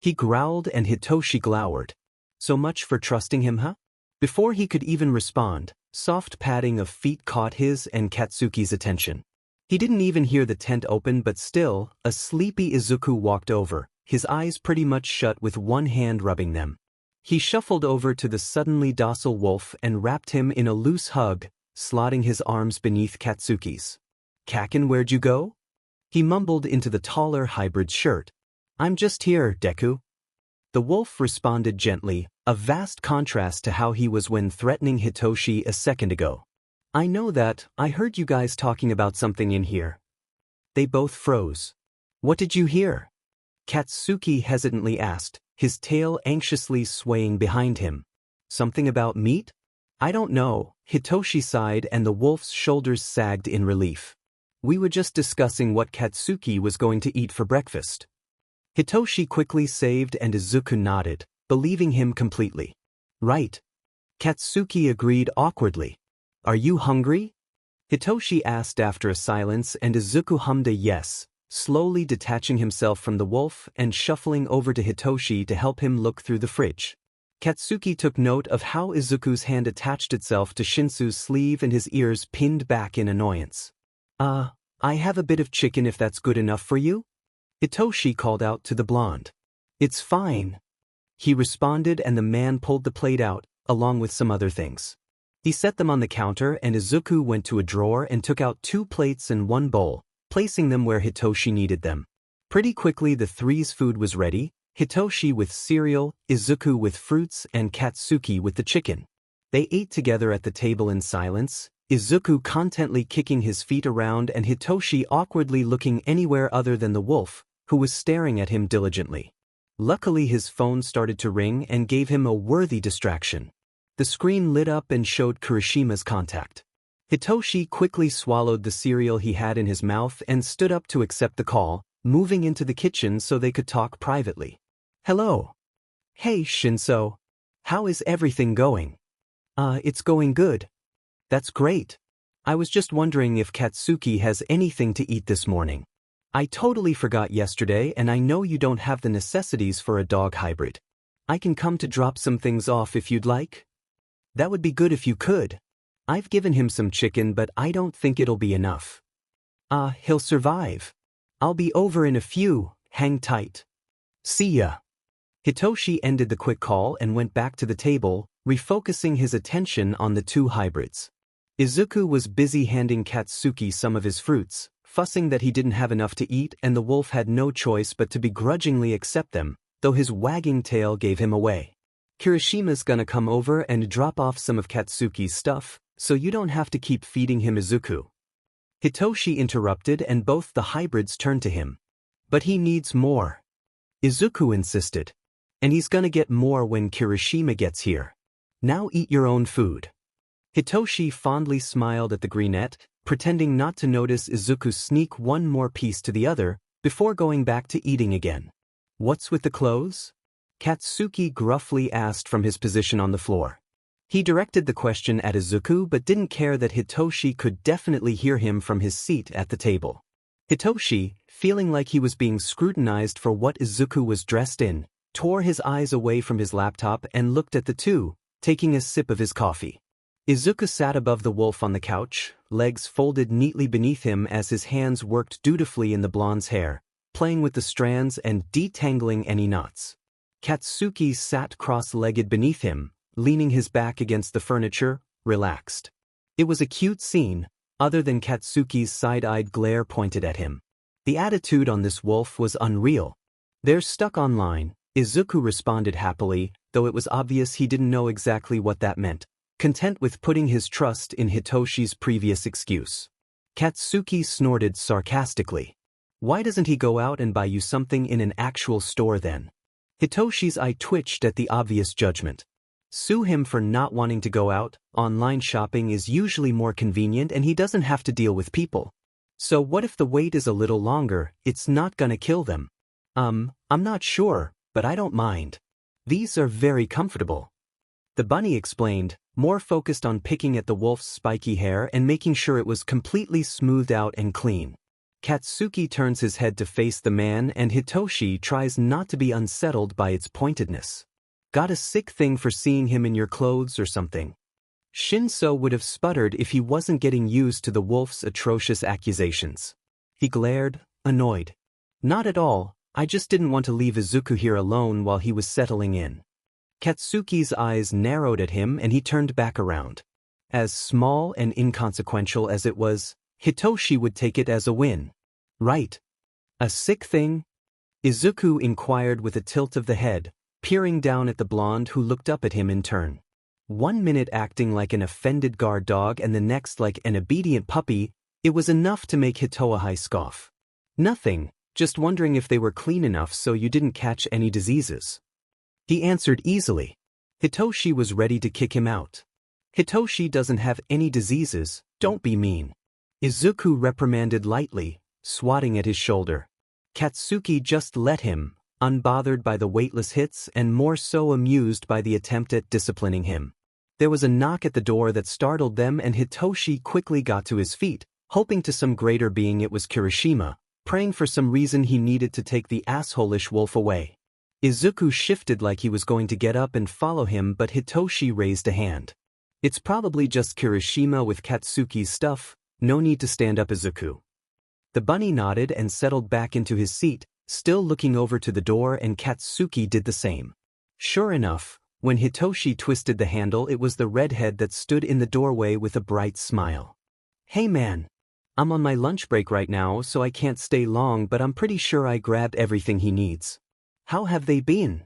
He growled and Hitoshi glowered. So much for trusting him, huh? Before he could even respond, soft padding of feet caught his and Katsuki's attention. He didn't even hear the tent open, but still, a sleepy Izuku walked over, his eyes pretty much shut with one hand rubbing them. He shuffled over to the suddenly docile wolf and wrapped him in a loose hug, slotting his arms beneath Katsuki's. Kaken, where'd you go? He mumbled into the taller hybrid's shirt. I'm just here, Deku. The wolf responded gently, a vast contrast to how he was when threatening Hitoshi a second ago. I know that, I heard you guys talking about something in here. They both froze. What did you hear? Katsuki hesitantly asked, his tail anxiously swaying behind him. Something about meat? I don't know, Hitoshi sighed and the wolf's shoulders sagged in relief. We were just discussing what Katsuki was going to eat for breakfast. Hitoshi quickly saved and Izuku nodded, believing him completely. Right. Katsuki agreed awkwardly. Are you hungry? Hitoshi asked after a silence and Izuku hummed a yes, slowly detaching himself from the wolf and shuffling over to Hitoshi to help him look through the fridge. Katsuki took note of how Izuku's hand attached itself to Shinsu's sleeve and his ears pinned back in annoyance. I have a bit of chicken if that's good enough for you? Hitoshi called out to the blonde. It's fine. He responded and the man pulled the plate out, along with some other things. He set them on the counter and Izuku went to a drawer and took out 2 plates and 1 bowl, placing them where Hitoshi needed them. Pretty quickly the three's food was ready, Hitoshi with cereal, Izuku with fruits and Katsuki with the chicken. They ate together at the table in silence, Izuku contently kicking his feet around and Hitoshi awkwardly looking anywhere other than the wolf, who was staring at him diligently. Luckily his phone started to ring and gave him a worthy distraction. The screen lit up and showed Kirishima's contact. Hitoshi quickly swallowed the cereal he had in his mouth and stood up to accept the call, moving into the kitchen so they could talk privately. Hello. Hey Shinso. How is everything going? It's going good. That's great. I was just wondering if Katsuki has anything to eat this morning. I totally forgot yesterday and I know you don't have the necessities for a dog hybrid. I can come to drop some things off if you'd like. That would be good if you could. I've given him some chicken but I don't think it'll be enough. He'll survive. I'll be over in a few, hang tight. See ya. Hitoshi ended the quick call and went back to the table, refocusing his attention on the 2 hybrids. Izuku was busy handing Katsuki some of his fruits, fussing that he didn't have enough to eat and the wolf had no choice but to begrudgingly accept them, though his wagging tail gave him away. Kirishima's gonna come over and drop off some of Katsuki's stuff, so you don't have to keep feeding him Izuku. Hitoshi interrupted and both the hybrids turned to him. But he needs more. Izuku insisted. And he's gonna get more when Kirishima gets here. Now eat your own food. Hitoshi fondly smiled at the greenette, pretending not to notice Izuku sneak one more piece to the other, before going back to eating again. What's with the clothes? Katsuki gruffly asked from his position on the floor. He directed the question at Izuku but didn't care that Hitoshi could definitely hear him from his seat at the table. Hitoshi, feeling like he was being scrutinized for what Izuku was dressed in, tore his eyes away from his laptop and looked at the two, taking a sip of his coffee. Izuku sat above the wolf on the couch, legs folded neatly beneath him as his hands worked dutifully in the blonde's hair, playing with the strands and detangling any knots. Katsuki sat cross-legged beneath him, leaning his back against the furniture, relaxed. It was a cute scene, other than Katsuki's side-eyed glare pointed at him. The attitude on this wolf was unreal. "They're stuck online," Izuku responded happily, though it was obvious he didn't know exactly what that meant, content with putting his trust in Hitoshi's previous excuse. Katsuki snorted sarcastically. "Why doesn't he go out and buy you something in an actual store then?" Hitoshi's eye twitched at the obvious judgment. Sue him for not wanting to go out. Online shopping is usually more convenient and he doesn't have to deal with people. So what if the wait is a little longer? It's not gonna kill them. I'm not sure, but I don't mind. These are very comfortable." The bunny explained, more focused on picking at the wolf's spiky hair and making sure it was completely smoothed out and clean. Katsuki turns his head to face the man and Hitoshi tries not to be unsettled by its pointedness. "Got a sick thing for seeing him in your clothes or something?" Shinso would have sputtered if he wasn't getting used to the wolf's atrocious accusations. He glared, annoyed. "Not at all, I just didn't want to leave Izuku here alone while he was settling in." Katsuki's eyes narrowed at him and he turned back around. As small and inconsequential as it was, Hitoshi would take it as a win. "Right. A sick thing?" Izuku inquired with a tilt of the head, peering down at the blonde who looked up at him in turn. 1 minute acting like an offended guard dog and the next like an obedient puppy, it was enough to make Hitoshi scoff. "Nothing, just wondering if they were clean enough so you didn't catch any diseases." He answered easily. Hitoshi was ready to kick him out. "Hitoshi doesn't have any diseases, don't be mean." Izuku reprimanded lightly, swatting at his shoulder. Katsuki just let him, unbothered by the weightless hits and more so amused by the attempt at disciplining him. There was a knock at the door that startled them and Hitoshi quickly got to his feet, hoping to some greater being it was Kirishima, praying for some reason he needed to take the asshole-ish wolf away. Izuku shifted like he was going to get up and follow him but Hitoshi raised a hand. "It's probably just Kirishima with Katsuki's stuff, no need to stand up, Izuku." The bunny nodded and settled back into his seat, still looking over to the door and Katsuki did the same. Sure enough, when Hitoshi twisted the handle it was the redhead that stood in the doorway with a bright smile. "Hey man. I'm on my lunch break right now so I can't stay long but I'm pretty sure I grabbed everything he needs. How have they been?"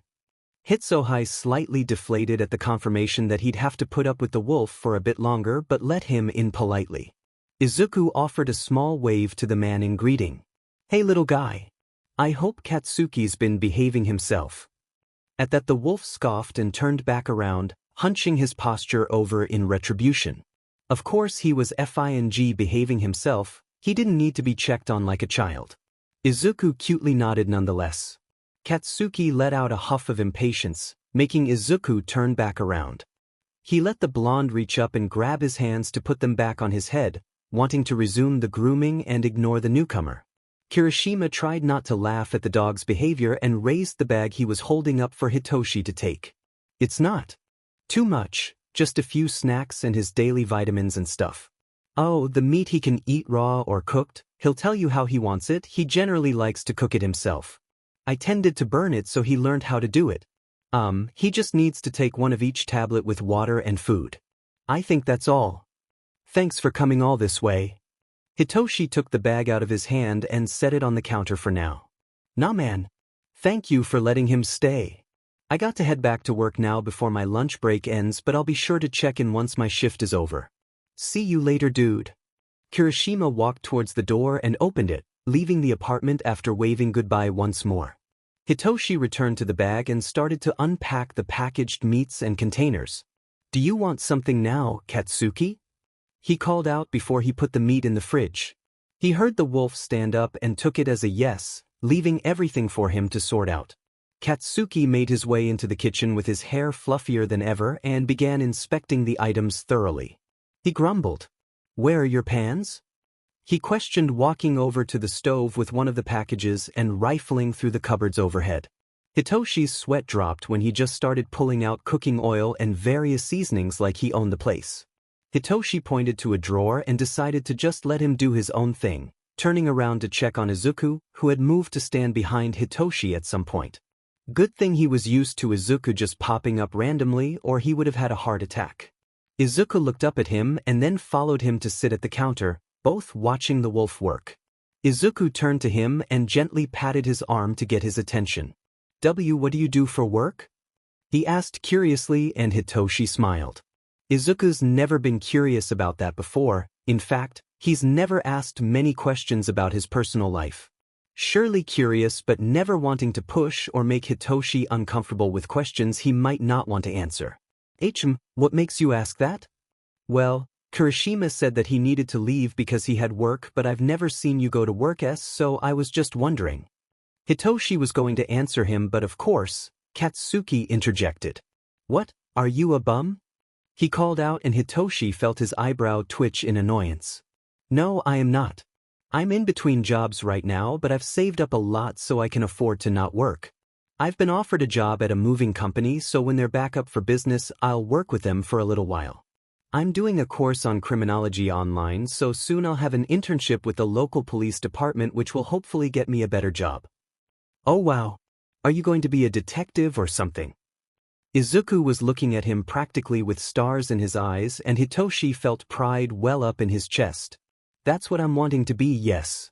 Hitsuhai slightly deflated at the confirmation that he'd have to put up with the wolf for a bit longer but let him in politely. Izuku offered a small wave to the man in greeting. "Hey little guy. I hope Katsuki's been behaving himself." At that the wolf scoffed and turned back around, hunching his posture over in retribution. Of course he was fing behaving himself, he didn't need to be checked on like a child. Izuku cutely nodded nonetheless. Katsuki let out a huff of impatience, making Izuku turn back around. He let the blonde reach up and grab his hands to put them back on his head, wanting to resume the grooming and ignore the newcomer. Kirishima tried not to laugh at the dog's behavior and raised the bag he was holding up for Hitoshi to take. "It's not too much, just a few snacks and his daily vitamins and stuff. Oh, the meat he can eat raw or cooked, he'll tell you how he wants it, he generally likes to cook it himself. I tended to burn it so he learned how to do it. He just needs to take one of each tablet with water and food. I think that's all. Thanks for coming all this way." Hitoshi took the bag out of his hand and set it on the counter for now. "Nah man. Thank you for letting him stay. I got to head back to work now before my lunch break ends but I'll be sure to check in once my shift is over. See you later dude." Kirishima walked towards the door and opened it, leaving the apartment after waving goodbye once more. Hitoshi returned to the bag and started to unpack the packaged meats and containers. "Do you want something now, Katsuki?" he called out before he put the meat in the fridge. He heard the wolf stand up and took it as a yes, leaving everything for him to sort out. Katsuki made his way into the kitchen with his hair fluffier than ever and began inspecting the items thoroughly. He grumbled. "Where are your pans?" he questioned, walking over to the stove with one of the packages and rifling through the cupboards overhead. Hitoshi's sweat dropped when he just started pulling out cooking oil and various seasonings like he owned the place. Hitoshi pointed to a drawer and decided to just let him do his own thing, turning around to check on Izuku, who had moved to stand behind Hitoshi at some point. Good thing he was used to Izuku just popping up randomly, or he would have had a heart attack. Izuku looked up at him and then followed him to sit at the counter, both watching the wolf work. Izuku turned to him and gently patted his arm to get his attention. What do you do for work?" he asked curiously, and Hitoshi smiled. Izuku's never been curious about that before. In fact, he's never asked many questions about his personal life. Surely curious but never wanting to push or make Hitoshi uncomfortable with questions he might not want to answer. What makes you ask that?" "Well, Kirishima said that he needed to leave because he had work, but I've never seen you go to work, so I was just wondering." Hitoshi was going to answer him, but of course, Katsuki interjected. "What, are you a bum?" he called out, and Hitoshi felt his eyebrow twitch in annoyance. "No, I am not. I'm in between jobs right now, but I've saved up a lot so I can afford to not work. I've been offered a job at a moving company, so when they're back up for business, I'll work with them for a little while. I'm doing a course on criminology online, so soon I'll have an internship with the local police department, which will hopefully get me a better job." "Oh wow. Are you going to be a detective or something?" Izuku was looking at him practically with stars in his eyes, and Hitoshi felt pride well up in his chest. "That's what I'm wanting to be, yes."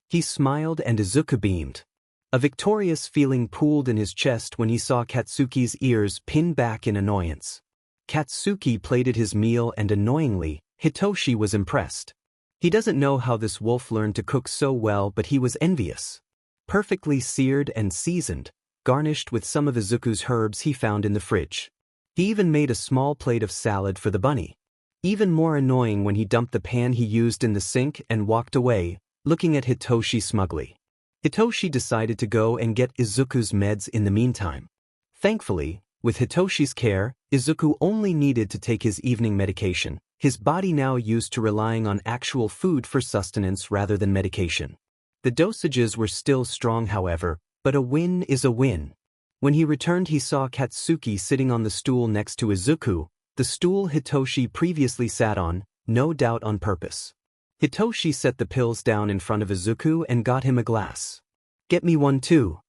He smiled and Izuku beamed. A victorious feeling pooled in his chest when he saw Katsuki's ears pin back in annoyance. Katsuki plated his meal, and annoyingly, Hitoshi was impressed. He doesn't know how this wolf learned to cook so well, but he was envious. Perfectly seared and seasoned, garnished with some of Izuku's herbs he found in the fridge. He even made a small plate of salad for the bunny. Even more annoying when he dumped the pan he used in the sink and walked away, looking at Hitoshi smugly. Hitoshi decided to go and get Izuku's meds in the meantime. Thankfully, with Hitoshi's care, Izuku only needed to take his evening medication, his body now used to relying on actual food for sustenance rather than medication. The dosages were still strong, however, but a win is a win. When he returned, he saw Katsuki sitting on the stool next to Izuku, the stool Hitoshi previously sat on, no doubt on purpose. Hitoshi set the pills down in front of Izuku and got him a glass. "Get me one too,"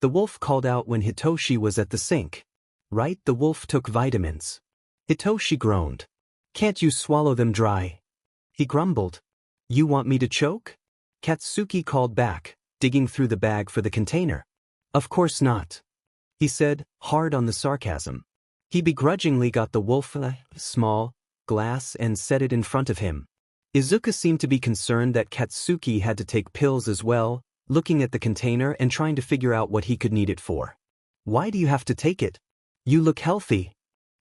the wolf called out when Hitoshi was at the sink. "Right, the wolf took vitamins." Hitoshi groaned. "Can't you swallow them dry?" he grumbled. "You want me to choke?" Katsuki called back, digging through the bag for the container. "Of course not," he said, hard on the sarcasm. He begrudgingly got the wolf a small glass and set it in front of him. Izuku seemed to be concerned that Katsuki had to take pills as well, looking at the container and trying to figure out what he could need it for. "Why do you have to take it? You look healthy,"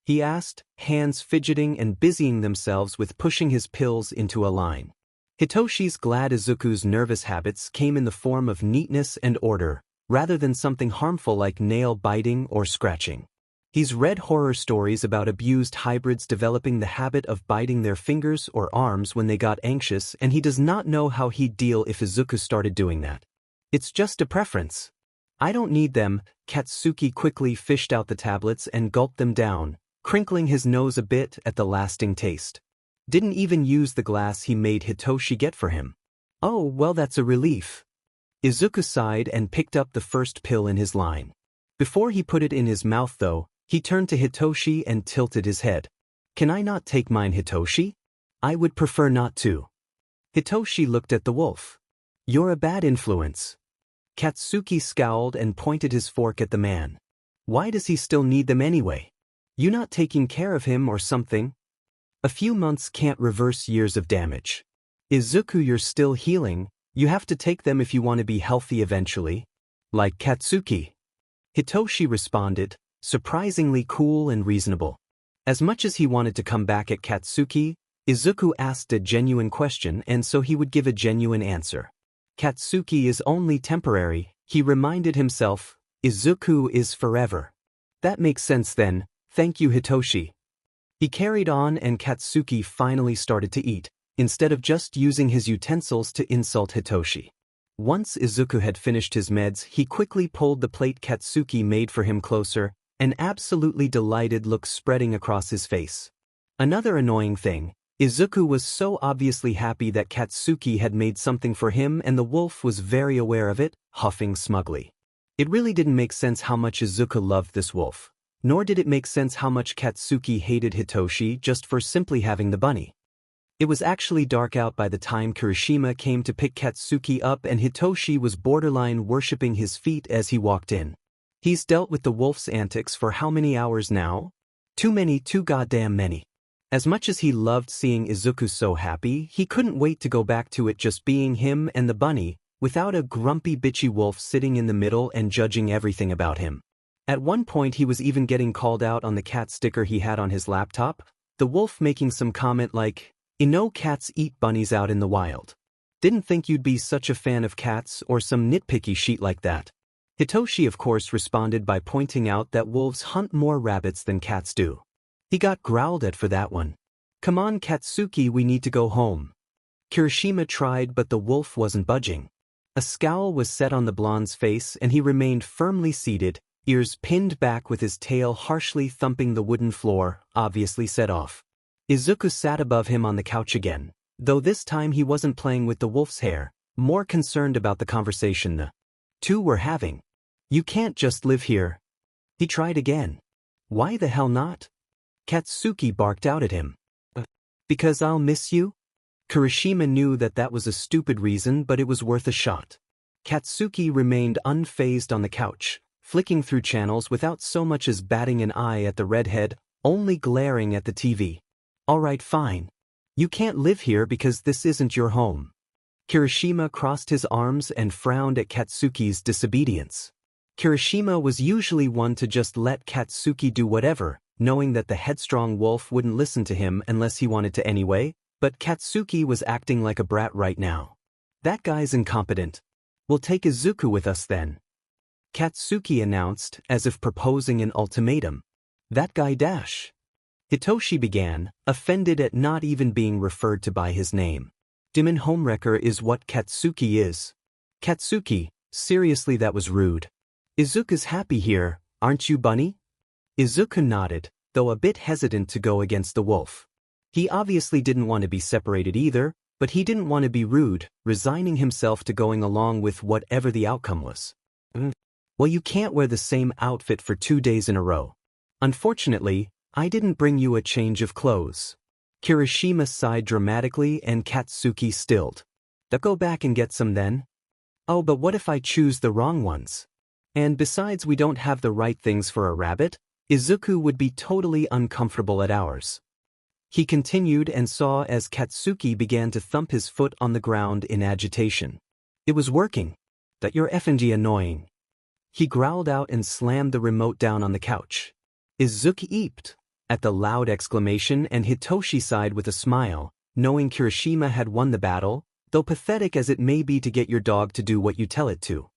he asked, hands fidgeting and busying themselves with pushing his pills into a line. Hitoshi's glad Izuku's nervous habits came in the form of neatness and order, rather than something harmful like nail biting or scratching. He's read horror stories about abused hybrids developing the habit of biting their fingers or arms when they got anxious, and he does not know how he'd deal if Izuku started doing that. "It's just a preference. I don't need them." Katsuki quickly fished out the tablets and gulped them down, crinkling his nose a bit at the lasting taste. Didn't even use the glass he made Hitoshi get for him. "Oh, well, that's a relief." Izuku sighed and picked up the first pill in his line. Before he put it in his mouth, though, he turned to Hitoshi and tilted his head. "Can I not take mine, Hitoshi? I would prefer not to." Hitoshi looked at the wolf. "You're a bad influence." Katsuki scowled and pointed his fork at the man. "Why does he still need them anyway? You not taking care of him or something?" "A few months can't reverse years of damage. Izuku, you're still healing. You have to take them if you want to be healthy eventually." "Like Katsuki," Hitoshi responded, surprisingly cool and reasonable. As much as he wanted to come back at Katsuki, Izuku asked a genuine question, and so he would give a genuine answer. Katsuki is only temporary, he reminded himself. Izuku is forever. "That makes sense then, thank you, Hitoshi." He carried on, and Katsuki finally started to eat, instead of just using his utensils to insult Hitoshi. Once Izuku had finished his meds, he quickly pulled the plate Katsuki made for him closer, an absolutely delighted look spreading across his face. Another annoying thing, Izuku was so obviously happy that Katsuki had made something for him and the wolf was very aware of it, huffing smugly. It really didn't make sense how much Izuku loved this wolf, nor did it make sense how much Katsuki hated Hitoshi just for simply having the bunny. It was actually dark out by the time Kirishima came to pick Katsuki up and Hitoshi was borderline worshipping his feet as he walked in. He's dealt with the wolf's antics for how many hours now? Too many, too goddamn many. As much as he loved seeing Izuku so happy, he couldn't wait to go back to it just being him and the bunny, without a grumpy bitchy wolf sitting in the middle and judging everything about him. At one point he was even getting called out on the cat sticker he had on his laptop, the wolf making some comment like, "No cats eat bunnies out in the wild. Didn't think you'd be such a fan of cats," or some nitpicky shit like that. Hitoshi of course responded by pointing out that wolves hunt more rabbits than cats do. He got growled at for that one. "Come on Katsuki, we need to go home." Kirishima tried but the wolf wasn't budging. A scowl was set on the blonde's face and he remained firmly seated, ears pinned back with his tail harshly thumping the wooden floor, obviously set off. Izuku sat above him on the couch again, though this time he wasn't playing with the wolf's hair, more concerned about the conversation the two were having. "You can't just live here." He tried again. "Why the hell not?" Katsuki barked out at him. "Because I'll miss you?" Kirishima knew that that was a stupid reason but it was worth a shot. Katsuki remained unfazed on the couch, flicking through channels without so much as batting an eye at the redhead, only glaring at the TV. "Alright fine. You can't live here because this isn't your home." Kirishima crossed his arms and frowned at Katsuki's disobedience. Kirishima was usually one to just let Katsuki do whatever, knowing that the headstrong wolf wouldn't listen to him unless he wanted to anyway, but Katsuki was acting like a brat right now. "That guy's incompetent. We'll take Izuku with us then," Katsuki announced as if proposing an ultimatum. "That guy dash." Hitoshi began, offended at not even being referred to by his name. "Demon homewrecker is what Katsuki is." "Katsuki, seriously that was rude. Izuku's happy here, aren't you bunny?" Izuku nodded, though a bit hesitant to go against the wolf. He obviously didn't want to be separated either, but he didn't want to be rude, resigning himself to going along with whatever the outcome was. "Well, you can't wear the same outfit for 2 days in a row. Unfortunately, I didn't bring you a change of clothes." Kirishima sighed dramatically and Katsuki stilled. "They'll go back and get some then." "Oh, but what if I choose the wrong ones? And besides we don't have the right things for a rabbit, Izuku would be totally uncomfortable at ours." He continued and saw as Katsuki began to thump his foot on the ground in agitation. "It was working. That you're effing annoying." He growled out and slammed the remote down on the couch. Izuku eeped at the loud exclamation and Hitoshi sighed with a smile, knowing Kirishima had won the battle, though pathetic as it may be to get your dog to do what you tell it to.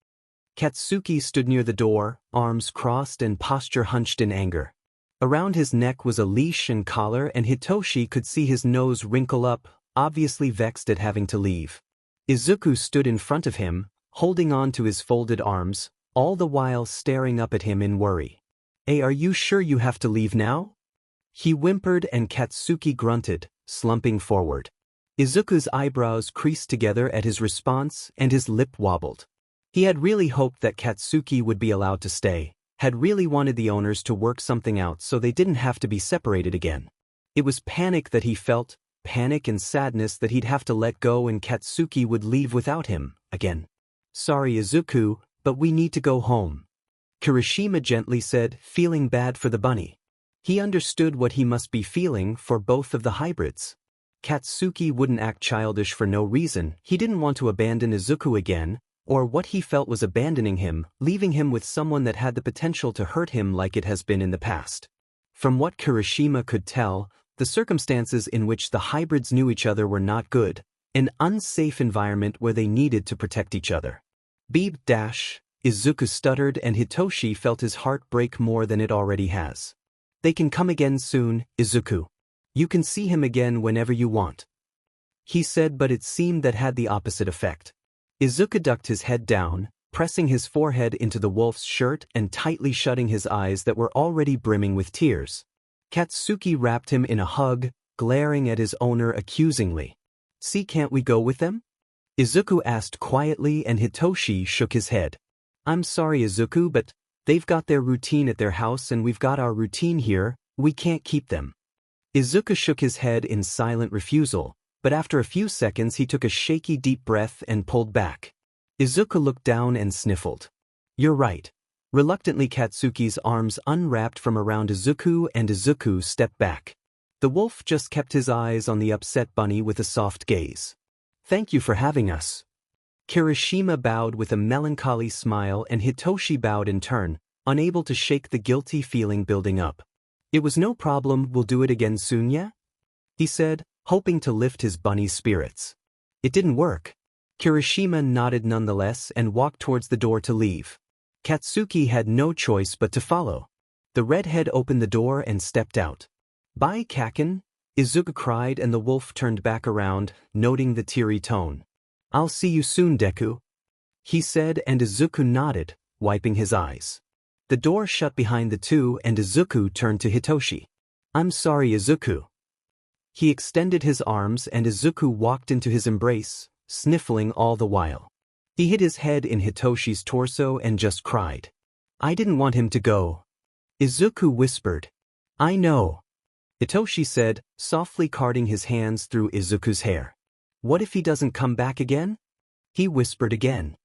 Katsuki stood near the door, arms crossed and posture hunched in anger. Around his neck was a leash and collar and Hitoshi could see his nose wrinkle up, obviously vexed at having to leave. Izuku stood in front of him, holding on to his folded arms, all the while staring up at him in worry. "Hey, are you sure you have to leave now?" He whimpered and Katsuki grunted, slumping forward. Izuku's eyebrows creased together at his response and his lip wobbled. He had really hoped that Katsuki would be allowed to stay, had really wanted the owners to work something out so they didn't have to be separated again. It was panic that he felt, panic and sadness that he'd have to let go and Katsuki would leave without him, again. "Sorry Izuku, but we need to go home," Kirishima gently said, feeling bad for the bunny. He understood what he must be feeling for both of the hybrids. Katsuki wouldn't act childish for no reason. He didn't want to abandon Izuku again, or what he felt was abandoning him, leaving him with someone that had the potential to hurt him like it has been in the past. From what Kirishima could tell, the circumstances in which the hybrids knew each other were not good, an unsafe environment where they needed to protect each other. "Beep dash," Izuku stuttered and Hitoshi felt his heart break more than it already has. "They can come again soon, Izuku. You can see him again whenever you want," he said, but it seemed that had the opposite effect. Izuku ducked his head down, pressing his forehead into the wolf's shirt and tightly shutting his eyes that were already brimming with tears. Katsuki wrapped him in a hug, glaring at his owner accusingly. "See, can't we go with them?" Izuku asked quietly, and Hitoshi shook his head. "I'm sorry, Izuku, but they've got their routine at their house and we've got our routine here, we can't keep them." Izuku shook his head in silent refusal, but after a few seconds he took a shaky deep breath and pulled back. Izuku looked down and sniffled. "You're right." Reluctantly, Katsuki's arms unwrapped from around Izuku and Izuku stepped back. The wolf just kept his eyes on the upset bunny with a soft gaze. "Thank you for having us." Kirishima bowed with a melancholy smile and Hitoshi bowed in turn, unable to shake the guilty feeling building up. "It was no problem, we'll do it again soon, yeah?" he said, hoping to lift his bunny's spirits. It didn't work. Kirishima nodded nonetheless and walked towards the door to leave. Katsuki had no choice but to follow. The redhead opened the door and stepped out. "Bye, Kaken," Izuku cried, and the wolf turned back around, noting the teary tone. "I'll see you soon, Deku," he said, and Izuku nodded, wiping his eyes. The door shut behind the two and Izuku turned to Hitoshi. "I'm sorry, Izuku." He extended his arms and Izuku walked into his embrace, sniffling all the while. He hid his head in Hitoshi's torso and just cried. "I didn't want him to go." Izuku whispered. "I know," Hitoshi said, softly carding his hands through Izuku's hair. "What if he doesn't come back again?" He whispered again.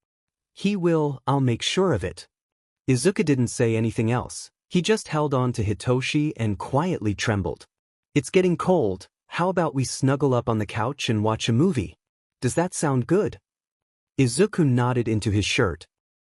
"He will, I'll make sure of it." Izuku didn't say anything else. He just held on to Hitoshi and quietly trembled. "It's getting cold, how about we snuggle up on the couch and watch a movie? Does that sound good?" Izuku nodded into his shirt,